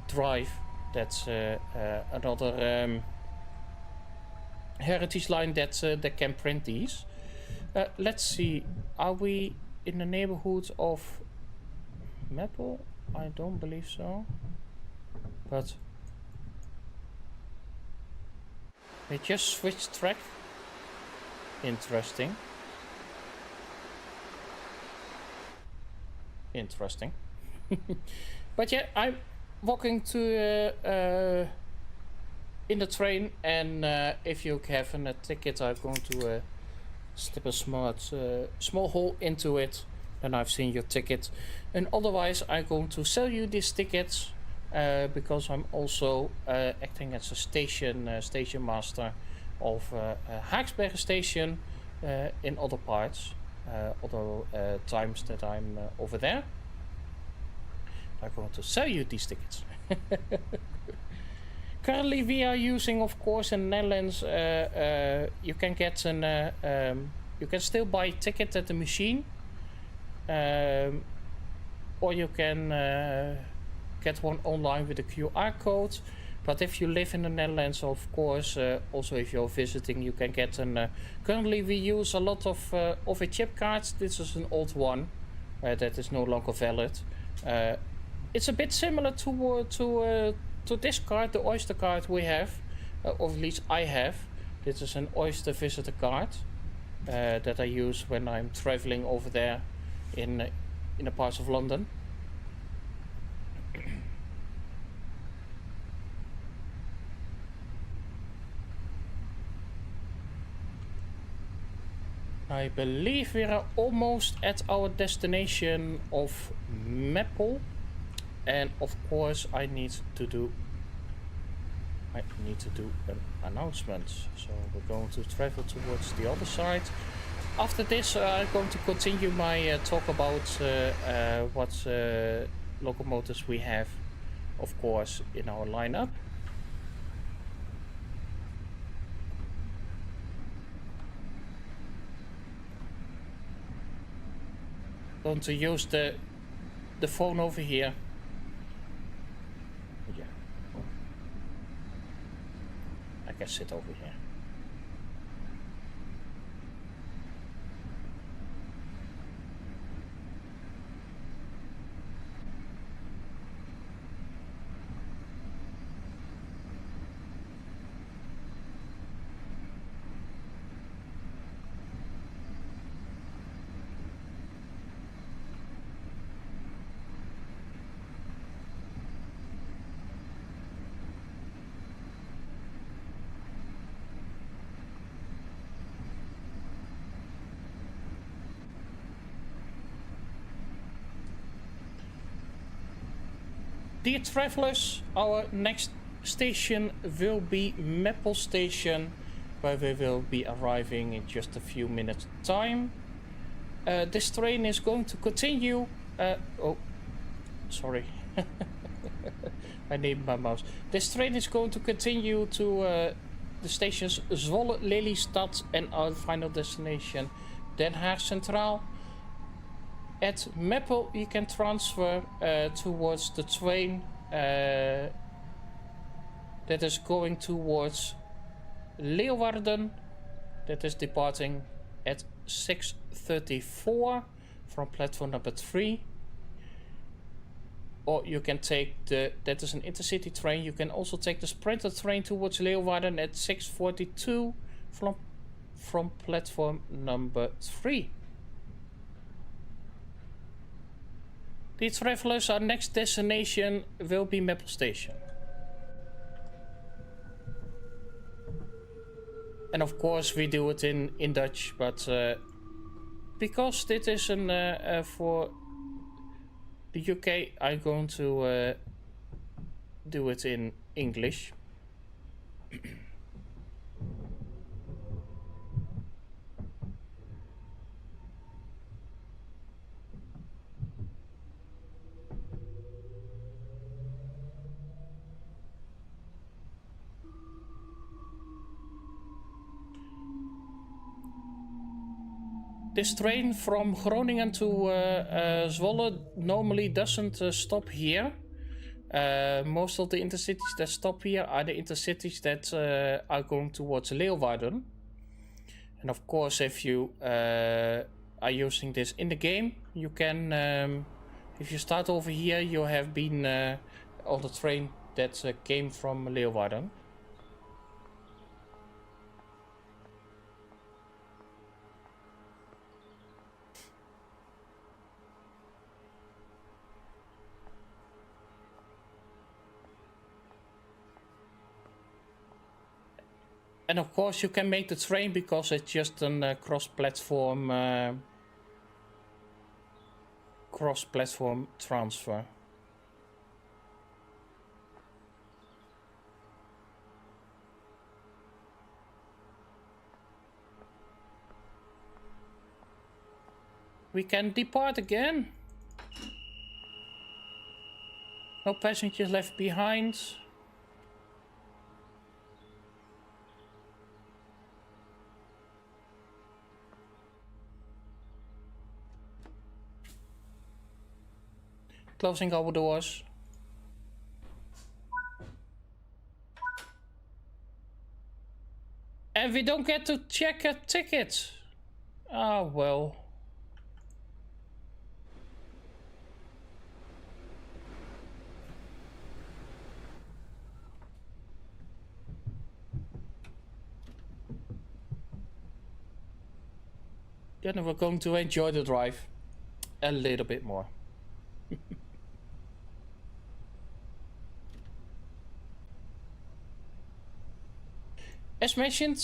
drive that's another heritage line that can print these. Let's see, are we in the neighborhood of Meppel? I don't believe so, but they just switched track. Interesting. But yeah, I'm walking to in the train, and if you have a ticket, I'm going to slip a small hole into it, and I've seen your ticket. And otherwise I'm going to sell you these tickets, because I'm also acting as a station master of Haaksbergen station in other parts. Other times that I'm over there. I'm going to sell you these tickets. Currently we are using, of course, in the Netherlands, you can get you can still buy a ticket at the machine, or you can get one online with a QR code. But if you live in the Netherlands, of course, also if you're visiting, you can get currently we use a lot of a chip cards. This is an old one that is no longer valid. It's a bit similar to this card, the Oyster card we have, or at least I have. This is an Oyster visitor card that I use when I'm traveling over there in the parts of London. I believe we are almost at our destination of Meppel, and of course I need to do an announcement. So we're going to travel towards the other side. After this, I'm going to continue my talk about what locomotives we have, of course, in our lineup. Going to use the phone over here. Yeah. I can sit over here. Dear travelers, our next station will be Meppel Station, where we will be arriving in just a few minutes time. This train is going to continue. Oh, sorry. I need my mouse. This train is going to continue to the stations Zwolle, Lelystad, and our final destination, Den Haag Centraal. At Meppel you can transfer towards the train that is going towards Leeuwarden, that is departing at 6:34 from platform number 3. Or you can take that is an intercity train, you can also take the Sprinter train towards Leeuwarden at 6:42 from platform number 3. Dear travelers, our next destination will be Meppel Station. And of course we do it in Dutch, but because this is for the UK, I'm going to do it in English. This train from Groningen to Zwolle normally doesn't stop here. Most of the intercities that stop here are the intercities that are going towards Leeuwarden. And of course, if you are using this in the game, you can, if you start over here, you have been on the train that came from Leeuwarden. And of course you can make the train because it's just a cross-platform transfer. We can depart again. No passengers left behind. Closing our doors. And we don't get to check a ticket. Ah, well. Then we're going to enjoy the drive a little bit more. As mentioned,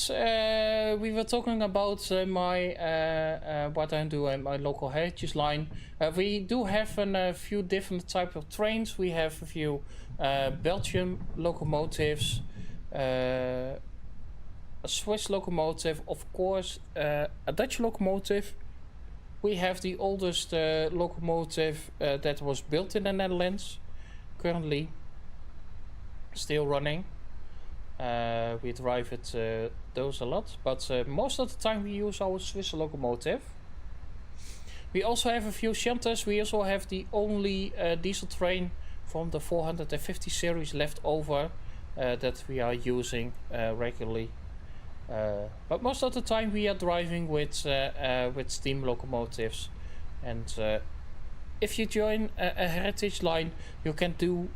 we were talking about my what I do in my local heritage line. We do have a few different types of trains. We have a few Belgian locomotives, a Swiss locomotive, of course, a Dutch locomotive. We have the oldest locomotive that was built in the Netherlands, currently still running. We drive it those a lot, but most of the time we use our Swiss locomotive. We also have a few shunters. We also have the only diesel train from the 450 series left over that we are using regularly. But most of the time we are driving with steam locomotives. And if you join a heritage line, you can do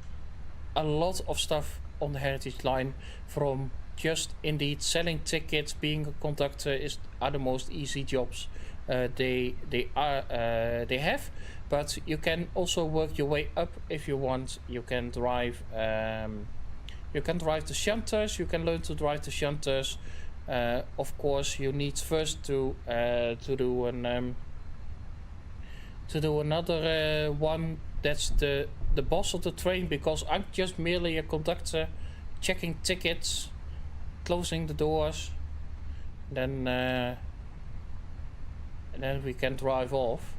a lot of stuff on the heritage line, from just indeed selling tickets. Being a conductor are the most easy jobs they have, but you can also work your way up if you want. You can drive the shunters. You can learn to drive the shunters. Of course, you need first to do another one. That's the boss of the train, because I'm just merely a conductor, checking tickets, closing the doors, then we can drive off.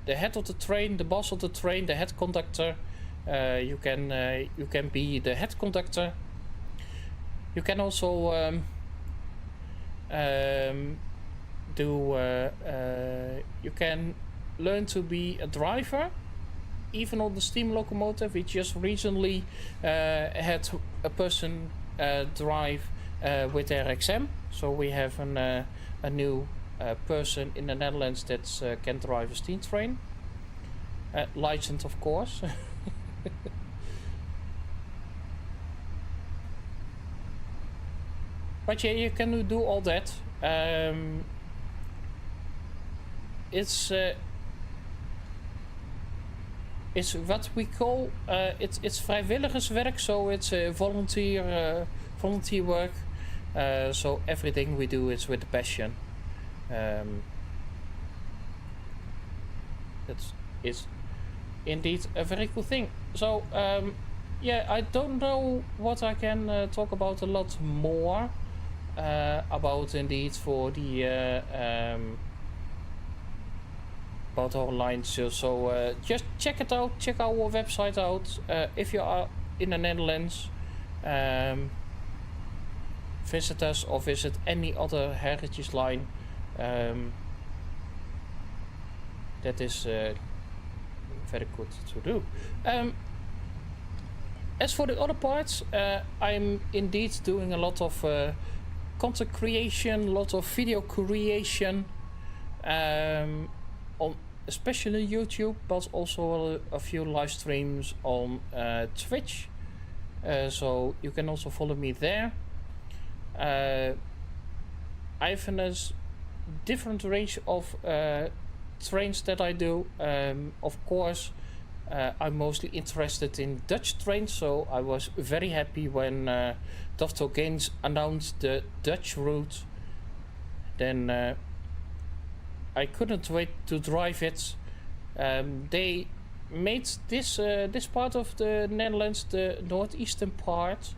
The head of the train, the boss of the train, the head conductor. You can be the head conductor. You can also you can learn to be a driver, even on the steam locomotive. We just recently had a person drive with their exam, so we have a new person in the Netherlands that can drive a steam train, licensed of course. But yeah, you can do all that. It's what we call it's vrijwilligerswerk, so it's volunteer work. So everything we do is with passion. It's indeed a very cool thing. So yeah, I don't know what I can talk about a lot more about indeed for the about our lines. So just check it out, check our website out. If you are in the Netherlands, visit us or visit any other heritage line. That is very good to do. As for the other parts, I'm indeed doing a lot of content creation, a lot of video creation, on especially YouTube, but also a few live streams on Twitch. So you can also follow me there. I have a different range of trains that I do. Of course, I'm mostly interested in Dutch trains, so I was very happy when Dovetail Games announced the Dutch route. Then I couldn't wait to drive it. They made this part of the Netherlands, the northeastern part.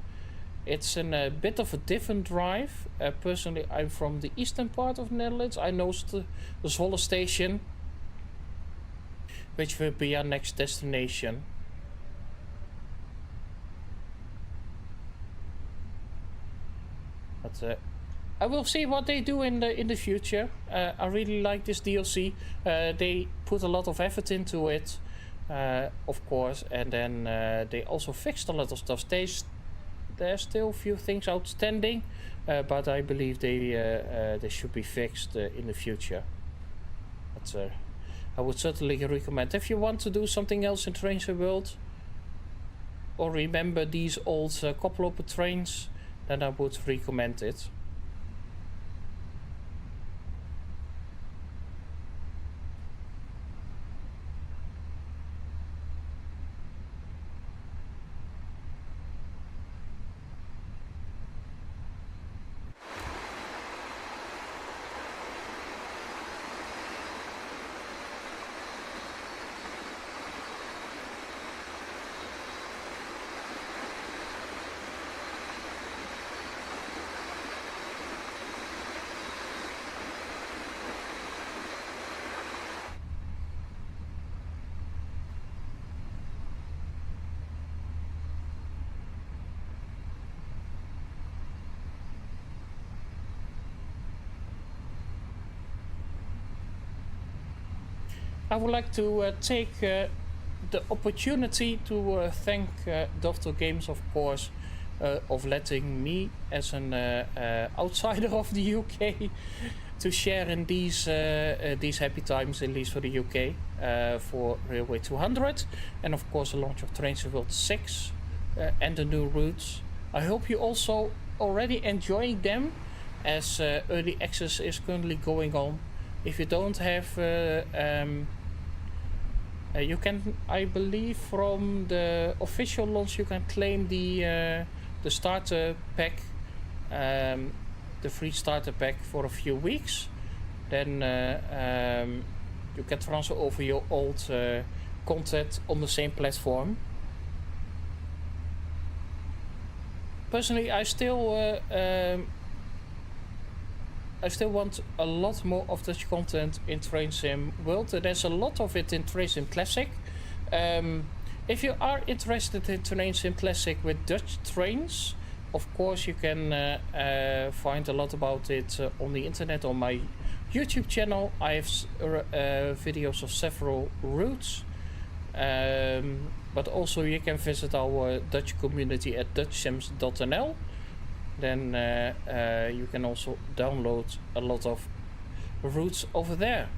It's a bit of a different drive. Personally, I'm from the eastern part of the Netherlands. I know the Zwolle station, which will be our next destination. But I will see what they do in the future. I really like this DLC. They put a lot of effort into it, of course, and then they also fixed a lot of stuff. There's still a few things outstanding, but I believe they should be fixed in the future. But I would certainly recommend, if you want to do something else in Trains World, or remember these old couple of trains, then I would recommend it. I would like to take the opportunity to thank Dovetail Games, of course, of letting me, as an outsider of the UK, to share in these happy times, at least for the UK, for Railway 200, and of course the launch of Trainsim World 6 and the new routes. I hope you also already enjoying them, as early access is currently going on. If you don't have, you can, I believe, from the official launch, you can claim the starter pack, the free starter pack for a few weeks. Then you can transfer over your old content on the same platform. Personally, I still want a lot more of Dutch content in Trainsim World. There's a lot of it in Trainsim Classic. If you are interested in Trainsim Classic with Dutch trains, of course you can find a lot about it on the internet on my YouTube channel. I have videos of several routes, but also you can visit our Dutch community at dutchsims.nl. Then you can also download a lot of routes over there.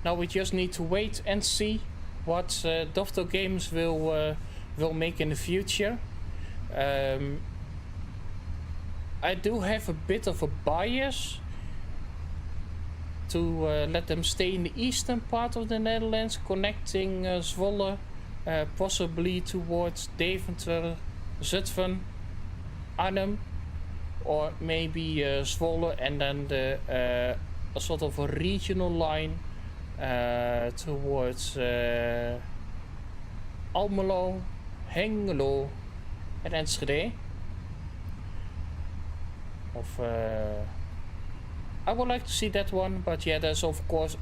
Now we just need to wait and see what Dovetail Games will make in the future. I do have a bit of a bias to let them stay in the eastern part of the Netherlands, connecting Zwolle, possibly towards Deventer, Zutphen, Arnhem, or maybe Zwolle, and then a sort of a regional line towards Almelo, Hengelo, and Enschede. I would like to see that one, but yeah, there's of course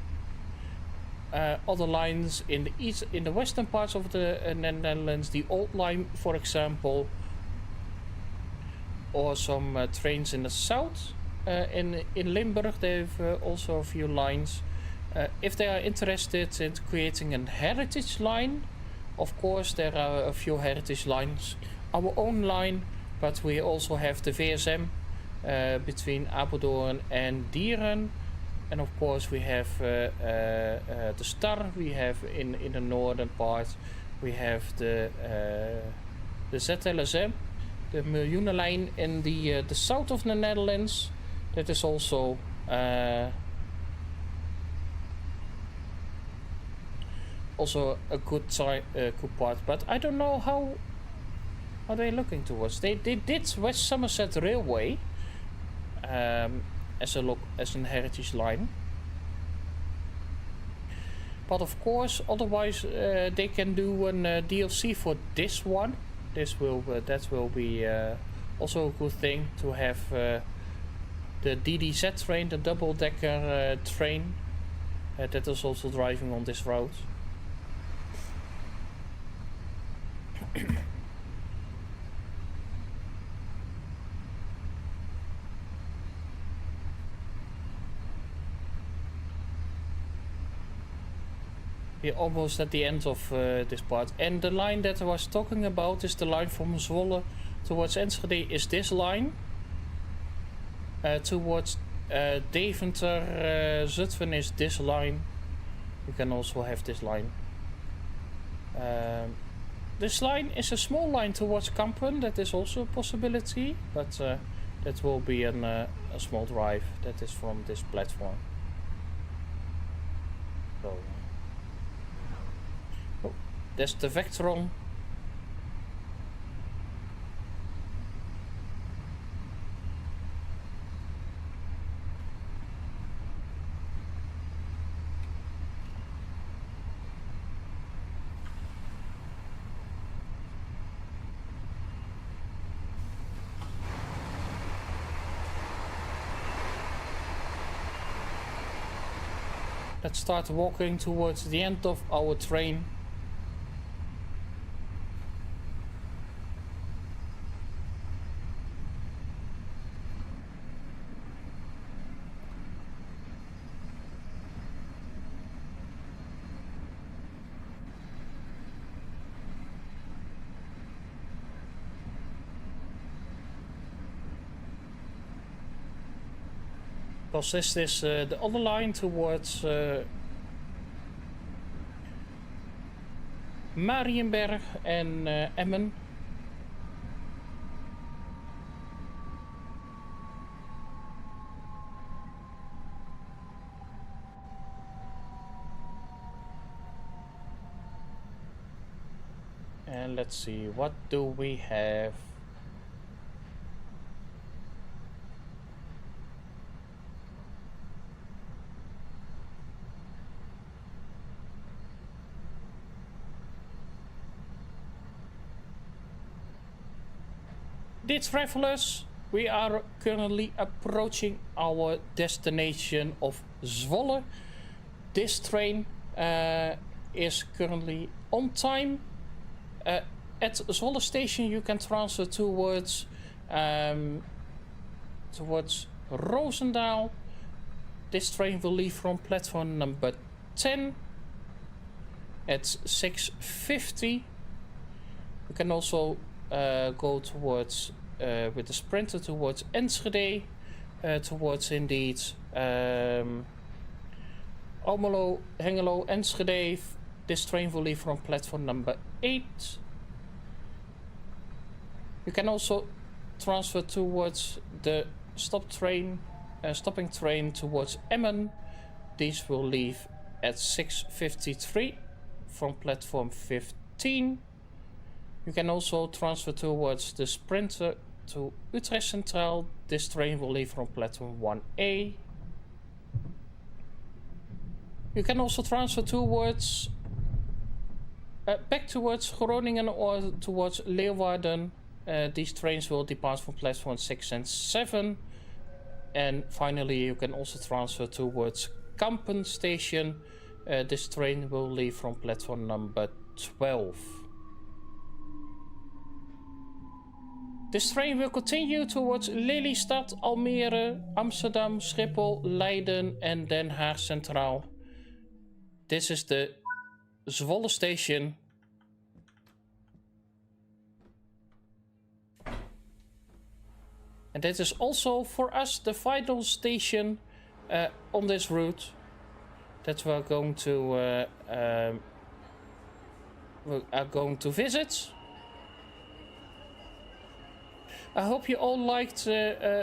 other lines in the east, in the western parts of the Netherlands, the old line, for example, or some trains in the south. In Limburg, they've also a few lines. If they are interested in creating a heritage line, of course there are a few heritage lines. Our own line, but we also have the VSM. Between Apeldoorn and Dieren, and of course we have the Star. We have in the northern part we have the ZLSM, the Miljoenenlijn in the south of the Netherlands. That is also a good part, but I don't know how they're looking towards. They did West Somerset Railway as an heritage line, but of course otherwise they can do an DLC for this one. That will be also a good thing to have the DDZ train, the double-decker train that is also driving on this route. We're almost at the end of this part, and the line that I was talking about is the line from Zwolle towards Enschede. Is this line towards Deventer, Zutphen is this line. You can also have this line. This line is a small line towards Kampen. That is also a possibility, but that will be a small drive. That is from this platform. So. There's the Vectron. Let's start walking towards the end of our train. because this is the other line towards Marienberg and Emmen. And let's see, what do we have? Dear travelers, we are currently approaching our destination of Zwolle. This train is currently on time. At Zwolle station you can transfer towards Roosendaal. This train will leave from platform number 10 at 6:50. You can also go towards with the Sprinter towards Enschede, towards indeed Almelo, Hengelo, Enschede. This train will leave from platform number 8. You can also transfer towards the stopping train towards Emmen. These will leave at 6:53 from platform 15. You can also transfer towards the Sprinter to Utrecht Centraal. This train will leave from platform 1A. You can also transfer towards back towards Groningen or towards Leeuwarden. These trains will depart from platform 6 and 7. And finally you can also transfer towards Kampen station. This train will leave from platform number 12. This train will continue towards Lelystad, Almere, Amsterdam, Schiphol, Leiden and Den Haag Centraal. This is the Zwolle station. And that is also for us the final station on this route that we are going to visit. I hope you all liked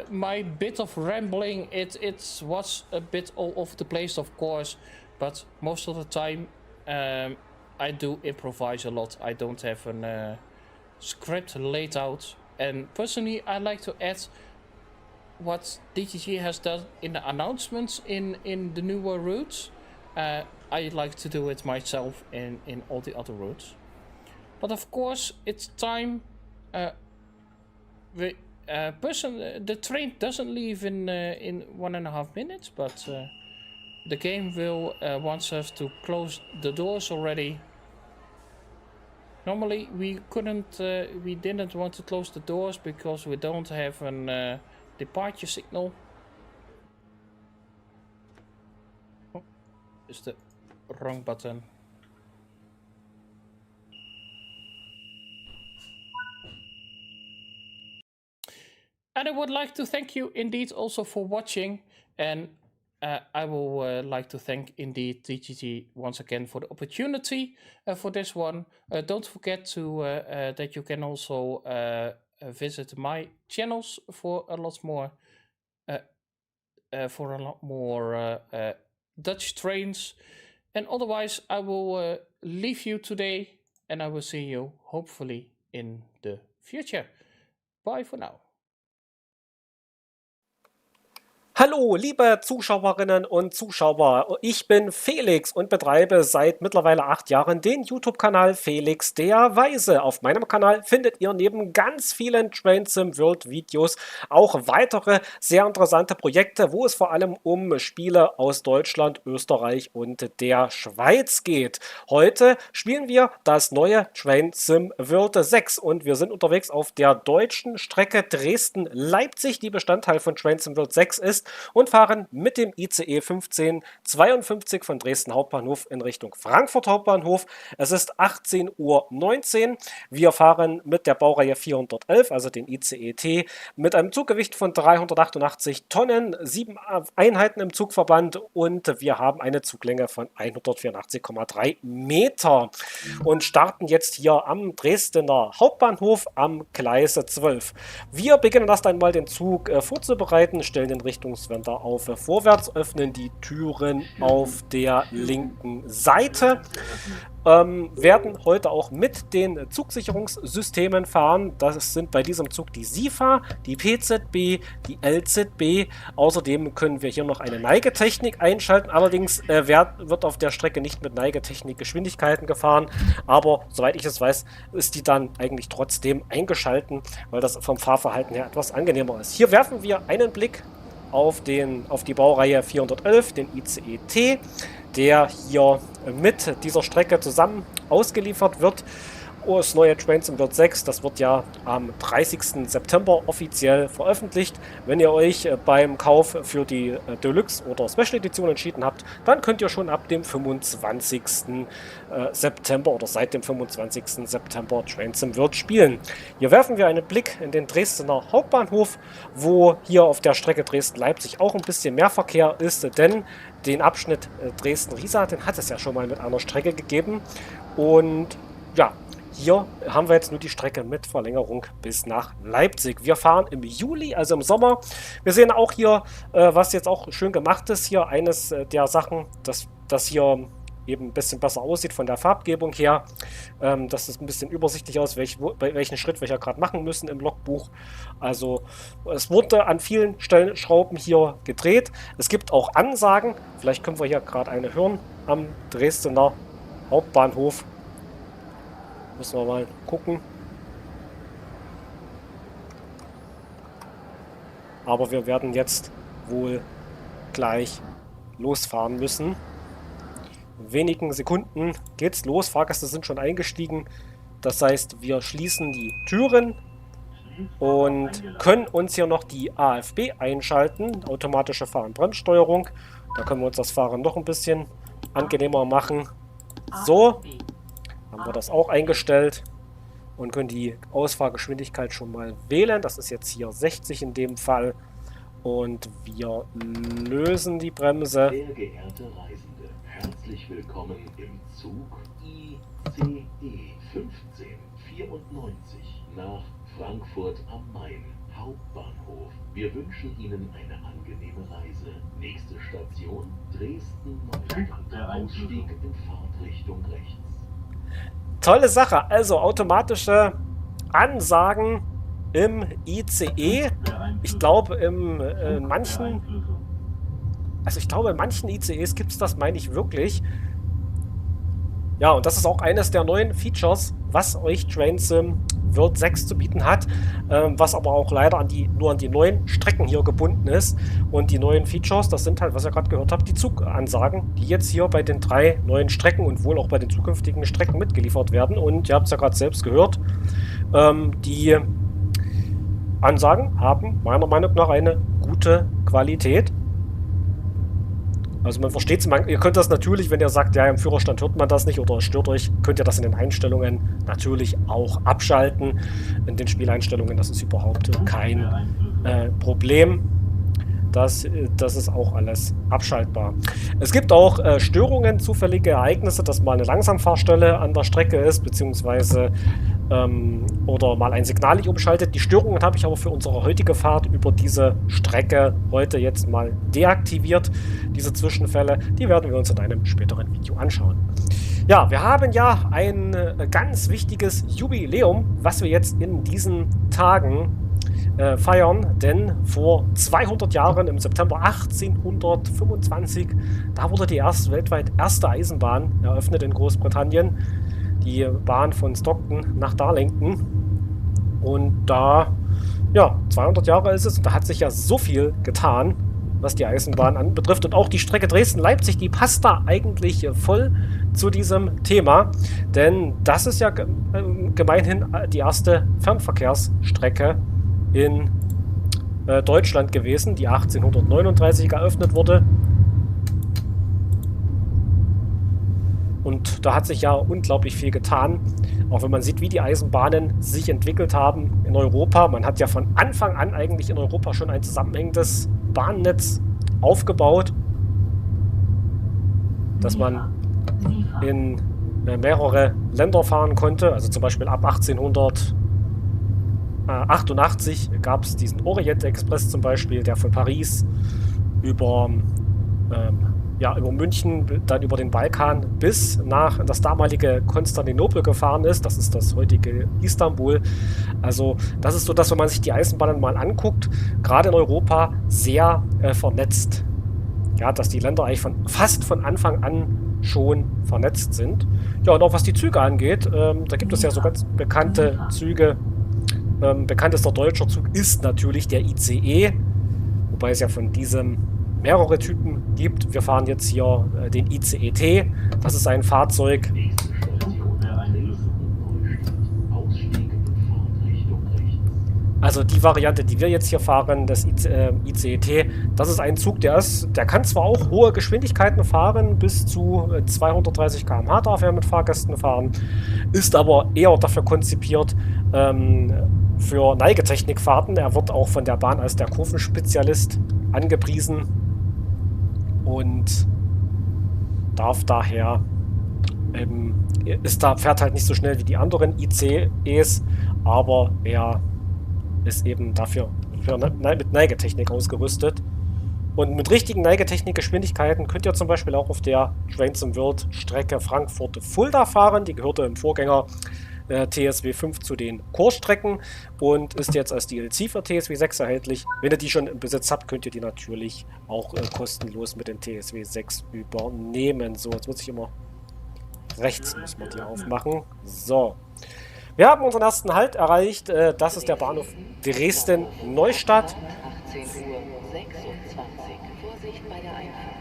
my bit of rambling. It was a bit all over the place, of course, but most of the time I do improvise a lot. I don't have a script laid out. And personally, I like to add what DTG has done in the announcements in the newer routes. I like to do it myself in all the other routes. But of course, it's time. The train doesn't leave in 1.5 minutes, but the game will wants us to close the doors already. Normally we didn't want to close the doors because we don't have a departure signal. Oh, it's the wrong button. And I would like to thank you indeed also for watching, and I will like to thank indeed DGT once again for the opportunity for this one. Don't forget to that you can also visit my channels for a lot more Dutch trains. And otherwise, I will leave you today, and I will see you hopefully in the future. Bye for now. Hallo, liebe Zuschauerinnen und Zuschauer, ich bin Felix und betreibe seit mittlerweile 8 Jahren den YouTube-Kanal Felix der Weise. Auf meinem Kanal findet ihr neben ganz vielen Train Sim World Videos auch weitere sehr interessante Projekte, wo es vor allem um Spiele aus Deutschland, Österreich und der Schweiz geht. Heute spielen wir das neue Train Sim World 6 und wir sind unterwegs auf der deutschen Strecke Dresden-Leipzig, die Bestandteil von Train Sim World 6 ist. und fahren mit dem ICE 1552 von Dresden Hauptbahnhof in Richtung Frankfurt Hauptbahnhof. Es ist 18:19 Uhr. Wir fahren mit der Baureihe 411, also den ICE T, mit einem Zuggewicht von 388 Tonnen, 7 Einheiten im Zugverband und wir haben eine Zuglänge von 184,3 Meter und starten jetzt hier am Dresdner Hauptbahnhof am Gleise 12. Wir beginnen erst einmal den Zug vorzubereiten, stellen den Richtungswender auf vorwärts, öffnen die Türen auf der linken Seite. Werden heute auch mit den Zugsicherungssystemen fahren. Das sind bei diesem Zug die SIFA, die PZB, die LZB. Außerdem können wir hier noch eine Neigetechnik einschalten. Allerdings wird auf der Strecke nicht mit Neigetechnik Geschwindigkeiten gefahren. Aber soweit ich es weiß, ist die dann eigentlich trotzdem eingeschalten, weil das vom Fahrverhalten her etwas angenehmer ist. Hier werfen wir einen Blick auf die Baureihe 411, den ICE T, der hier mit dieser Strecke zusammen ausgeliefert wird. Das neue TrainSim6, das wird ja am 30. September offiziell veröffentlicht. Wenn ihr euch beim Kauf für die Deluxe oder Special Edition entschieden habt, dann könnt ihr schon ab dem 25. September oder seit dem 25. September TrainSim spielen. Hier werfen wir einen Blick in den Dresdner Hauptbahnhof, wo hier auf der Strecke Dresden-Leipzig auch ein bisschen mehr Verkehr ist, denn den Abschnitt Dresden-Riesa, den hat es ja schon mal mit einer Strecke gegeben. Und ja, hier haben wir jetzt nur die Strecke mit Verlängerung bis nach Leipzig. Wir fahren im Juli, also im Sommer. Wir sehen auch hier, was jetzt auch schön gemacht ist, hier eines der Sachen, dass hier eben ein bisschen besser aussieht von der Farbgebung her. Das ist ein bisschen übersichtlich aus, bei welchen Schritt wir hier gerade machen müssen im Logbuch. Also es wurde an vielen Stellschrauben hier gedreht. Es gibt auch Ansagen. Vielleicht können wir hier gerade eine hören am Dresdner Hauptbahnhof. Müssen wir mal gucken. Aber wir werden jetzt wohl gleich losfahren müssen. In wenigen Sekunden geht's los. Fahrgäste sind schon eingestiegen. Das heißt, wir schließen die Türen und können uns hier noch die AFB einschalten. Automatische Fahr- und Bremssteuerung. Da können wir uns das Fahren noch ein bisschen angenehmer machen. So. Haben wir das auch eingestellt und können die Ausfahrgeschwindigkeit schon mal wählen. Das ist jetzt hier 60 in dem Fall. Und wir lösen die Bremse. Sehr geehrte Reisende, herzlich willkommen im Zug ICE 1594 nach Frankfurt am Main, Hauptbahnhof. Wir wünschen Ihnen eine angenehme Reise. Nächste Station Dresden-Neustadt. Ausstieg in Fahrtrichtung rechts. Tolle Sache, also automatische Ansagen im ICE. Ich glaube, in manchen ICEs gibt es das, meine ich wirklich. Ja, und das ist auch eines der neuen Features, was euch TrainSim6 zu bieten hat, was aber auch leider nur an die neuen Strecken hier gebunden ist. Und die neuen Features, das sind halt, was ihr gerade gehört habt, die Zugansagen, die jetzt hier bei den 3 neuen Strecken und wohl auch bei den zukünftigen Strecken mitgeliefert werden. Und ihr habt es ja gerade selbst gehört, die Ansagen haben meiner Meinung nach eine gute Qualität. Also man versteht es, ihr könnt das natürlich, wenn ihr sagt, ja, im Führerstand hört man das nicht oder es stört euch, könnt ihr das in den Einstellungen natürlich auch abschalten. In den Spieleinstellungen, das ist überhaupt kein Problem. Das ist auch alles abschaltbar. Es gibt auch Störungen, zufällige Ereignisse, dass mal eine Langsamfahrstelle an der Strecke ist, beziehungsweise oder mal ein Signal nicht umschaltet. Die Störungen habe ich aber für unsere heutige Fahrt über diese Strecke heute jetzt mal deaktiviert. Diese Zwischenfälle, die werden wir uns in einem späteren Video anschauen. Ja, wir haben ja ein ganz wichtiges Jubiläum, was wir jetzt in diesen Tagen feiern, denn vor 200 Jahren, im September 1825, da wurde die weltweit erste Eisenbahn eröffnet in Großbritannien. Die Bahn von Stockton nach Darlington. Und da, ja, 200 Jahre ist es und da hat sich ja so viel getan, was die Eisenbahn anbetrifft. Und auch die Strecke Dresden-Leipzig, die passt da eigentlich voll zu diesem Thema. Denn das ist ja gemeinhin die erste Fernverkehrsstrecke in Deutschland gewesen, die 1839 eröffnet wurde. Und da hat sich ja unglaublich viel getan, auch wenn man sieht, wie die Eisenbahnen sich entwickelt haben in Europa. Man hat ja von Anfang an eigentlich in Europa schon ein zusammenhängendes Bahnnetz aufgebaut, dass man in mehrere Länder fahren konnte. Also zum Beispiel ab 1888 gab es diesen Orient-Express zum Beispiel, der von Paris über München, dann über den Balkan bis nach das damalige Konstantinopel gefahren ist. Das ist das heutige Istanbul. Also das ist so, dass wenn man sich die Eisenbahnen mal anguckt, gerade in Europa sehr vernetzt. Ja, dass die Länder eigentlich fast von Anfang an schon vernetzt sind. Ja, und auch was die Züge angeht, da gibt es ja so ganz bekannte Züge. Bekanntester deutscher Zug ist natürlich der ICE, wobei es ja von diesem mehrere Typen gibt. Wir fahren jetzt hier den ICE-T. Das ist ein Fahrzeug. Nächste Station Dresden-Neustadt. Ausstieg in Fahrtrichtung rechts. Also die Variante, die wir jetzt hier fahren, das ICE-T, das ist ein Zug, der kann zwar auch hohe Geschwindigkeiten fahren, bis zu 230 km/h darf er mit Fahrgästen fahren, ist aber eher dafür konzipiert, für Neigetechnikfahrten. Er wird auch von der Bahn als der Kurvenspezialist angepriesen und darf daher fährt halt nicht so schnell wie die anderen ICEs, aber er ist eben dafür mit Neigetechnik ausgerüstet. Und mit richtigen Neigetechnik-Geschwindigkeiten könnt ihr zum Beispiel auch auf der Trains im World Strecke Frankfurt-Fulda fahren. Die gehörte im Vorgänger TSW5 zu den Kursstrecken und ist jetzt als DLC für TSW6 erhältlich. Wenn ihr die schon im Besitz habt, könnt ihr die natürlich auch kostenlos mit den TSW6 übernehmen. So, jetzt muss ich immer rechts muss man die aufmachen. So. Wir haben unseren ersten Halt erreicht. Das ist der Bahnhof Dresden-Neustadt. 18:26 Uhr. Vorsicht bei der Einfahrt.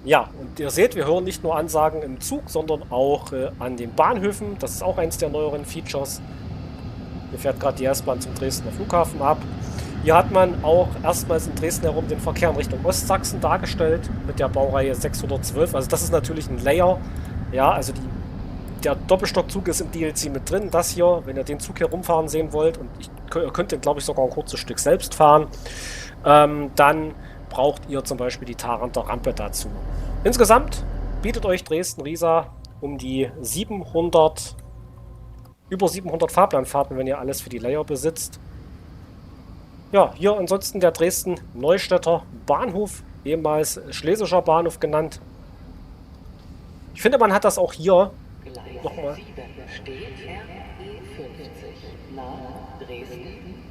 Ja, und ihr seht, wir hören nicht nur Ansagen im Zug, sondern auch an den Bahnhöfen. Das ist auch eins der neueren Features. Hier fährt gerade die S-Bahn zum Dresdner Flughafen ab. Hier hat man auch erstmals in Dresden herum den Verkehr in Richtung Ostsachsen dargestellt mit der Baureihe 612. Also das ist natürlich ein Layer. Ja, also der Doppelstockzug ist im DLC mit drin. Das hier, wenn ihr den Zug hier rumfahren sehen wollt, und ihr könnt den, glaube ich, sogar ein kurzes Stück selbst fahren, dann braucht ihr zum Beispiel die Taranter Rampe dazu. Insgesamt bietet euch Dresden-Riesa um die über 700 Fahrplanfahrten, wenn ihr alles für die Layer besitzt. Ja, hier ansonsten der Dresden-Neustädter Bahnhof, ehemals Schlesischer Bahnhof genannt. Ich finde, man hat das auch hier nochmal. Steht RE50 nach Dresden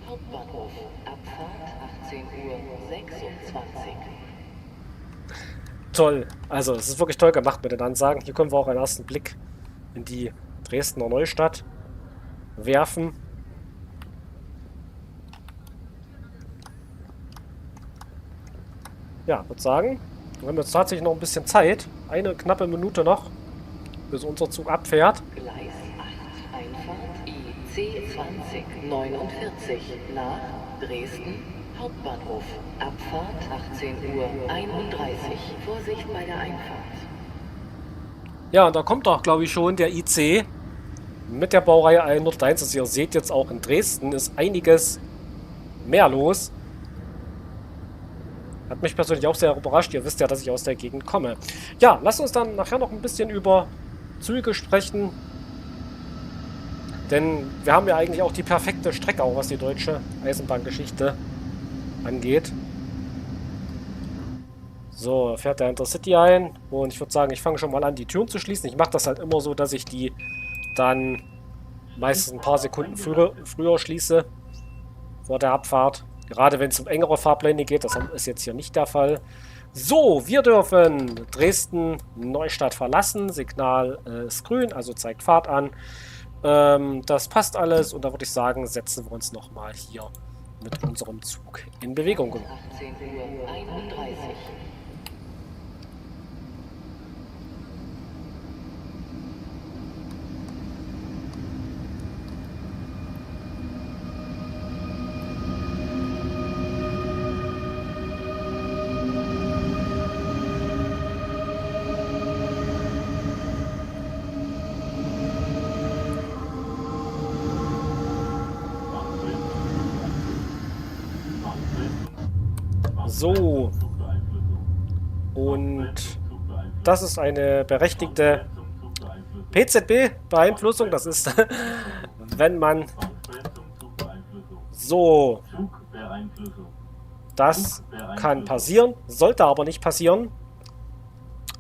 Hauptbahnhof. Abfahrt 18:26 Uhr. Toll. Also, es ist wirklich toll gemacht mit den Ansagen. Hier können wir auch einen ersten Blick in die Dresdner Neustadt werfen. Ja, würde sagen, wir haben jetzt tatsächlich noch ein bisschen Zeit. Eine knappe Minute noch, bis unser Zug abfährt. Gleis 8 Einfahrt IC2049 nach Dresden Hauptbahnhof. Abfahrt 18:31 Uhr. Vorsicht bei der Einfahrt. Ja, und da kommt doch, glaube ich, schon der IC mit der Baureihe 101. Also ihr seht jetzt auch in Dresden ist einiges mehr los. Hat mich persönlich auch sehr überrascht. Ihr wisst ja, dass ich aus der Gegend komme. Ja, lasst uns dann nachher noch ein bisschen über Züge sprechen. Denn wir haben ja eigentlich auch die perfekte Strecke, auch was die deutsche Eisenbahngeschichte angeht. So, fährt der Intercity ein. Und ich würde sagen, ich fange schon mal an, die Türen zu schließen. Ich mache das halt immer so, dass ich die dann meistens ein paar Sekunden früher schließe. Vor der Abfahrt. Gerade wenn es um engere Fahrpläne geht. Das ist jetzt hier nicht der Fall. So, wir dürfen Dresden-Neustadt verlassen. Signal ist grün, also zeigt Fahrt an. Das passt alles. Und da würde ich sagen, setzen wir uns nochmal hier mit unserem Zug in Bewegung. 18:31 Uhr. So. Und das ist eine berechtigte PZB-Beeinflussung. Das ist, wenn man... So. Das kann passieren, sollte aber nicht passieren.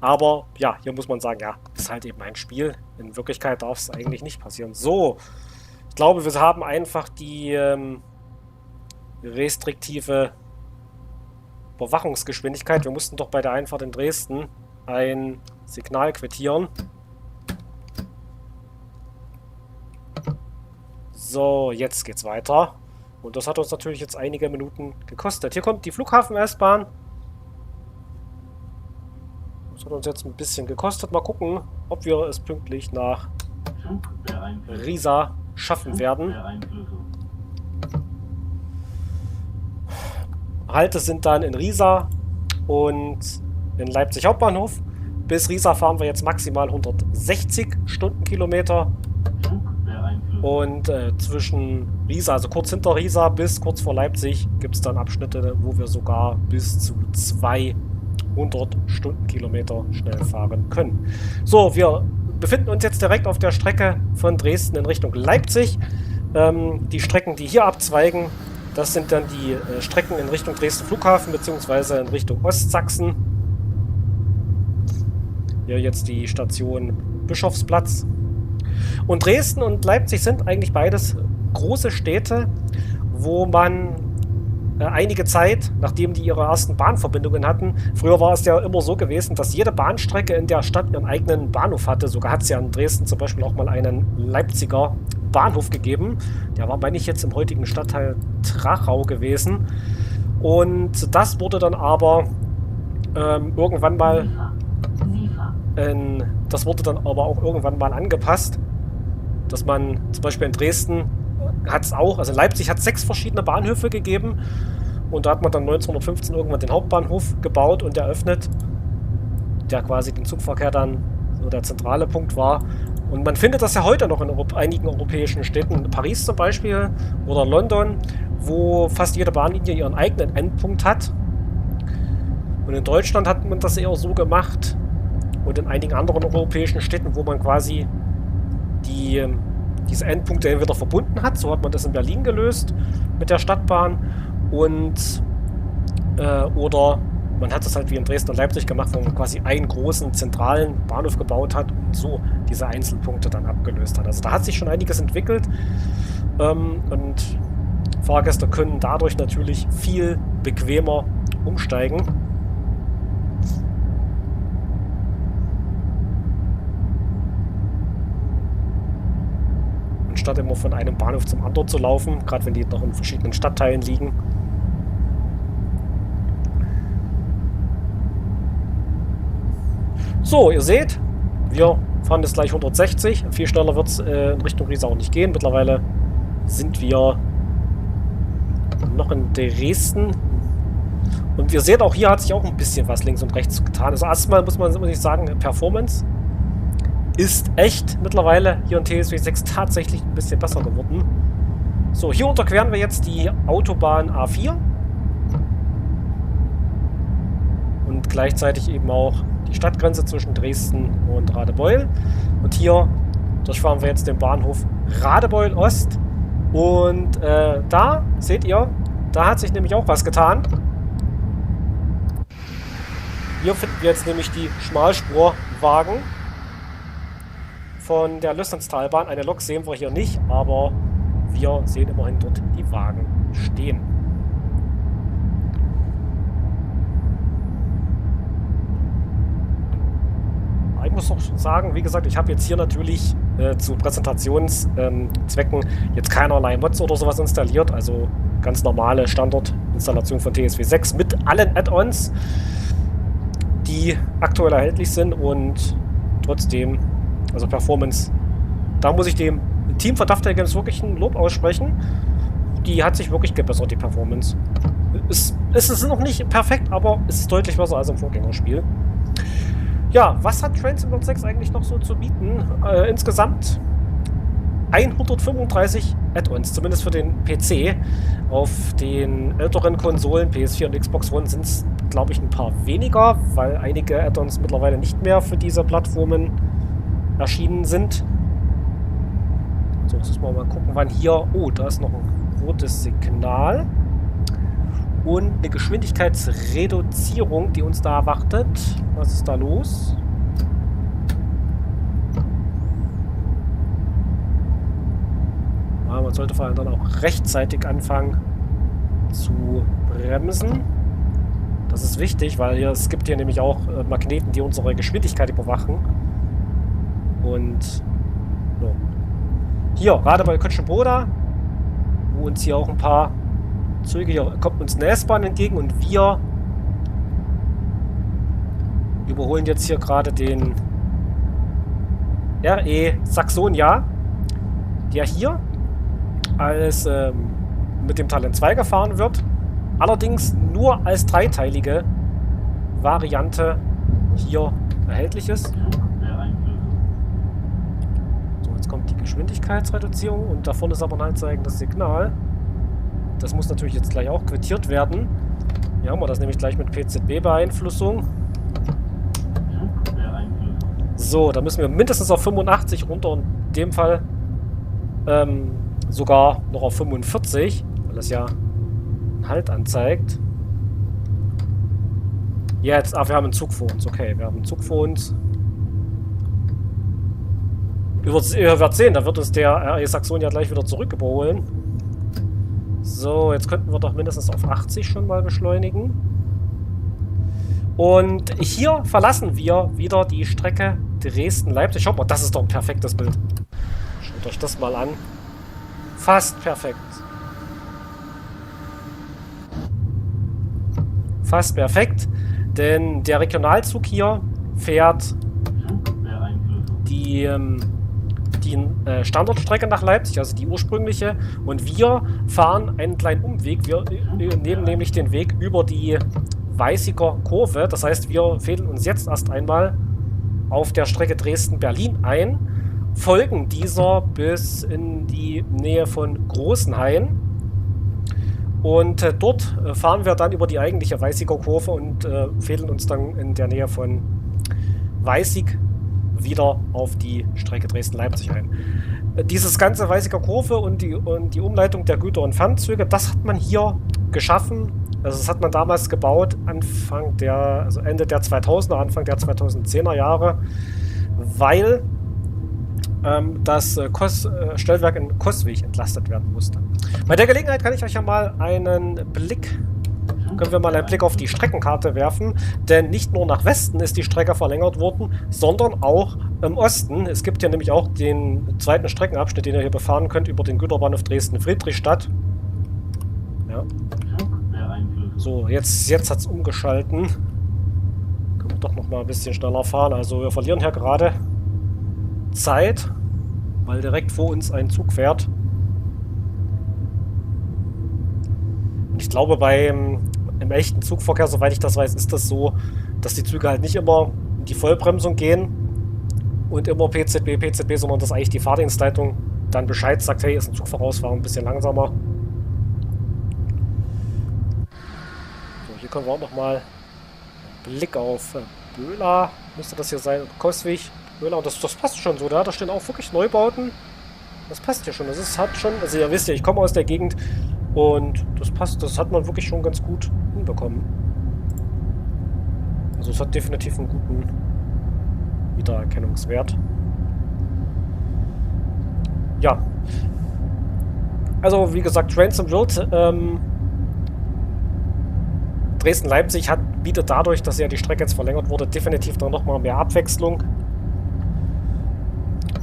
Aber ja, hier muss man sagen, ja, das ist halt eben ein Spiel. In Wirklichkeit darf es eigentlich nicht passieren. So, ich glaube, wir haben einfach die restriktive Überwachungsgeschwindigkeit. Wir mussten doch bei der Einfahrt in Dresden ein Signal quittieren. So, jetzt geht's weiter. Und das hat uns natürlich jetzt einige Minuten gekostet. Hier kommt die Flughafen-S-Bahn. Das hat uns jetzt ein bisschen gekostet. Mal gucken, ob wir es pünktlich nach Riesa schaffen werden. Halte sind dann in Riesa und in Leipzig Hauptbahnhof. Bis Riesa fahren wir jetzt maximal 160 Stundenkilometer. Und zwischen Riesa, also kurz hinter Riesa bis kurz vor Leipzig, gibt es dann Abschnitte, wo wir sogar bis zu 200 Stundenkilometer schnell fahren können. So, wir befinden uns jetzt direkt auf der Strecke von Dresden in Richtung Leipzig. Die Strecken, die hier abzweigen, das sind dann die Strecken in Richtung Dresden Flughafen bzw. in Richtung Ostsachsen. Hier jetzt die Station Bischofsplatz. Und Dresden und Leipzig sind eigentlich beides große Städte, wo man einige Zeit, nachdem die ihre ersten Bahnverbindungen hatten, früher war es ja immer so gewesen, dass jede Bahnstrecke in der Stadt ihren eigenen Bahnhof hatte. Sogar hat es ja in Dresden zum Beispiel auch mal einen Leipziger Bahnhof gegeben. Der war, meine ich, jetzt im heutigen Stadtteil Trachau gewesen. Und das wurde dann aber irgendwann mal auch irgendwann mal angepasst, dass man zum Beispiel in Dresden hat es auch, also in Leipzig hat es 6 verschiedene Bahnhöfe gegeben und da hat man dann 1915 irgendwann den Hauptbahnhof gebaut und eröffnet, der quasi den Zugverkehr dann so der zentrale Punkt war. Und man findet das ja heute noch in einigen europäischen Städten, Paris zum Beispiel oder London, wo fast jede Bahnlinie ihren eigenen Endpunkt hat. Und in Deutschland hat man das eher so gemacht und in einigen anderen europäischen Städten, wo man quasi diese Endpunkte entweder verbunden hat, so hat man das in Berlin gelöst mit der Stadtbahn, und oder man hat das halt wie in Dresden und Leipzig gemacht, wo man quasi einen großen zentralen Bahnhof gebaut hat und so diese Einzelpunkte dann abgelöst hat. Also da hat sich schon einiges entwickelt und Fahrgäste können dadurch natürlich viel bequemer umsteigen. Statt immer von einem Bahnhof zum anderen zu laufen, gerade wenn die noch in verschiedenen Stadtteilen liegen. So, ihr seht, wir fahren jetzt gleich 160. Viel schneller wird es in Richtung Riesa auch nicht gehen. Mittlerweile sind wir noch in Dresden. Und wir sehen auch, hier hat sich auch ein bisschen was links und rechts getan. Also erstmal muss ich sagen, Performance ist echt mittlerweile hier in TSW6 tatsächlich ein bisschen besser geworden. So, hier unterqueren wir jetzt die Autobahn A4. Und gleichzeitig eben auch die Stadtgrenze zwischen Dresden und Radebeul. Und hier durchfahren wir jetzt den Bahnhof Radebeul Ost. Und da, seht ihr, da hat sich nämlich auch was getan. Hier finden wir jetzt nämlich die Schmalspurwagen von der Lößnitztalbahn. Eine Lok sehen wir hier nicht, aber wir sehen immerhin dort die Wagen stehen. Ich muss noch sagen, wie gesagt, ich habe jetzt hier natürlich zu Präsentationszwecken jetzt keinerlei Mods oder sowas installiert, also ganz normale Standardinstallation von TSW6 mit allen Add-ons, die aktuell erhältlich sind, und trotzdem, also Performance, da muss ich dem Team von Dovetail Games wirklich ein Lob aussprechen. Die hat sich wirklich gebessert, die Performance. Es ist noch nicht perfekt, aber es ist deutlich besser als im Vorgängerspiel. Ja, was hat TrainSim6 eigentlich noch so zu bieten? Insgesamt 135 Add-ons, zumindest für den PC. Auf den älteren Konsolen, PS4 und Xbox One, sind es, glaube ich, ein paar weniger, weil einige Add-ons mittlerweile nicht mehr für diese Plattformen erschienen sind. So, jetzt müssen wir mal gucken, wann hier... Oh, da ist noch ein rotes Signal. Und eine Geschwindigkeitsreduzierung, die uns da erwartet. Was ist da los? Man sollte vor allem dann auch rechtzeitig anfangen zu bremsen. Das ist wichtig, weil es gibt hier nämlich auch Magneten, die unsere Geschwindigkeit überwachen. Und so. Hier, gerade bei Kötschenbroda, wo uns hier auch ein paar Züge, hier kommt uns eine S-Bahn entgegen und wir überholen jetzt hier gerade den RE Saxonia, der hier als mit dem Talent 2 gefahren wird, allerdings nur als dreiteilige Variante hier erhältlich ist. So, jetzt kommt die Geschwindigkeitsreduzierung und da vorne ist aber ein anzeigendes Signal. Das muss natürlich jetzt gleich auch quittiert werden. Hier haben wir das nämlich gleich mit PZB-Beeinflussung. So, da müssen wir mindestens auf 85 runter und in dem Fall sogar noch auf 45, weil das ja einen Halt anzeigt. Jetzt, wir haben einen Zug vor uns. Okay, wir haben einen Zug vor uns. Ihr werdet sehen, da wird uns der RE Saxonia gleich wieder zurück überholen. So, jetzt könnten wir doch mindestens auf 80 schon mal beschleunigen. Und hier verlassen wir wieder die Strecke Dresden-Leipzig. Schaut mal, das ist doch ein perfektes Bild. Schaut euch das mal an. Fast perfekt. Fast perfekt, denn der Regionalzug hier fährt die Standortstrecke nach Leipzig, also die ursprüngliche, und wir fahren einen kleinen Umweg. Wir nehmen nämlich den Weg über die Weißiger Kurve. Das heißt, wir fädeln uns jetzt erst einmal auf der Strecke Dresden-Berlin ein, folgen dieser bis in die Nähe von Großenhain und dort fahren wir dann über die eigentliche Weißiger Kurve und fädeln uns dann in der Nähe von Weißig wieder auf die Strecke Dresden-Leipzig ein. Dieses ganze Weißiger Kurve und die Umleitung der Güter- und Fernzüge, das hat man hier geschaffen. Also das hat man damals gebaut, Ende der 2000er, Anfang der 2010er Jahre, weil das Stellwerk in Coswig entlastet werden musste. Bei der Gelegenheit können wir mal einen Blick auf die Streckenkarte werfen, denn nicht nur nach Westen ist die Strecke verlängert worden, sondern auch im Osten. Es gibt hier nämlich auch den zweiten Streckenabschnitt, den ihr hier befahren könnt, über den Güterbahnhof Dresden-Friedrichstadt. Ja. So, jetzt hat es umgeschalten. Können wir doch noch mal ein bisschen schneller fahren. Also wir verlieren hier gerade Zeit, weil direkt vor uns ein Zug fährt. Und ich glaube, im echten Zugverkehr, soweit ich das weiß, ist das so, dass die Züge halt nicht immer in die Vollbremsung gehen und immer PZB, sondern dass eigentlich die Fahrdienstleitung dann Bescheid sagt, hey, ist ein Zug voraus, fahren ein bisschen langsamer. So, hier können wir auch nochmal einen Blick auf Böhla, müsste das hier sein, Coswig. Und das passt schon so, da stehen auch wirklich Neubauten. Das passt ja schon. Also ihr wisst ja, ich komme aus der Gegend und das passt, das hat man wirklich schon ganz gut hinbekommen. Also es hat definitiv einen guten Wiedererkennungswert. Ja. Also wie gesagt, Trains and Road, Dresden-Leipzig bietet dadurch, dass ja die Strecke jetzt verlängert wurde, definitiv dann nochmal mehr Abwechslung.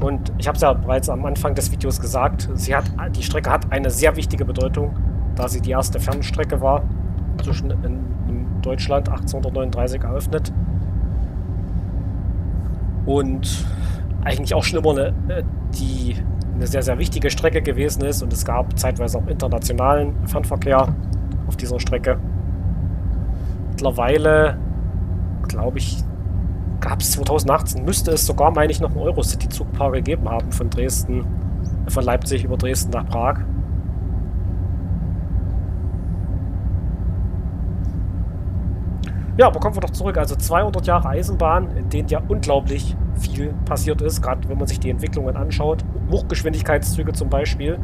Und ich habe es ja bereits am Anfang des Videos gesagt, die Strecke hat eine sehr wichtige Bedeutung, da sie die erste Fernstrecke war, in Deutschland 1839 eröffnet. Und eigentlich auch schon immer eine sehr, sehr wichtige Strecke gewesen ist. Und es gab zeitweise auch internationalen Fernverkehr auf dieser Strecke. Mittlerweile, glaube ich, gab es 2018, müsste es sogar, meine ich, noch einen Eurocity-Zugpaar gegeben haben von Dresden Von Leipzig über Dresden nach Prag. Ja, aber kommen wir doch zurück. Also 200 Jahre Eisenbahn, in denen ja unglaublich viel passiert ist, gerade wenn man sich die Entwicklungen anschaut. Hochgeschwindigkeitszüge zum Beispiel.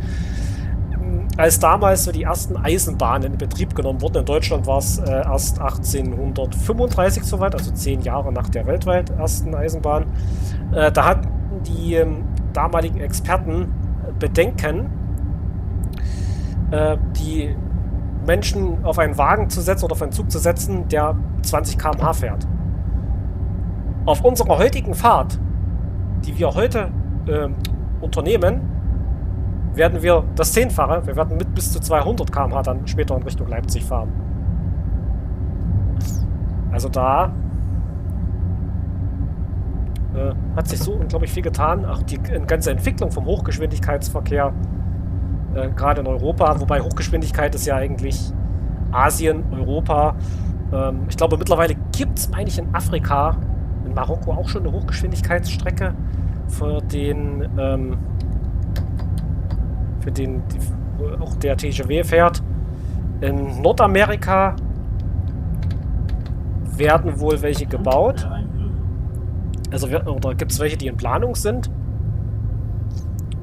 Als damals so die ersten Eisenbahnen in Betrieb genommen wurden, in Deutschland war es erst 1835 soweit, also 10 Jahre nach der weltweit ersten Eisenbahn. Da hatten die damaligen Experten Bedenken, die Menschen auf einen Wagen zu setzen oder auf einen Zug zu setzen, der 20 km/h fährt. Auf unserer heutigen Fahrt, die wir heute unternehmen, werden wir das 10-fache, wir werden mit bis zu 200 km/h dann später in Richtung Leipzig fahren. Also da hat sich so unglaublich viel getan. Auch die ganze Entwicklung vom Hochgeschwindigkeitsverkehr, gerade in Europa, wobei Hochgeschwindigkeit ist ja eigentlich Asien, Europa. Ich glaube, mittlerweile gibt es, meine ich, in Afrika, in Marokko auch schon eine Hochgeschwindigkeitsstrecke für den, wo auch der TGW fährt. In Nordamerika werden wohl welche gebaut. Also oder gibt es welche, die in Planung sind?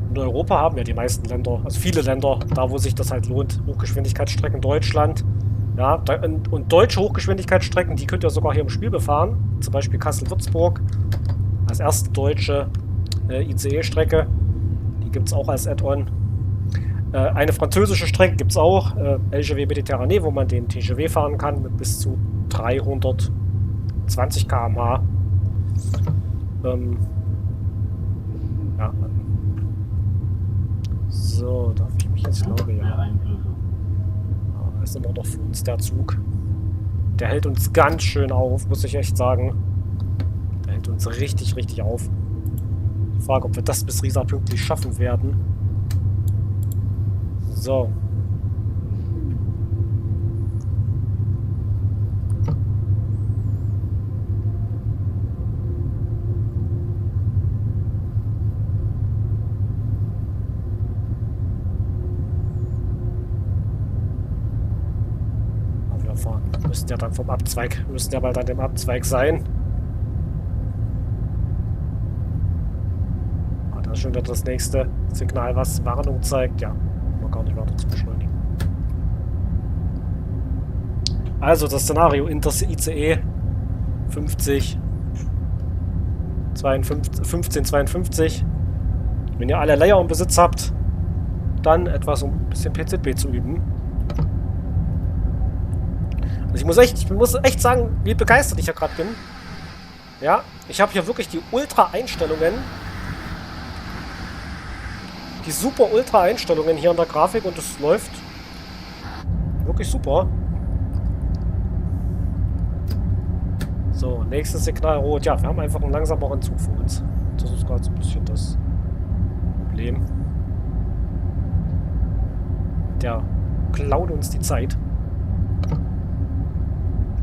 In Europa haben ja die meisten Länder, also viele Länder, da wo sich das halt lohnt, Hochgeschwindigkeitsstrecken. Deutschland, ja, und deutsche Hochgeschwindigkeitsstrecken, die könnt ihr sogar hier im Spiel befahren. Zum Beispiel Kassel-Würzburg als erste deutsche ICE-Strecke. Die gibt es auch als Add-on. Eine französische Strecke gibt es auch, LGW Mediterranee, wo man den TGW fahren kann mit bis zu 320 km/h. Ja. So, darf ich mich jetzt, glaube ja. Da ist immer noch für uns der Zug. Der hält uns ganz schön auf, muss ich echt sagen. Der hält uns richtig, richtig auf. Ich frage, ob wir das bis Riesa pünktlich schaffen werden. So. Müssten ja dann vom Abzweig, müssten ja bald an dem Abzweig sein. Ah, da ist schon wieder das nächste Signal, was Warnung zeigt. Ja, man gar nicht weiter zu beschleunigen. Also das Szenario ICE 1552. Wenn ihr alle Layer im Besitz habt, dann etwas, um ein bisschen PZB zu üben. Also ich muss echt sagen, wie begeistert ich ja gerade bin. Ja, ich habe hier wirklich die Ultra-Einstellungen. Die super Ultra-Einstellungen hier in der Grafik und es läuft wirklich super. So, nächstes Signal rot. Ja, wir haben einfach einen langsameren Zug vor uns. Das ist gerade so ein bisschen das Problem. Der klaut uns die Zeit.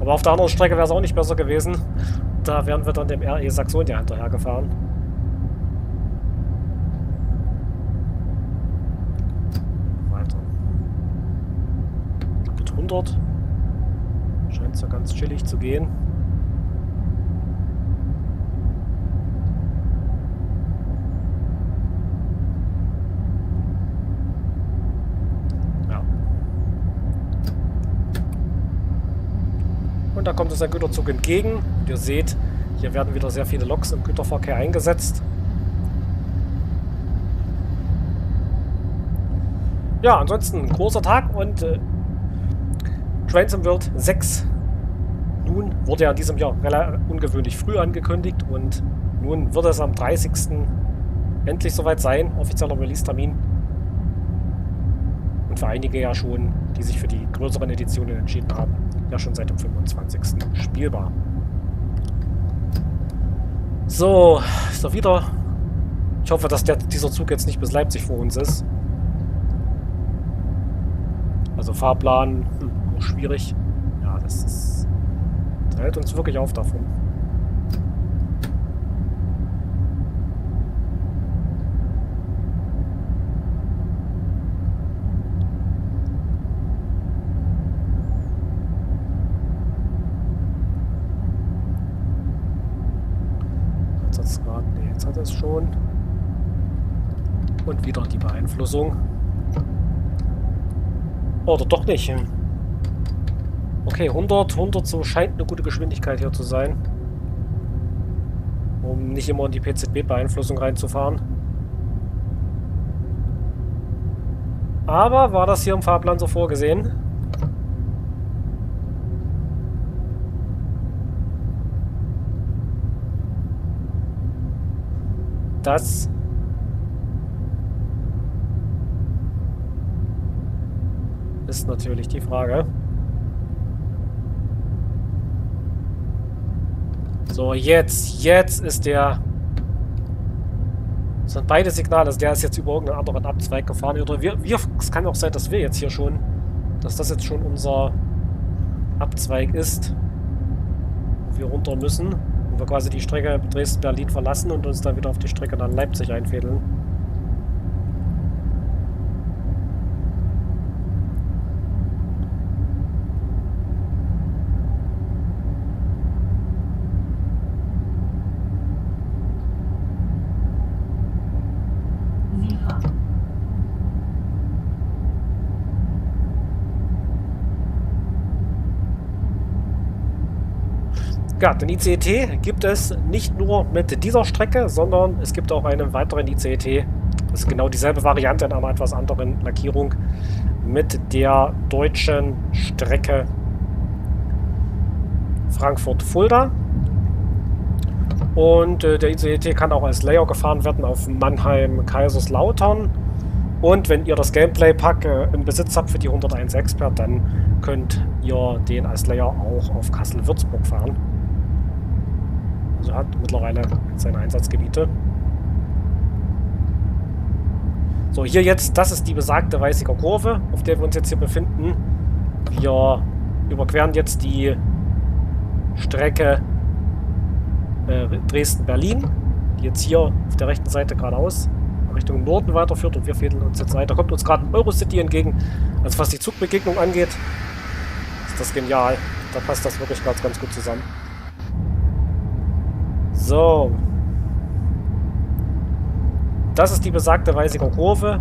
Aber auf der anderen Strecke wäre es auch nicht besser gewesen. Da wären wir dann dem RE Saxonia hinterhergefahren. Weiter. Mit 100. Scheint es ja ganz chillig zu gehen. Und da kommt uns ein Güterzug entgegen. Und ihr seht, hier werden wieder sehr viele Loks im Güterverkehr eingesetzt. Ja, ansonsten ein großer Tag und Transom World 6 nun wurde ja in diesem Jahr ungewöhnlich früh angekündigt und nun wird es am 30. endlich soweit sein, offizieller Release-Termin. Und für einige ja schon, die sich für die größeren Editionen entschieden haben, ja schon seit dem 25. spielbar. So, ist er wieder. Ich hoffe, dass dieser Zug jetzt nicht bis Leipzig vor uns ist. Also Fahrplan, auch schwierig. Ja, das hält uns wirklich auf davon. Jetzt hat es gerade. Ne, jetzt hat es schon. Und wieder die Beeinflussung. Oder doch nicht. Okay, 100 so scheint eine gute Geschwindigkeit hier zu sein. Um nicht immer in die PZB-Beeinflussung reinzufahren. Aber war das hier im Fahrplan so vorgesehen? Das ist natürlich die Frage. So, jetzt ist der... Das sind beide Signale. Also der ist jetzt über irgendeinen anderen Abzweig gefahren. Oder es kann auch sein, dass wir jetzt hier schon... Dass das jetzt schon unser Abzweig ist. Wo wir runter müssen. Und wir quasi die Strecke Dresden-Berlin verlassen und uns dann wieder auf die Strecke nach Leipzig einfädeln. Ja, den ICET gibt es nicht nur mit dieser Strecke, sondern es gibt auch einen weiteren ICET. Das ist genau dieselbe Variante in einer etwas anderen Lackierung mit der deutschen Strecke Frankfurt-Fulda. Und der ICET kann auch als Layer gefahren werden auf Mannheim-Kaiserslautern. Und wenn ihr das Gameplay-Pack im Besitz habt für die 101 Expert, dann könnt ihr den als Layer auch auf Kassel-Würzburg fahren. Also hat mittlerweile seine Einsatzgebiete. So, hier jetzt, das ist die besagte Weißiger Kurve, auf der wir uns jetzt hier befinden. Wir überqueren jetzt die Strecke Dresden-Berlin, die jetzt hier auf der rechten Seite geradeaus Richtung Norden weiterführt und wir fädeln uns jetzt weiter. Kommt uns gerade ein Eurocity entgegen. Also was die Zugbegegnung angeht, ist das genial. Da passt das wirklich ganz gut zusammen. So. Das ist die besagte Weißiger Kurve,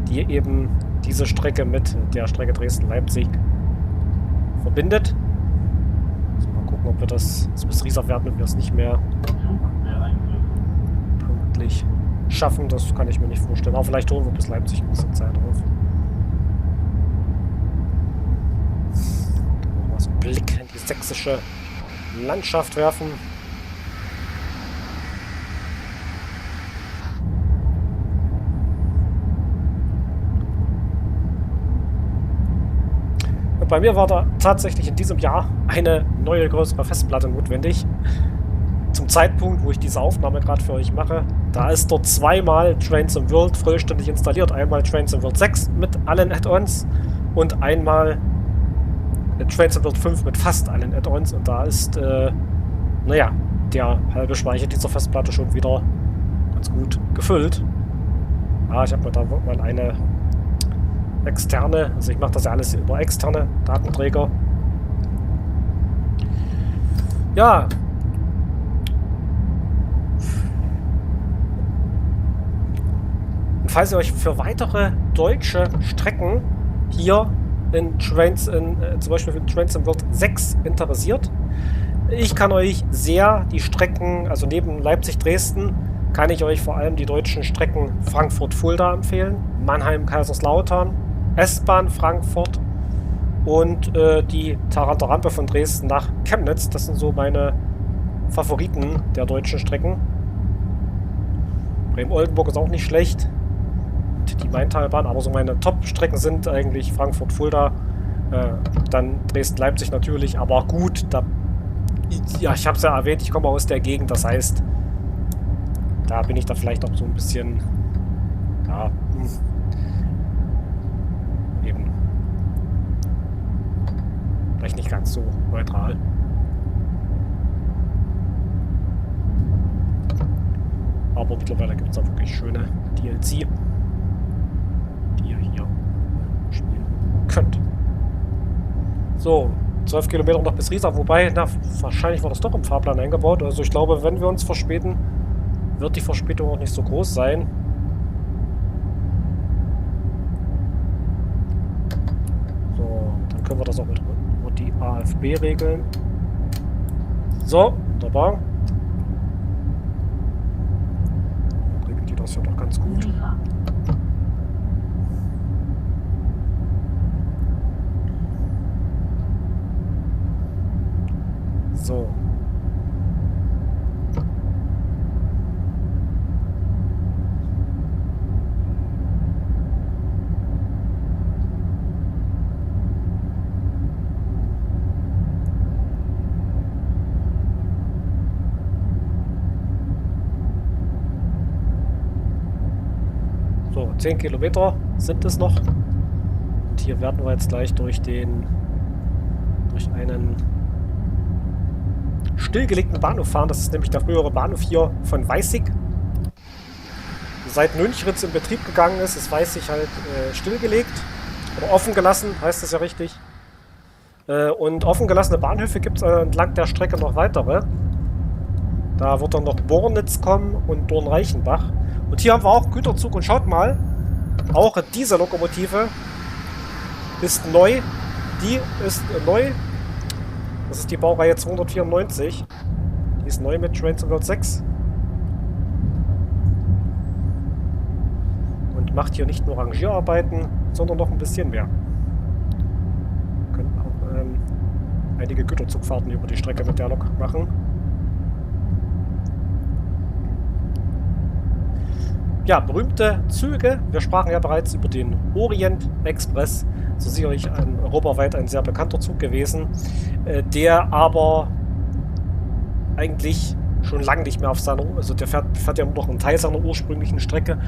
die eben diese Strecke mit der Strecke Dresden-Leipzig verbindet. Also mal gucken, ob wir das bis Riesa werden, wenn wir es nicht mehr pünktlich schaffen. Das kann ich mir nicht vorstellen. Aber vielleicht holen wir bis Leipzig ein bisschen Zeit drauf. Mal so einen Blick in die sächsische Landschaft werfen. Bei mir war da tatsächlich in diesem Jahr eine neue, größere Festplatte notwendig. Zum Zeitpunkt, wo ich diese Aufnahme gerade für euch mache, da ist dort zweimal Trains in World vollständig installiert. Einmal Trains in World 6 mit allen Add-ons und einmal Trains in World 5 mit fast allen Add-ons. Und da ist, naja, der halbe Speicher dieser Festplatte schon wieder ganz gut gefüllt. Ja, ich habe mir da mal eine externe, also ich mache das ja alles über externe Datenträger. Ja. Und falls ihr euch für weitere deutsche Strecken hier in Trains zum Beispiel für Trains in World 6 interessiert, ich kann euch sehr die Strecken, also neben Leipzig-Dresden, kann ich euch vor allem die deutschen Strecken Frankfurt-Fulda empfehlen, Mannheim-Kaiserslautern, S-Bahn Frankfurt und die Taranter-Rampe von Dresden nach Chemnitz. Das sind so meine Favoriten der deutschen Strecken. Bremen-Oldenburg ist auch nicht schlecht. Und die Maintalbahn, aber so meine Top-Strecken sind eigentlich Frankfurt-Fulda, dann Dresden-Leipzig natürlich, aber gut, da, ja, ich habe es ja erwähnt, ich komme aus der Gegend, das heißt, da bin ich da vielleicht auch so ein bisschen, ja, eben vielleicht nicht ganz so neutral. Aber mittlerweile gibt es da wirklich schöne DLC, die ihr hier spielen könnt. So, 12 Kilometer noch bis Riesa, wobei, na, wahrscheinlich war das doch im Fahrplan eingebaut. Also ich glaube, wenn wir uns verspäten, wird die Verspätung auch nicht so groß sein. So, dann können wir das auch mit über die AFB regeln. So, wunderbar. Dann regelt die das ja doch ganz gut. So. So, 10 Kilometer sind es noch. Und hier werden wir jetzt gleich durch einen stillgelegten Bahnhof fahren. Das ist nämlich der frühere Bahnhof hier von Weißig. Seit Nünchritz in Betrieb gegangen ist, ist Weißig halt stillgelegt. Oder offen gelassen, heißt das ja richtig. Und offen gelassene Bahnhöfe gibt es entlang der Strecke noch weitere. Da wird dann noch Bornitz kommen und Dornreichenbach. Und hier haben wir auch Güterzug und schaut mal, auch diese Lokomotive ist neu. Die ist neu. Das ist die Baureihe 294. Die ist neu mit TSW6. Und macht hier nicht nur Rangierarbeiten, sondern noch ein bisschen mehr. Wir können auch einige Güterzugfahrten über die Strecke mit der Lok machen. Ja, berühmte Züge. Wir sprachen ja bereits über den Orient Express. So sicherlich europaweit ein sehr bekannter Zug gewesen, der aber eigentlich schon lange nicht mehr auf seiner, also der fährt ja nur noch einen Teil seiner ursprünglichen Strecke.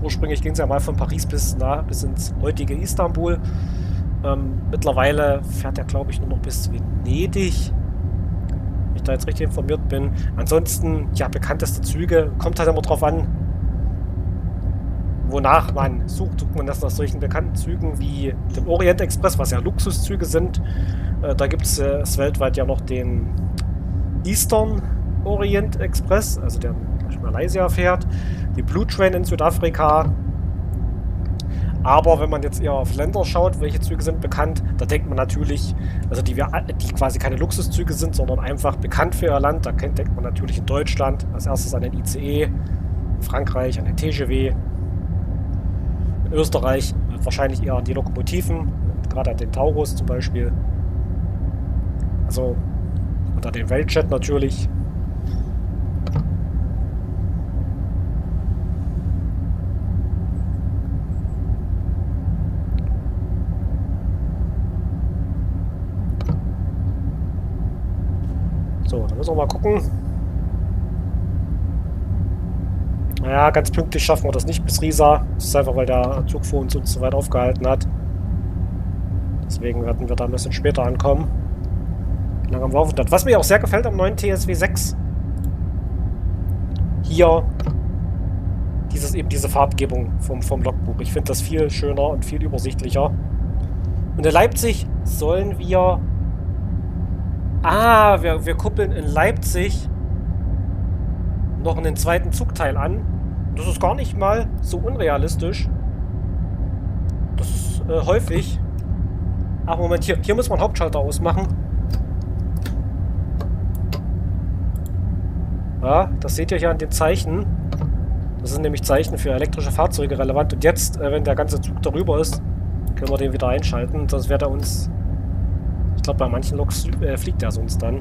Ursprünglich ging es ja mal von Paris bis ins heutige Istanbul. Mittlerweile fährt er, glaube ich, nur noch bis Venedig, wenn ich da jetzt richtig informiert bin. Ansonsten, ja, bekannteste Züge, kommt halt immer drauf an, wonach man sucht. Sucht man das nach solchen bekannten Zügen wie dem Orient Express, was ja Luxuszüge sind. Da gibt es weltweit ja noch den Eastern Orient Express, also der nach Malaysia fährt, die Blue Train in Südafrika. Aber wenn man jetzt eher auf Länder schaut, welche Züge sind bekannt, da denkt man natürlich, also die quasi keine Luxuszüge sind, sondern einfach bekannt für ihr Land. Da denkt man natürlich in Deutschland als erstes an den ICE, in Frankreich an den TGW, in Österreich wahrscheinlich eher an die Lokomotiven, gerade an den Taurus zum Beispiel. Also, und an den Weltjet natürlich. So, dann müssen wir mal gucken. Naja, ganz pünktlich schaffen wir das nicht bis Riesa. Das ist einfach, weil der Zug vor uns so weit aufgehalten hat. Deswegen werden wir da ein bisschen später ankommen. Wie lange haben wir aufgehört? Was mir auch sehr gefällt am neuen TSW6. Hier diese Farbgebung vom Logbuch. Ich finde das viel schöner und viel übersichtlicher. Und in Leipzig sollen wir... wir kuppeln in Leipzig noch einen zweiten Zugteil an. Das ist gar nicht mal so unrealistisch. Das ist häufig. Ach, Moment, hier muss man Hauptschalter ausmachen. Ja, das seht ihr hier an den Zeichen. Das sind nämlich Zeichen für elektrische Fahrzeuge relevant. Und jetzt, wenn der ganze Zug darüber ist, können wir den wieder einschalten. Sonst wird er uns... Ich glaube, bei manchen Loks fliegt er sonst dann.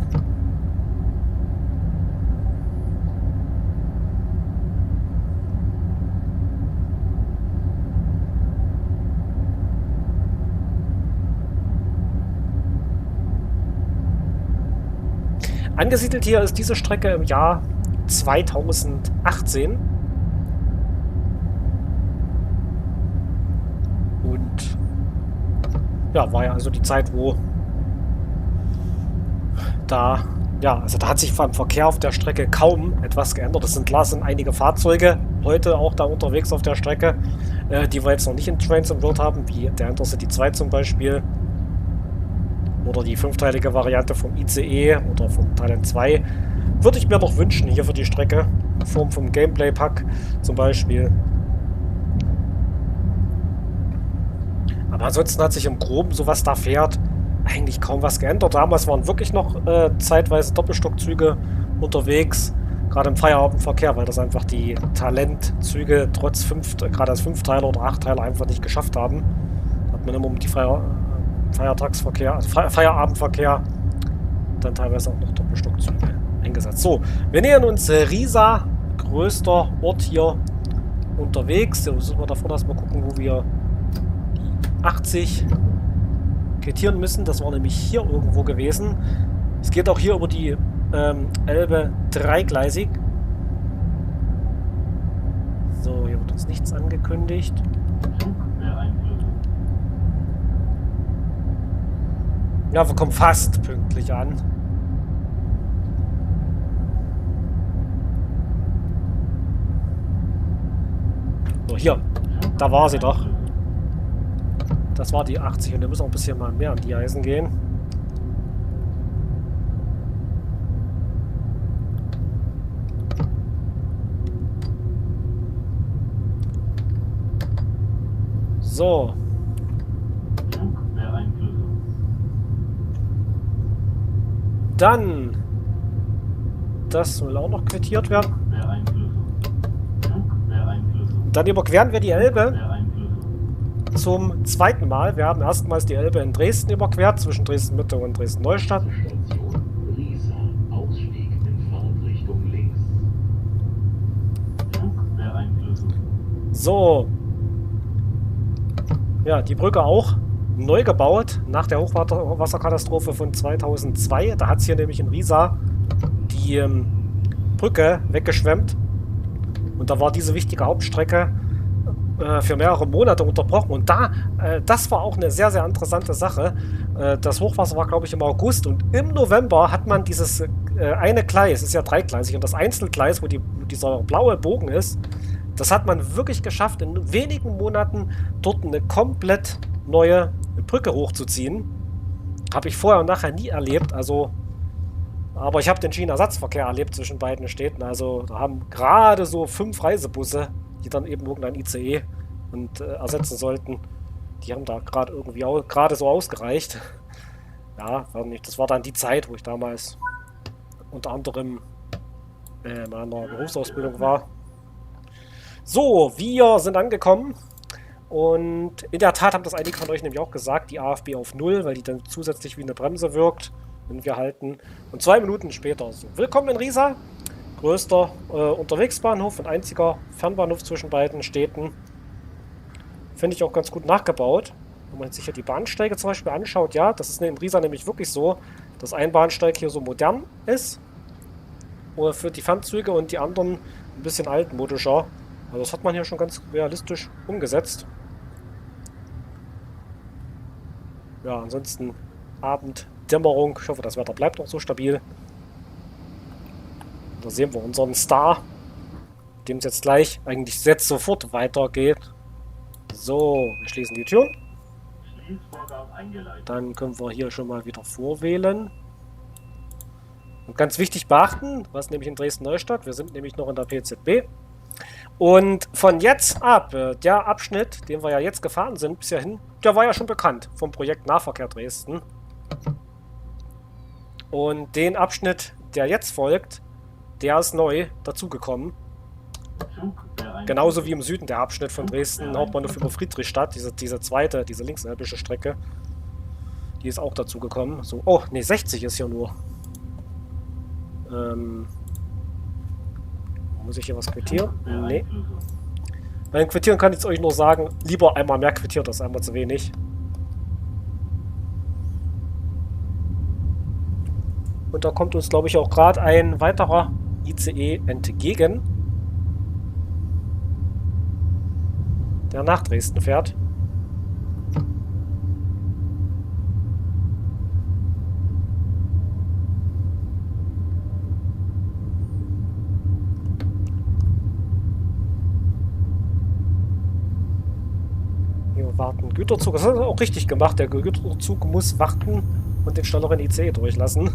Angesiedelt hier ist diese Strecke im Jahr 2018. Und ja, war ja also die Zeit, wo da hat sich vom Verkehr auf der Strecke kaum etwas geändert. Das sind klar, sind einige Fahrzeuge heute auch da unterwegs auf der Strecke, die wir jetzt noch nicht in Trains im World haben, wie der Intercity 2 zum Beispiel. Oder die fünfteilige Variante vom ICE oder vom Thailand 2. Würde ich mir doch wünschen hier für die Strecke. Form vom Gameplay-Pack zum Beispiel. Aber ansonsten hat sich im Groben, so was da fährt, eigentlich kaum was geändert. Damals waren wirklich noch zeitweise Doppelstockzüge unterwegs, gerade im Feierabendverkehr, weil das einfach die Talentzüge trotz gerade als Fünfteiler oder Achtteiler einfach nicht geschafft haben. Hat man immer um die Feiertagsverkehr, also Feierabendverkehr, dann teilweise auch noch Doppelstockzüge eingesetzt. So, wir nähern uns Riesa, größter Ort hier unterwegs. Da müssen wir davor erstmal gucken, wo wir die 80 quittieren müssen. Das war nämlich hier irgendwo gewesen. Es geht auch hier über die Elbe dreigleisig. So, hier wird uns nichts angekündigt. Ja, wir kommen fast pünktlich an. So, hier. Da war sie doch. Das war die 80 und wir müssen auch ein bisschen mal mehr an die Eisen gehen. So. Dann. Das will auch noch quittiert werden. Dann überqueren wir die Elbe zum zweiten Mal. Wir haben erstmals die Elbe in Dresden überquert, zwischen Dresden-Mitte und Dresden-Neustadt. Station Riesa, Ausstieg in Fahrtrichtung links. So. Ja, die Brücke auch neu gebaut nach der Hochwasserkatastrophe von 2002. Da hat es hier nämlich in Riesa die Brücke weggeschwemmt. Und da war diese wichtige Hauptstrecke für mehrere Monate unterbrochen. Und das war auch eine sehr, sehr interessante Sache. Das Hochwasser war, glaube ich, im August. Und im November hat man dieses eine Gleis, ist ja dreigleisig, und das Einzelgleis, wo dieser blaue Bogen ist, das hat man wirklich geschafft, in wenigen Monaten dort eine komplett neue Brücke hochzuziehen. Habe ich vorher und nachher nie erlebt. Also, aber ich habe den Schienenersatzverkehr erlebt zwischen beiden Städten. Also da haben gerade so 5 Reisebusse, die dann eben irgendein ICE ersetzen sollten. Die haben da gerade irgendwie gerade so ausgereicht. Ja, das war dann die Zeit, wo ich damals unter anderem in meiner Berufsausbildung war. So, wir sind angekommen. Und in der Tat haben das einige von euch nämlich auch gesagt, die AFB auf 0, weil die dann zusätzlich wie eine Bremse wirkt, wenn wir halten. Und 2 Minuten später. So, willkommen in Riesa, größter Unterwegsbahnhof und einziger Fernbahnhof zwischen beiden Städten. Finde ich auch ganz gut nachgebaut. Wenn man sich hier die Bahnsteige zum Beispiel anschaut, ja, das ist in Riesa nämlich wirklich so, dass ein Bahnsteig hier so modern ist für die Fernzüge und die anderen ein bisschen altmodischer. Also das hat man hier schon ganz realistisch umgesetzt. Ja, ansonsten Abenddämmerung. Ich hoffe, das Wetter bleibt auch so stabil. Da sehen wir unseren Star, dem es jetzt gleich, eigentlich jetzt sofort weitergeht. So, wir schließen die Türen. Dann können wir hier schon mal wieder vorwählen. Und ganz wichtig beachten, was nämlich in Dresden-Neustadt, wir sind nämlich noch in der PZB. Und von jetzt ab, der Abschnitt, den wir ja jetzt gefahren sind bis hierhin, der war ja schon bekannt vom Projekt Nahverkehr Dresden. Und den Abschnitt, der jetzt folgt, der ist neu dazugekommen. Genauso wie im Süden der Abschnitt von Dresden, Hauptbahnhof über Friedrichstadt, diese zweite, diese linkselbische Strecke, die ist auch dazugekommen. So, oh, ne, 60 ist hier nur. Muss ich hier was quittieren? Nee. Beim Quittieren kann ich euch nur sagen, lieber einmal mehr quittiert als einmal zu wenig. Und da kommt uns, glaube ich, auch gerade ein weiterer ICE entgegen, der nach Dresden fährt. Wir warten Güterzug. Das hat er auch richtig gemacht. Der Güterzug muss warten und den schnelleren ICE durchlassen.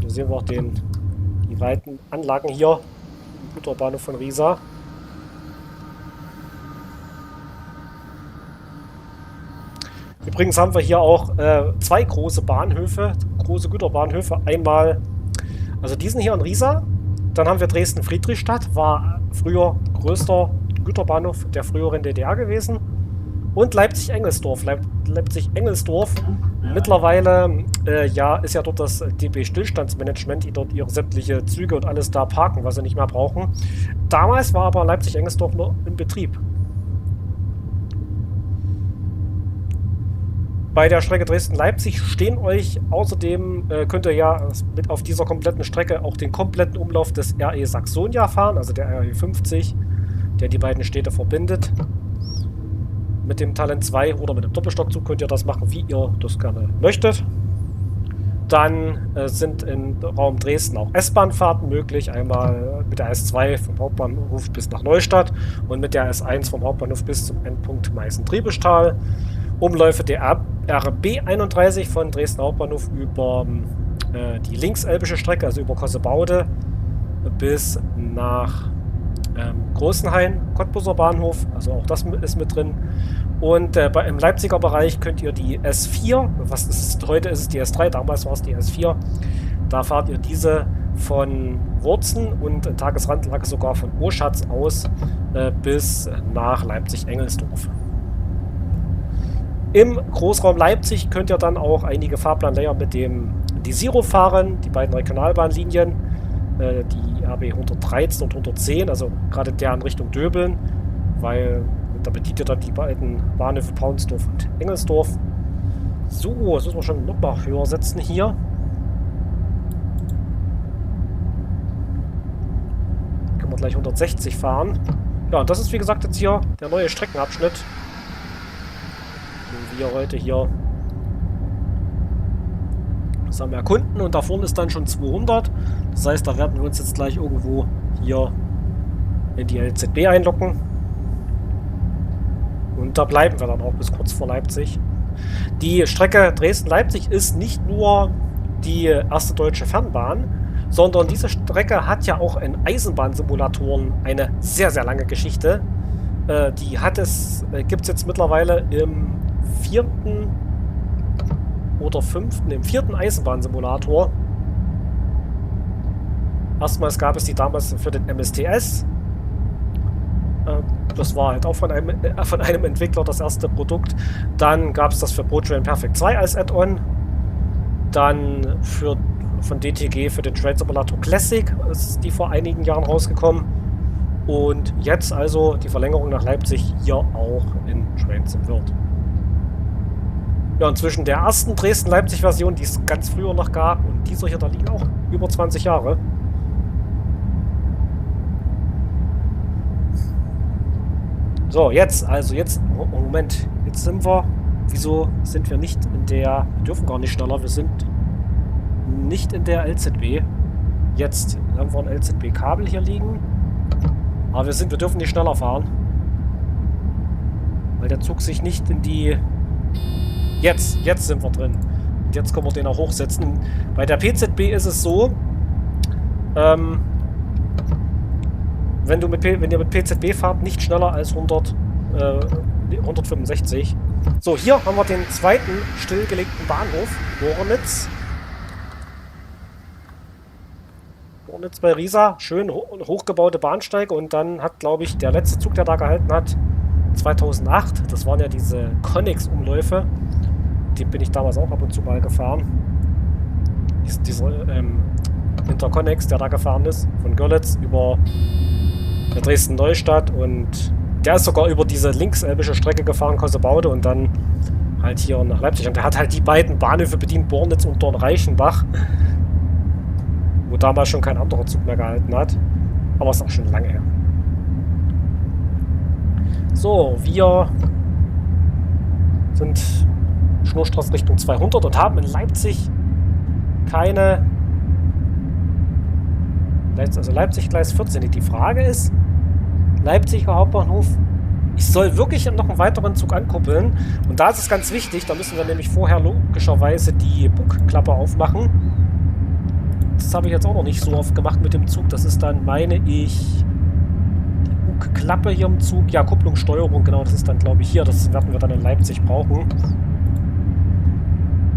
Hier sehen wir auch die breiten Anlagen hier im Güterbahnhof von Riesa. Übrigens haben wir hier auch zwei große Bahnhöfe, große Güterbahnhöfe. Einmal, also diesen hier in Riesa, dann haben wir Dresden-Friedrichstadt, war früher größter Güterbahnhof der früheren DDR gewesen. Und Leipzig-Engelsdorf. Leipzig-Engelsdorf, mittlerweile ja, ist ja dort das DB-Stillstandsmanagement, die dort ihre sämtliche Züge und alles da parken, was sie nicht mehr brauchen. Damals war aber Leipzig-Engelsdorf noch in Betrieb. Bei der Strecke Dresden-Leipzig stehen euch außerdem, könnt ihr ja mit auf dieser kompletten Strecke auch den kompletten Umlauf des RE Saxonia fahren, also der RE 50, der die beiden Städte verbindet. Mit dem Talent 2 oder mit dem Doppelstockzug könnt ihr das machen, wie ihr das gerne möchtet. Dann sind im Raum Dresden auch S-Bahn-Fahrten möglich. Einmal mit der S2 vom Hauptbahnhof bis nach Neustadt und mit der S1 vom Hauptbahnhof bis zum Endpunkt Meißen-Triebeschtal. Umläufe der RB 31 von Dresden Hauptbahnhof über die linkselbische Strecke, also über Kossebaude bis nach Großenhain, Cottbuser Bahnhof, also auch das ist mit drin. Und im Leipziger Bereich könnt ihr die S4, heute ist es die S3, damals war es die S4, da fahrt ihr diese von Wurzen und Tagesrandlage sogar von Urschatz aus bis nach Leipzig-Engelsdorf. Im Großraum Leipzig könnt ihr dann auch einige Fahrplanlayer mit dem Desiro fahren, die beiden Regionalbahnlinien, die RB 113 und 110, also gerade der in Richtung Döbeln, weil da bedient ihr dann die beiden Bahnhöfe Paunsdorf und Engelsdorf. So, das müssen wir schon noch mal höher setzen hier. Können wir gleich 160 fahren. Ja, und das ist wie gesagt jetzt hier der neue Streckenabschnitt, den wir heute hier zusammen erkunden. Und da vorne ist dann schon 200. Das heißt, da werden wir uns jetzt gleich irgendwo hier in die LZB einloggen. Und da bleiben wir dann auch bis kurz vor Leipzig. Die Strecke Dresden-Leipzig ist nicht nur die erste deutsche Fernbahn, sondern diese Strecke hat ja auch in Eisenbahnsimulatoren eine sehr, sehr lange Geschichte. Die gibt es jetzt mittlerweile im vierten Eisenbahnsimulator. Erstmals gab es die damals für den MSTS. Das war halt auch von einem Entwickler das erste Produkt. Dann gab es das für ProTrain Perfect 2 als Add-on. Dann von DTG für den Train Simulator Classic ist die vor einigen Jahren rausgekommen. Und jetzt also die Verlängerung nach Leipzig hier auch in Train Sim wird. Ja, und zwischen der ersten Dresden-Leipzig-Version, die es ganz früher noch gab, und dieser hier, da liegen auch über 20 Jahre. So, jetzt, Moment, jetzt sind wir, wieso sind wir nicht in der, wir dürfen gar nicht schneller, wir sind nicht in der LZB. Jetzt haben wir ein LZB-Kabel hier liegen, aber wir dürfen nicht schneller fahren, weil der Zug sich nicht in die, jetzt sind wir drin. Und jetzt können wir den auch hochsetzen. Bei der PZB ist es so, wenn ihr mit PZB fahrt, nicht schneller als 165. So, hier haben wir den zweiten stillgelegten Bahnhof, Dornitz. Dornitz bei Riesa, schön hochgebaute Bahnsteige, und dann hat, glaube ich, der letzte Zug, der da gehalten hat, 2008, das waren ja diese Connex-Umläufe, die bin ich damals auch ab und zu mal gefahren. Dieser Interconnex, der da gefahren ist, von Görlitz über Dresden-Neustadt, und der ist sogar über diese linkselbische Strecke gefahren, Kossebaude, und dann halt hier nach Leipzig. Und der hat halt die beiden Bahnhöfe bedient, Bornitz und Dornreichenbach, wo damals schon kein anderer Zug mehr gehalten hat. Aber ist auch schon lange her. So, wir sind Schnurstraße Richtung 200 und haben in Leipzig keine... Also Leipzig Gleis 14. Die Frage ist, Leipziger Hauptbahnhof, ich soll wirklich noch einen weiteren Zug ankuppeln. Und da ist es ganz wichtig, da müssen wir nämlich vorher logischerweise die Bugklappe aufmachen. das habe ich jetzt auch noch nicht so oft gemacht mit dem Zug. Das ist dann, meine ich, die Bugklappe hier im Zug. Ja, Kupplung, Steuerung, genau, das ist dann, glaube ich, hier. Das werden wir dann in Leipzig brauchen.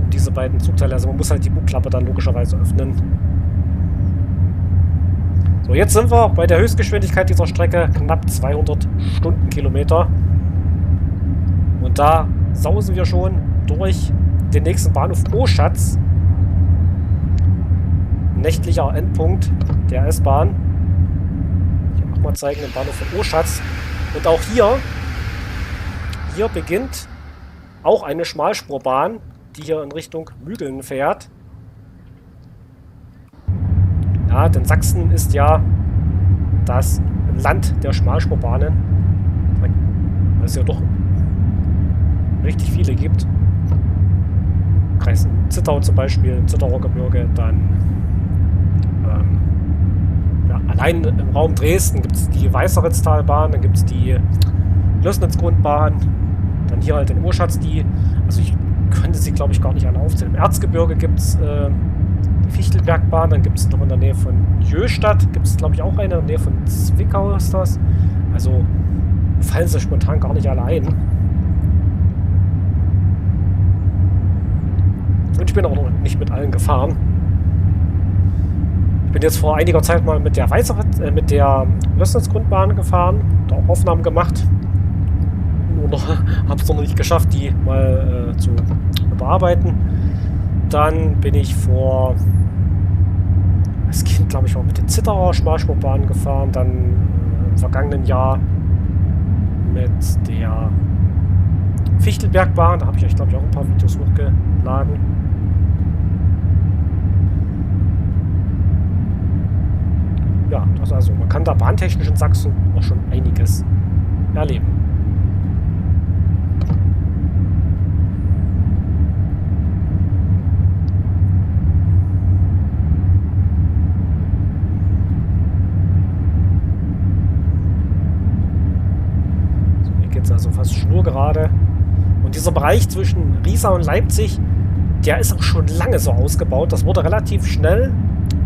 Und diese beiden Zugteile, also man muss halt die Bugklappe dann logischerweise öffnen. So, jetzt sind wir bei der Höchstgeschwindigkeit dieser Strecke, knapp 200 Stundenkilometer. Und da sausen wir schon durch den nächsten Bahnhof Oschatz. Nächtlicher Endpunkt der S-Bahn. Hier nochmal zeigen, den Bahnhof von Oschatz. Und auch hier beginnt auch eine Schmalspurbahn, die hier in Richtung Mügeln fährt. Ja, denn Sachsen ist ja das Land der Schmalspurbahnen. Weil es ja doch richtig viele gibt. Kreis Zittau zum Beispiel, im Zittauer Gebirge, dann ja, allein im Raum Dresden gibt es die Weißeritztalbahn, dann gibt es die Lößnitz-Grundbahn, dann hier halt in Oschatz die, also ich könnte sie glaube ich gar nicht alle aufzählen. Im Erzgebirge gibt es die Fichtelbergbahn, dann gibt es noch in der Nähe von Jöstadt, gibt es glaube ich auch eine, in der Nähe von Zwickau ist das. Also fallen sie spontan gar nicht alle ein. Und ich bin auch noch nicht mit allen gefahren. Ich bin jetzt vor einiger Zeit mal mit der Lößnitz-Grundbahn gefahren, da auch Aufnahmen gemacht. Nur noch, habe es noch nicht geschafft, die mal zu bearbeiten. Dann bin ich als Kind, glaube ich, mal mit den Zittauer Schmalspurbahnen gefahren. Dann im vergangenen Jahr mit der Fichtelbergbahn. Da habe ich euch, glaube ich, auch ein paar Videos hochgeladen. Ja, das also, man kann da bahntechnisch in Sachsen auch schon einiges erleben. So, hier geht es also fast schnurgerade. Und dieser Bereich zwischen Riesa und Leipzig, der ist auch schon lange so ausgebaut. Das wurde relativ schnell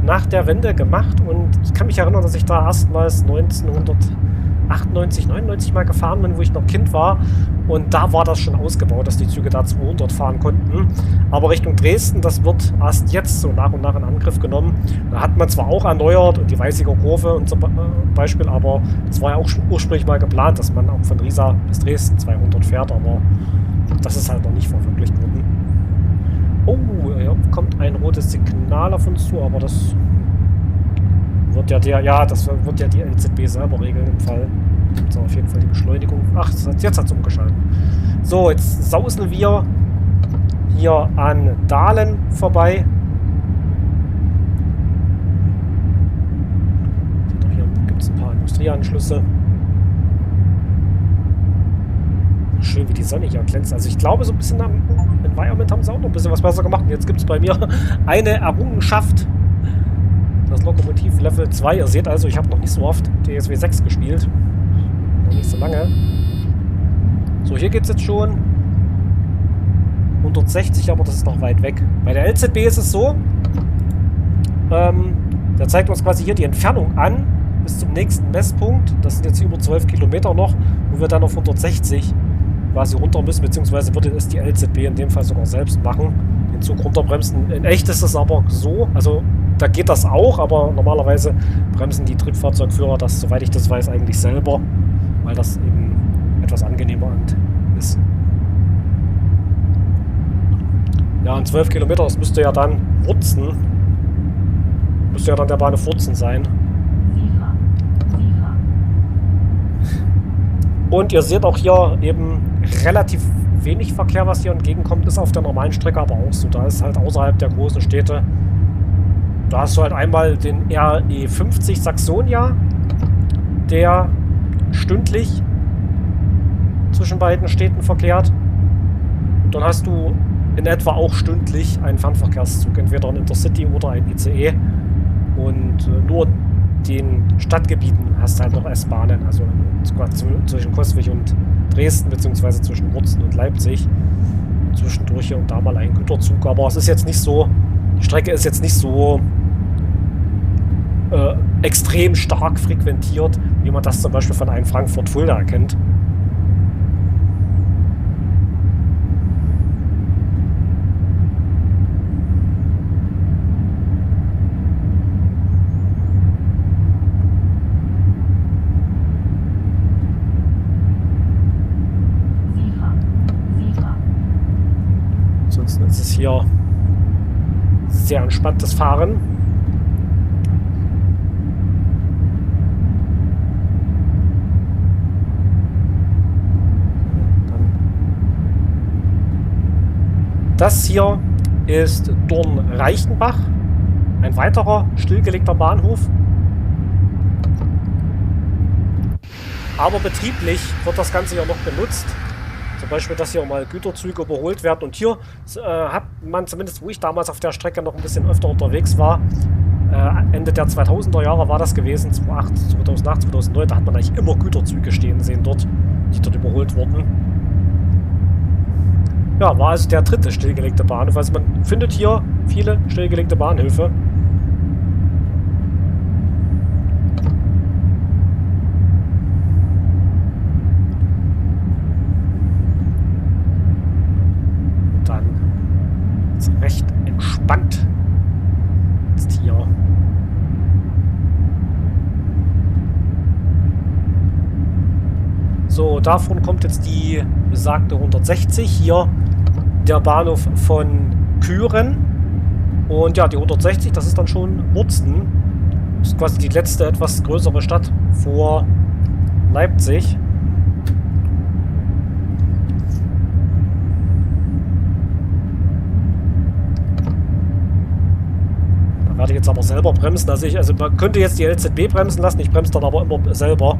nach der Wende gemacht und ich kann mich erinnern, dass ich da erstmals 1998, 99 mal gefahren bin, wo ich noch Kind war und da war das schon ausgebaut, dass die Züge da 200 fahren konnten. Aber Richtung Dresden, das wird erst jetzt so nach und nach in Angriff genommen. Da hat man zwar auch erneuert und die Weißiger Kurve und zum Beispiel, aber das war ja auch ursprünglich mal geplant, dass man auch von Riesa bis Dresden 200 fährt, aber das ist halt noch nicht verwirklicht worden. Oh, hier kommt ein rotes Signal auf uns zu, aber das wird ja das wird ja die LZB selber regeln im Fall. So, auf jeden Fall die Beschleunigung. Ach, jetzt hat es umgeschaltet. So, jetzt sausen wir hier an Dahlen vorbei. Hier gibt es ein paar Industrieanschlüsse. Schön, wie die Sonne hier glänzt. Also ich glaube, so ein bisschen am Environment haben sie auch noch ein bisschen was besser gemacht. Und jetzt gibt es bei mir eine Errungenschaft. Das Lokomotiv Level 2. Ihr seht also, ich habe noch nicht so oft TSW6 gespielt. Noch nicht so lange. So, hier geht es jetzt schon 160, aber das ist noch weit weg. Bei der LZB ist es so, der zeigt uns quasi hier die Entfernung an bis zum nächsten Messpunkt. Das sind jetzt über 12 Kilometer noch, wo wir dann auf 160 quasi runter müssen, beziehungsweise würde es die LZB in dem Fall sogar selbst machen, den Zug runterbremsen. In echt ist es aber so, also da geht das auch, aber normalerweise bremsen die Triebfahrzeugführer das, soweit ich das weiß, eigentlich selber, weil das eben etwas angenehmer ist. Ja, und 12 Kilometer, das müsste ja dann Wurzen, müsste ja dann der Bahnhof Wurzen sein. Und ihr seht auch hier eben relativ wenig Verkehr, was hier entgegenkommt, ist auf der normalen Strecke aber auch so. Da ist halt außerhalb der großen Städte, da hast du halt einmal den RE50 Saxonia, der stündlich zwischen beiden Städten verkehrt. Und dann hast du in etwa auch stündlich einen Fernverkehrszug, entweder ein Intercity oder ein ICE. Und nur den Stadtgebieten hast du halt noch S-Bahnen, also zwischen Coswig und Dresden, beziehungsweise zwischen Wurzen und Leipzig. Zwischendurch hier und da mal ein Güterzug, aber es ist jetzt nicht so, die Strecke ist jetzt nicht so extrem stark frequentiert, wie man das zum Beispiel von einem Frankfurt-Fulda erkennt. Ansonsten ist es hier sehr entspanntes Fahren. Das hier ist Dorn-Reichenbach, ein weiterer stillgelegter Bahnhof. Aber betrieblich wird das Ganze ja noch benutzt. Zum Beispiel, dass hier mal Güterzüge überholt werden. Und hier hat man zumindest, wo ich damals auf der Strecke noch ein bisschen öfter unterwegs war, Ende der 2000er Jahre war das gewesen, 2008, 2008, 2009, da hat man eigentlich immer Güterzüge stehen sehen dort, die dort überholt wurden. Ja, war also der dritte stillgelegte Bahnhof. Also man findet hier viele stillgelegte Bahnhöfe. Und dann ist recht entspannt jetzt hier. So, davon kommt jetzt die besagte 160 hier. Der Bahnhof von Küren. Und ja, die 160, das ist dann schon Wurzen. Das ist quasi die letzte etwas größere Stadt vor Leipzig. Da werde ich jetzt aber selber bremsen. Also man könnte jetzt die LZB bremsen lassen, ich bremse dann aber immer selber.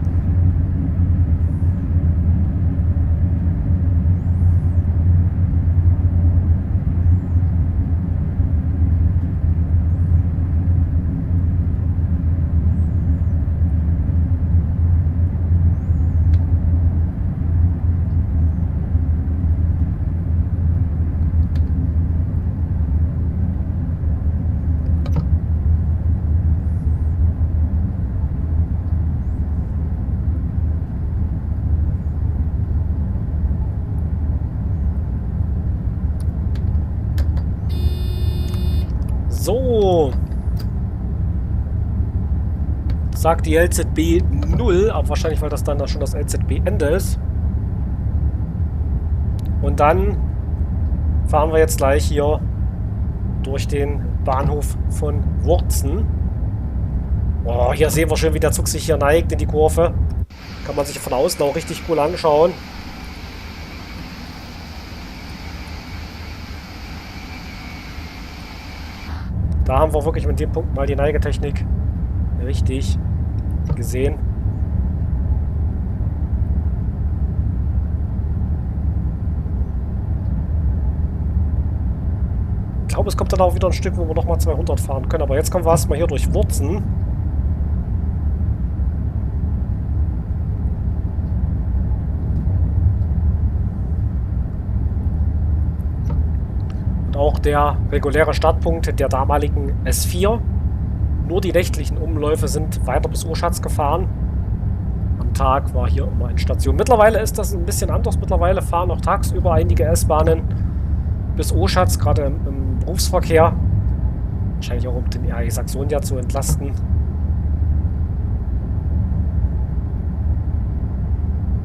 So. Sagt die LZB 0, aber wahrscheinlich, weil das dann schon das LZB-Ende ist. Und dann fahren wir jetzt gleich hier durch den Bahnhof von Wurzen. Oh, hier sehen wir schön, wie der Zug sich hier neigt in die Kurve. Kann man sich von außen auch richtig cool anschauen. Da haben wir wirklich mit dem Punkt mal die Neigetechnik richtig gesehen. Ich glaube, es kommt dann auch wieder ein Stück, wo wir nochmal 200 fahren können. Aber jetzt kommen wir erstmal hier durch Wurzen. Auch der reguläre Startpunkt der damaligen S4. Nur die nächtlichen Umläufe sind weiter bis Urschatz gefahren. Am Tag war hier immer eine Station. Mittlerweile ist das ein bisschen anders. Mittlerweile fahren auch tagsüber einige S-Bahnen bis Urschatz, gerade im Berufsverkehr. Wahrscheinlich auch um den RE Saxonia zu entlasten.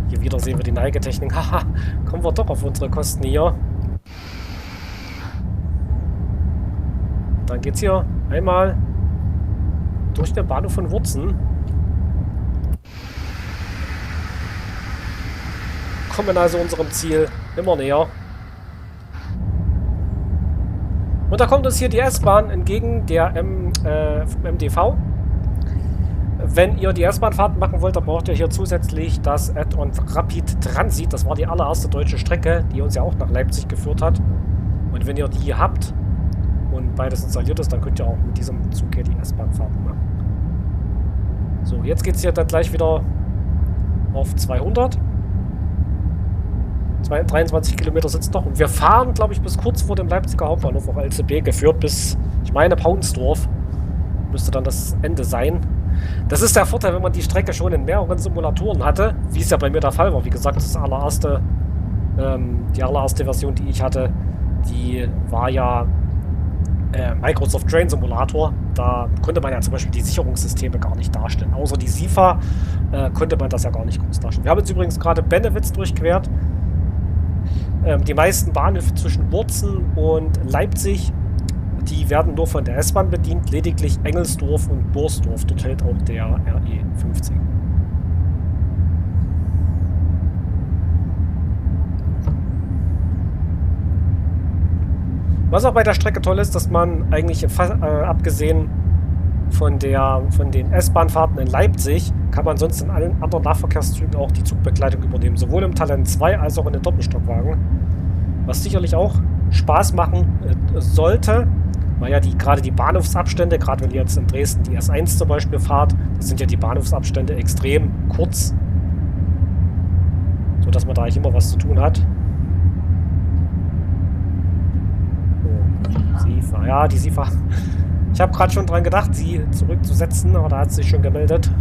Hier wieder sehen wir die Neigetechnik. Haha, kommen wir doch auf unsere Kosten hier. Dann geht es hier einmal durch den Bahnhof von Wurzen. Kommen also unserem Ziel immer näher. Und da kommt uns hier die S-Bahn entgegen, der vom MDV. Wenn ihr die S-Bahn-Fahrten machen wollt, dann braucht ihr hier zusätzlich das Add-on Rapid Transit. Das war die allererste deutsche Strecke, die uns ja auch nach Leipzig geführt hat. Und wenn ihr die habt und beides installiert ist, dann könnt ihr auch mit diesem Zug hier die S-Bahn-Fahrten machen. So, jetzt geht es hier dann gleich wieder auf 200. 23 Kilometer sitzt noch. Und wir fahren, glaube ich, bis kurz vor dem Leipziger Hauptbahnhof auch LCB geführt bis, ich meine, Paunsdorf. müsste dann das Ende sein. Das ist der Vorteil, wenn man die Strecke schon in mehreren Simulatoren hatte, wie es ja bei mir der Fall war. Wie gesagt, die allererste Version, die ich hatte, die war ja Microsoft Train Simulator. Da konnte man ja zum Beispiel die Sicherungssysteme gar nicht darstellen. Außer die SIFA konnte man das ja gar nicht groß darstellen. Wir haben jetzt übrigens gerade Bennewitz durchquert. Die meisten Bahnhöfe zwischen Wurzen und Leipzig, die werden nur von der S-Bahn bedient. Lediglich Engelsdorf und Borsdorf. Dort hält auch der RE50. Was auch bei der Strecke toll ist, dass man eigentlich abgesehen von den S-Bahn-Fahrten in Leipzig, kann man sonst in allen anderen Nahverkehrszügen auch die Zugbegleitung übernehmen. Sowohl im Talent 2 als auch in den Doppelstockwagen. Was sicherlich auch Spaß machen sollte, weil ja gerade die Bahnhofsabstände, gerade wenn ihr jetzt in Dresden die S1 zum Beispiel fahrt, das sind ja die Bahnhofsabstände extrem kurz, sodass man da eigentlich immer was zu tun hat. SIFA, ja, die SIFA. Ich habe gerade schon dran gedacht, sie zurückzusetzen, aber da hat sie sich schon gemeldet.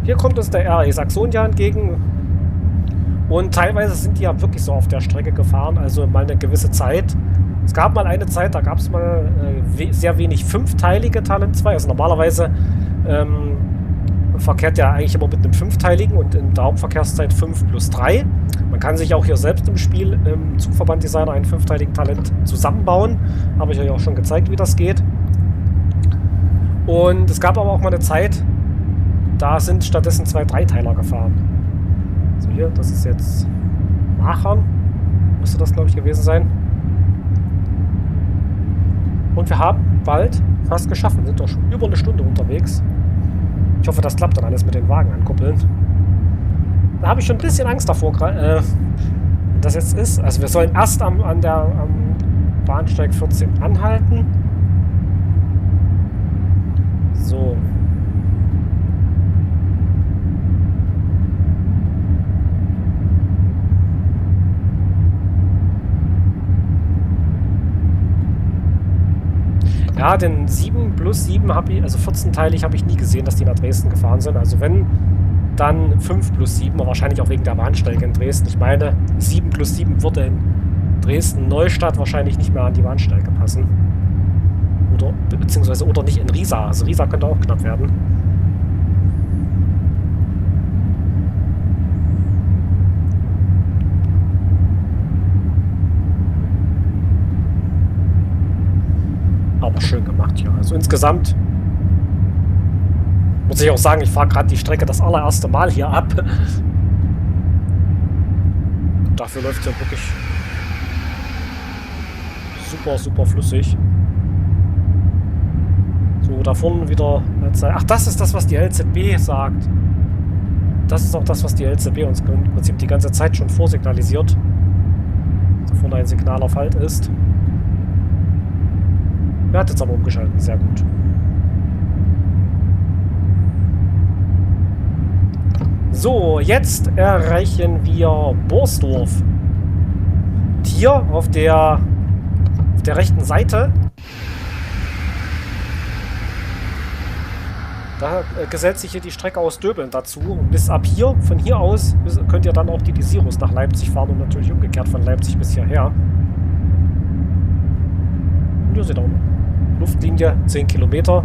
Hier kommt uns der RE Saxonia entgegen. Und teilweise sind die ja wirklich so auf der Strecke gefahren, also mal eine gewisse Zeit. Es gab mal eine Zeit, da gab es mal sehr wenig fünfteilige Talent 2. Also normalerweise verkehrt ja eigentlich immer mit einem fünfteiligen und in der Hauptverkehrszeit 5+3. Man kann sich auch hier selbst im Spiel im Zugverband Designer einen fünfteiligen Talent zusammenbauen. Habe ich euch auch schon gezeigt, wie das geht. Und es gab aber auch mal eine Zeit, da sind stattdessen 2 Dreiteiler gefahren. So hier, das ist jetzt Machern. Müsste das, glaube ich, gewesen sein. Und wir haben bald fast geschaffen. Wir sind doch schon über eine Stunde unterwegs. Ich hoffe, das klappt dann alles mit den Wagen ankuppeln. Da habe ich schon ein bisschen Angst davor, das jetzt ist. Also wir sollen erst am Bahnsteig 14 anhalten. So. Ja, den 7+7 habe ich, also 14-teilig habe ich nie gesehen, dass die nach Dresden gefahren sind. Also wenn, dann 5+7, aber wahrscheinlich auch wegen der Bahnsteige in Dresden. Ich meine, 7+7 würde in Dresden-Neustadt wahrscheinlich nicht mehr an die Bahnsteige passen. Oder nicht in Riesa. Also Riesa könnte auch knapp werden. Aber schön gemacht hier. Also insgesamt muss ich auch sagen, ich fahre gerade die Strecke das allererste Mal hier ab. Dafür läuft es ja wirklich super, super flüssig. So, da vorne wieder... Ach, das ist das, was die LZB sagt. Das ist auch das, was die LZB uns im Prinzip die ganze Zeit schon vorsignalisiert. Da vorne ein Signal auf Halt ist. Er hat jetzt aber umgeschaltet. Sehr gut. So, jetzt erreichen wir Borsdorf. Und hier auf der rechten Seite, da gesellt sich hier die Strecke aus Döbeln dazu. Und bis ab hier, von hier aus, könnt ihr dann auch die Desirus nach Leipzig fahren und natürlich umgekehrt von Leipzig bis hierher. Und ihr seht auch Luftlinie 10 Kilometer.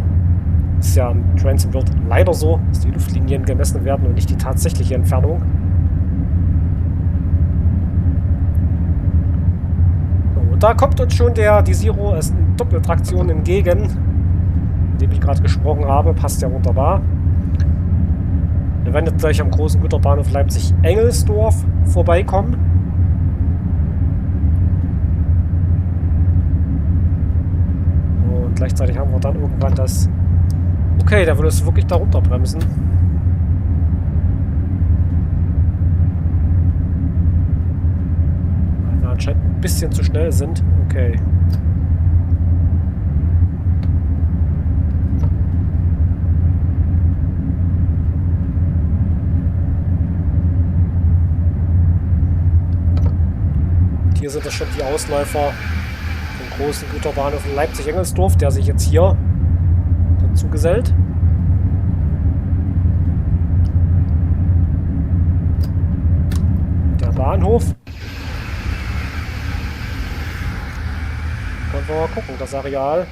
Ist ja im Transit World leider so, dass die Luftlinien gemessen werden und nicht die tatsächliche Entfernung. So, und da kommt uns schon der Desiro, es ist eine Doppeltraktion entgegen, in dem ich gerade gesprochen habe. Passt ja wunderbar. Wir werden jetzt gleich am großen Güterbahnhof Leipzig-Engelsdorf vorbeikommen. Und gleichzeitig haben wir dann irgendwann das... Okay, der will es wirklich da runterbremsen. Weil wir anscheinend ein bisschen zu schnell sind. Okay. hier sind das schon die Ausläufer vom großen Güterbahnhof in Leipzig-Engelsdorf, der sich jetzt hier dazu gesellt. Der Bahnhof. Können wir mal gucken, das Areal.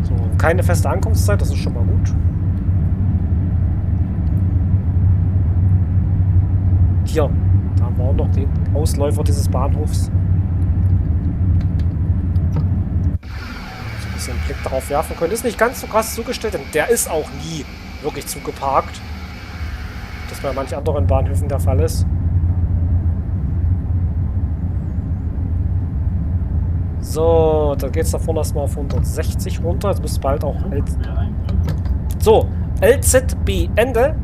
So, keine feste Ankunftszeit, das ist schon mal gut. Hier, da haben wir auch noch den Ausläufer dieses Bahnhofs. So ein bisschen einen Blick darauf werfen können. Ist nicht ganz so krass zugestellt, denn der ist auch nie wirklich zugeparkt. Das bei manchen anderen Bahnhöfen der Fall ist. So, dann geht es da vorne erstmal auf 160 runter. Jetzt müsste bald auch so, LZB Ende.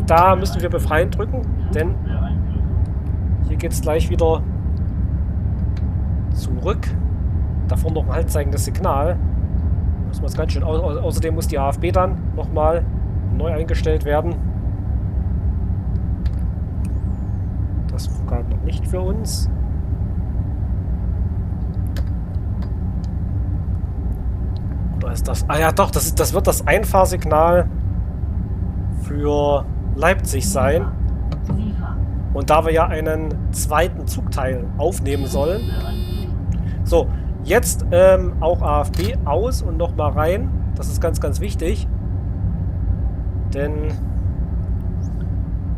Da müssen wir befreien drücken, denn hier geht es gleich wieder zurück. Da vorne noch ein haltzeigendes Signal. Muss man jetzt ganz schön außerdem muss die AFB dann nochmal neu eingestellt werden. Das gerade noch nicht für uns. Oder ist das? Ah ja, doch, das wird das Einfahrsignal für Leipzig sein. Und da wir ja einen zweiten Zugteil aufnehmen sollen. So, jetzt auch AFB aus und nochmal rein. Das ist ganz, ganz wichtig. Denn...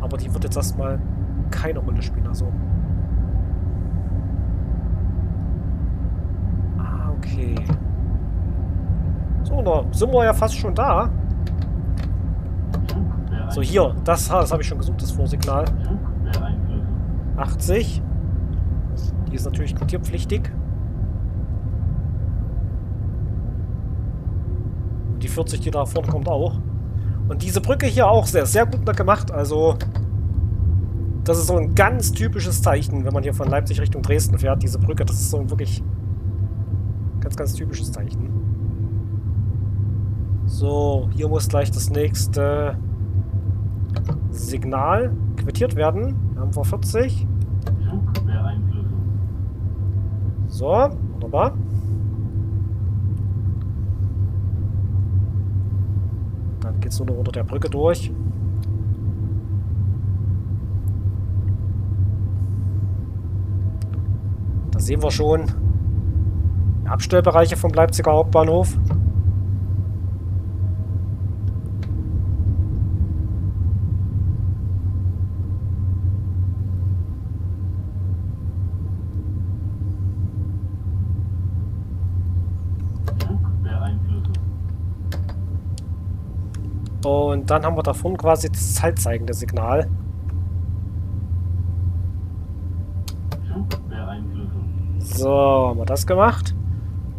Aber die wird jetzt erstmal keine Rolle spielen, also. Ah, okay. So, da sind wir ja fast schon da. So, hier, das habe ich schon gesucht, das Vorsignal. 80. Die ist natürlich quotierpflichtig. Und die 40, die da vorne kommt, auch. Und diese Brücke hier auch sehr, sehr gut gemacht, also... Das ist so ein ganz typisches Zeichen, wenn man hier von Leipzig Richtung Dresden fährt. Diese Brücke, das ist so ein wirklich ganz, ganz typisches Zeichen. So, hier muss gleich das nächste Signal quittiert werden. Da haben wir 40. So, wunderbar. Dann geht es nur noch unter der Brücke durch. Da sehen wir schon die Abstellbereiche vom Leipziger Hauptbahnhof. Und dann haben wir davon quasi das zeitzeigende Signal. So, haben wir das gemacht.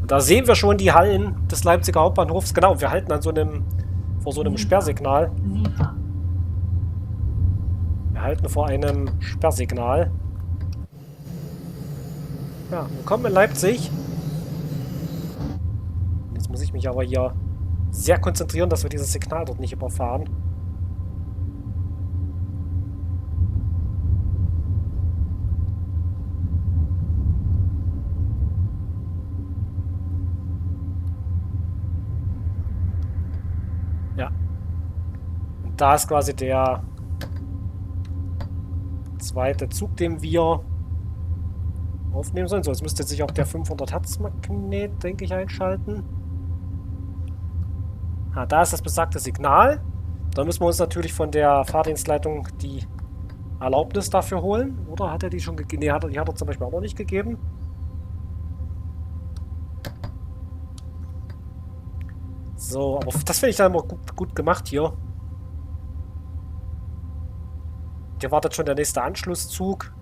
Und da sehen wir schon die Hallen des Leipziger Hauptbahnhofs. Genau, wir halten an so einem, vor so einem Sperrsignal. Wir halten vor einem Sperrsignal. Ja, willkommen in Leipzig. Jetzt muss ich mich aber hier sehr konzentrieren, dass wir dieses Signal dort nicht überfahren. Ja. Und da ist quasi der zweite Zug, den wir aufnehmen sollen. So, jetzt müsste sich auch der 500 Hertz Magnet, denke ich, einschalten. Ah, da ist das besagte Signal. Da müssen wir uns natürlich von der Fahrdienstleitung die Erlaubnis dafür holen. Oder hat er die schon gegeben? Nee, die hat er zum Beispiel auch noch nicht gegeben. So, aber das finde ich dann immer gut gemacht hier. Hier wartet schon der nächste Anschlusszug.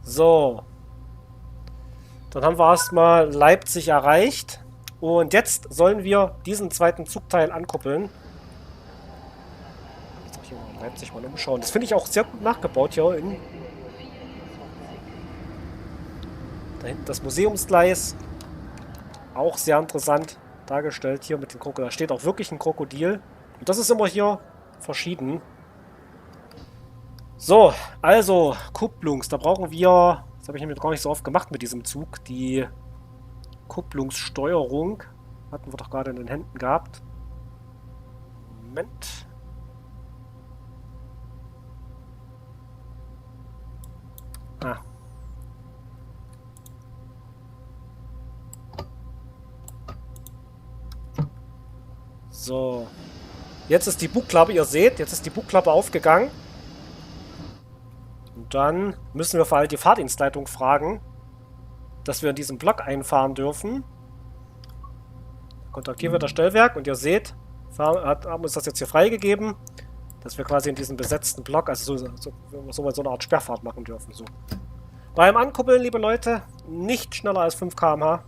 So. Dann haben wir erstmal Leipzig erreicht. Und jetzt sollen wir diesen zweiten Zugteil ankuppeln. Jetzt auch hier mal in Leipzig mal umschauen. Das finde ich auch sehr gut nachgebaut hier. Da hinten das Museumsgleis. Auch sehr interessant dargestellt hier mit dem Krokodil. Da steht auch wirklich ein Krokodil. Und das ist immer hier verschieden. So, also Kupplungs. Da brauchen wir, das habe ich nämlich gar nicht so oft gemacht mit diesem Zug, die Kupplungssteuerung. Hatten wir doch gerade in den Händen gehabt. Moment. Ah. So. Jetzt ist die Bugklappe, ihr seht, jetzt ist die Bugklappe aufgegangen. Und dann müssen wir vor allem die Fahrdienstleitung fragen, dass wir in diesen Block einfahren dürfen. Kontaktieren wir das Stellwerk und ihr seht, haben uns das jetzt hier freigegeben, dass wir quasi in diesem besetzten Block, also so mal so eine Art Sperrfahrt machen dürfen. So. Beim Ankuppeln, liebe Leute, nicht schneller als 5 km/h.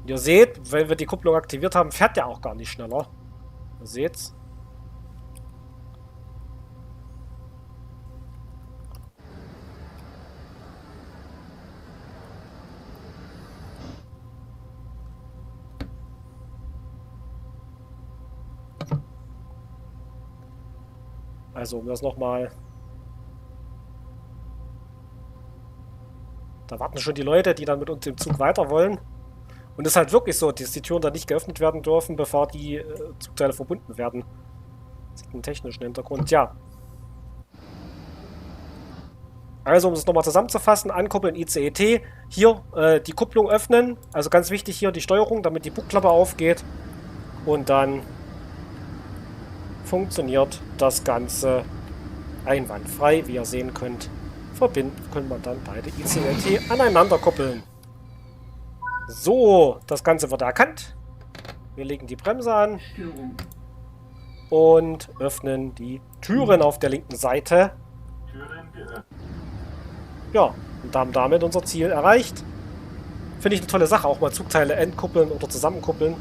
Und ihr seht, weil wir die Kupplung aktiviert haben, fährt der auch gar nicht schneller. Ihr seht's. Also, um das nochmal... Da warten schon die Leute, die dann mit uns im Zug weiter wollen. Und es ist halt wirklich so, dass die Türen dann nicht geöffnet werden dürfen, bevor die Zugteile verbunden werden. Das hat einen technischen Hintergrund, ja. Also, um es nochmal zusammenzufassen, ankuppeln ICET, hier die Kupplung öffnen, also ganz wichtig hier die Steuerung, damit die Bugklappe aufgeht. Und dann funktioniert das Ganze einwandfrei, wie ihr sehen könnt. Verbinden können wir dann beide ICET aneinander kuppeln. So, das Ganze wird erkannt. Wir legen die Bremse an und öffnen die Türen auf der linken Seite. Ja, und haben damit unser Ziel erreicht. Finde ich eine tolle Sache, auch mal Zugteile entkuppeln oder zusammenkuppeln.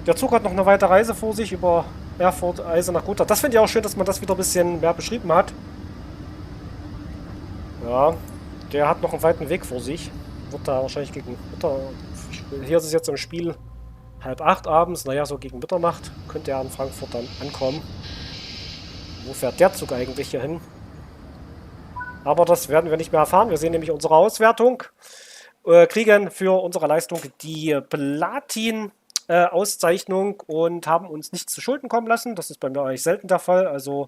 Der Zug hat noch eine weite Reise vor sich über Erfurt, Eisenach, Gotha. Das finde ich auch schön, dass man das wieder ein bisschen mehr beschrieben hat. Ja, der hat noch einen weiten Weg vor sich. Wird da wahrscheinlich gegen hier ist es jetzt im Spiel 7:30 abends. Naja, so gegen Mitternacht könnte er in Frankfurt dann ankommen. Wo fährt der Zug eigentlich hier hin? Aber das werden wir nicht mehr erfahren. Wir sehen nämlich unsere Auswertung. Kriegen für unsere Leistung die Platin-Auszeichnung und haben uns nichts zu Schulden kommen lassen. Das ist bei mir eigentlich selten der Fall. Also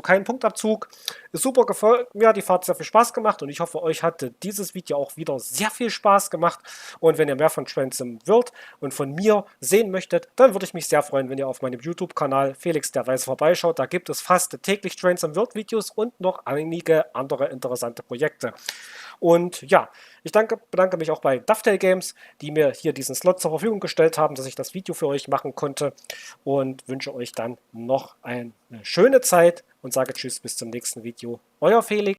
kein Punktabzug. Ist super gefolgt. Mir hat die Fahrt sehr viel Spaß gemacht und ich hoffe, euch hatte dieses Video auch wieder sehr viel Spaß gemacht. Und wenn ihr mehr von Transim World und von mir sehen möchtet, dann würde ich mich sehr freuen, wenn ihr auf meinem YouTube-Kanal Felix der Weise vorbeischaut. Da gibt es fast täglich Transim World Videos und noch einige andere interessante Projekte. Und ja, ich bedanke mich auch bei Dovetail Games, die mir hier diesen Slot zur Verfügung gestellt haben, dass ich das Video für euch machen konnte und wünsche euch dann noch eine schöne Zeit und sage Tschüss, bis zum nächsten Video. Euer Felix.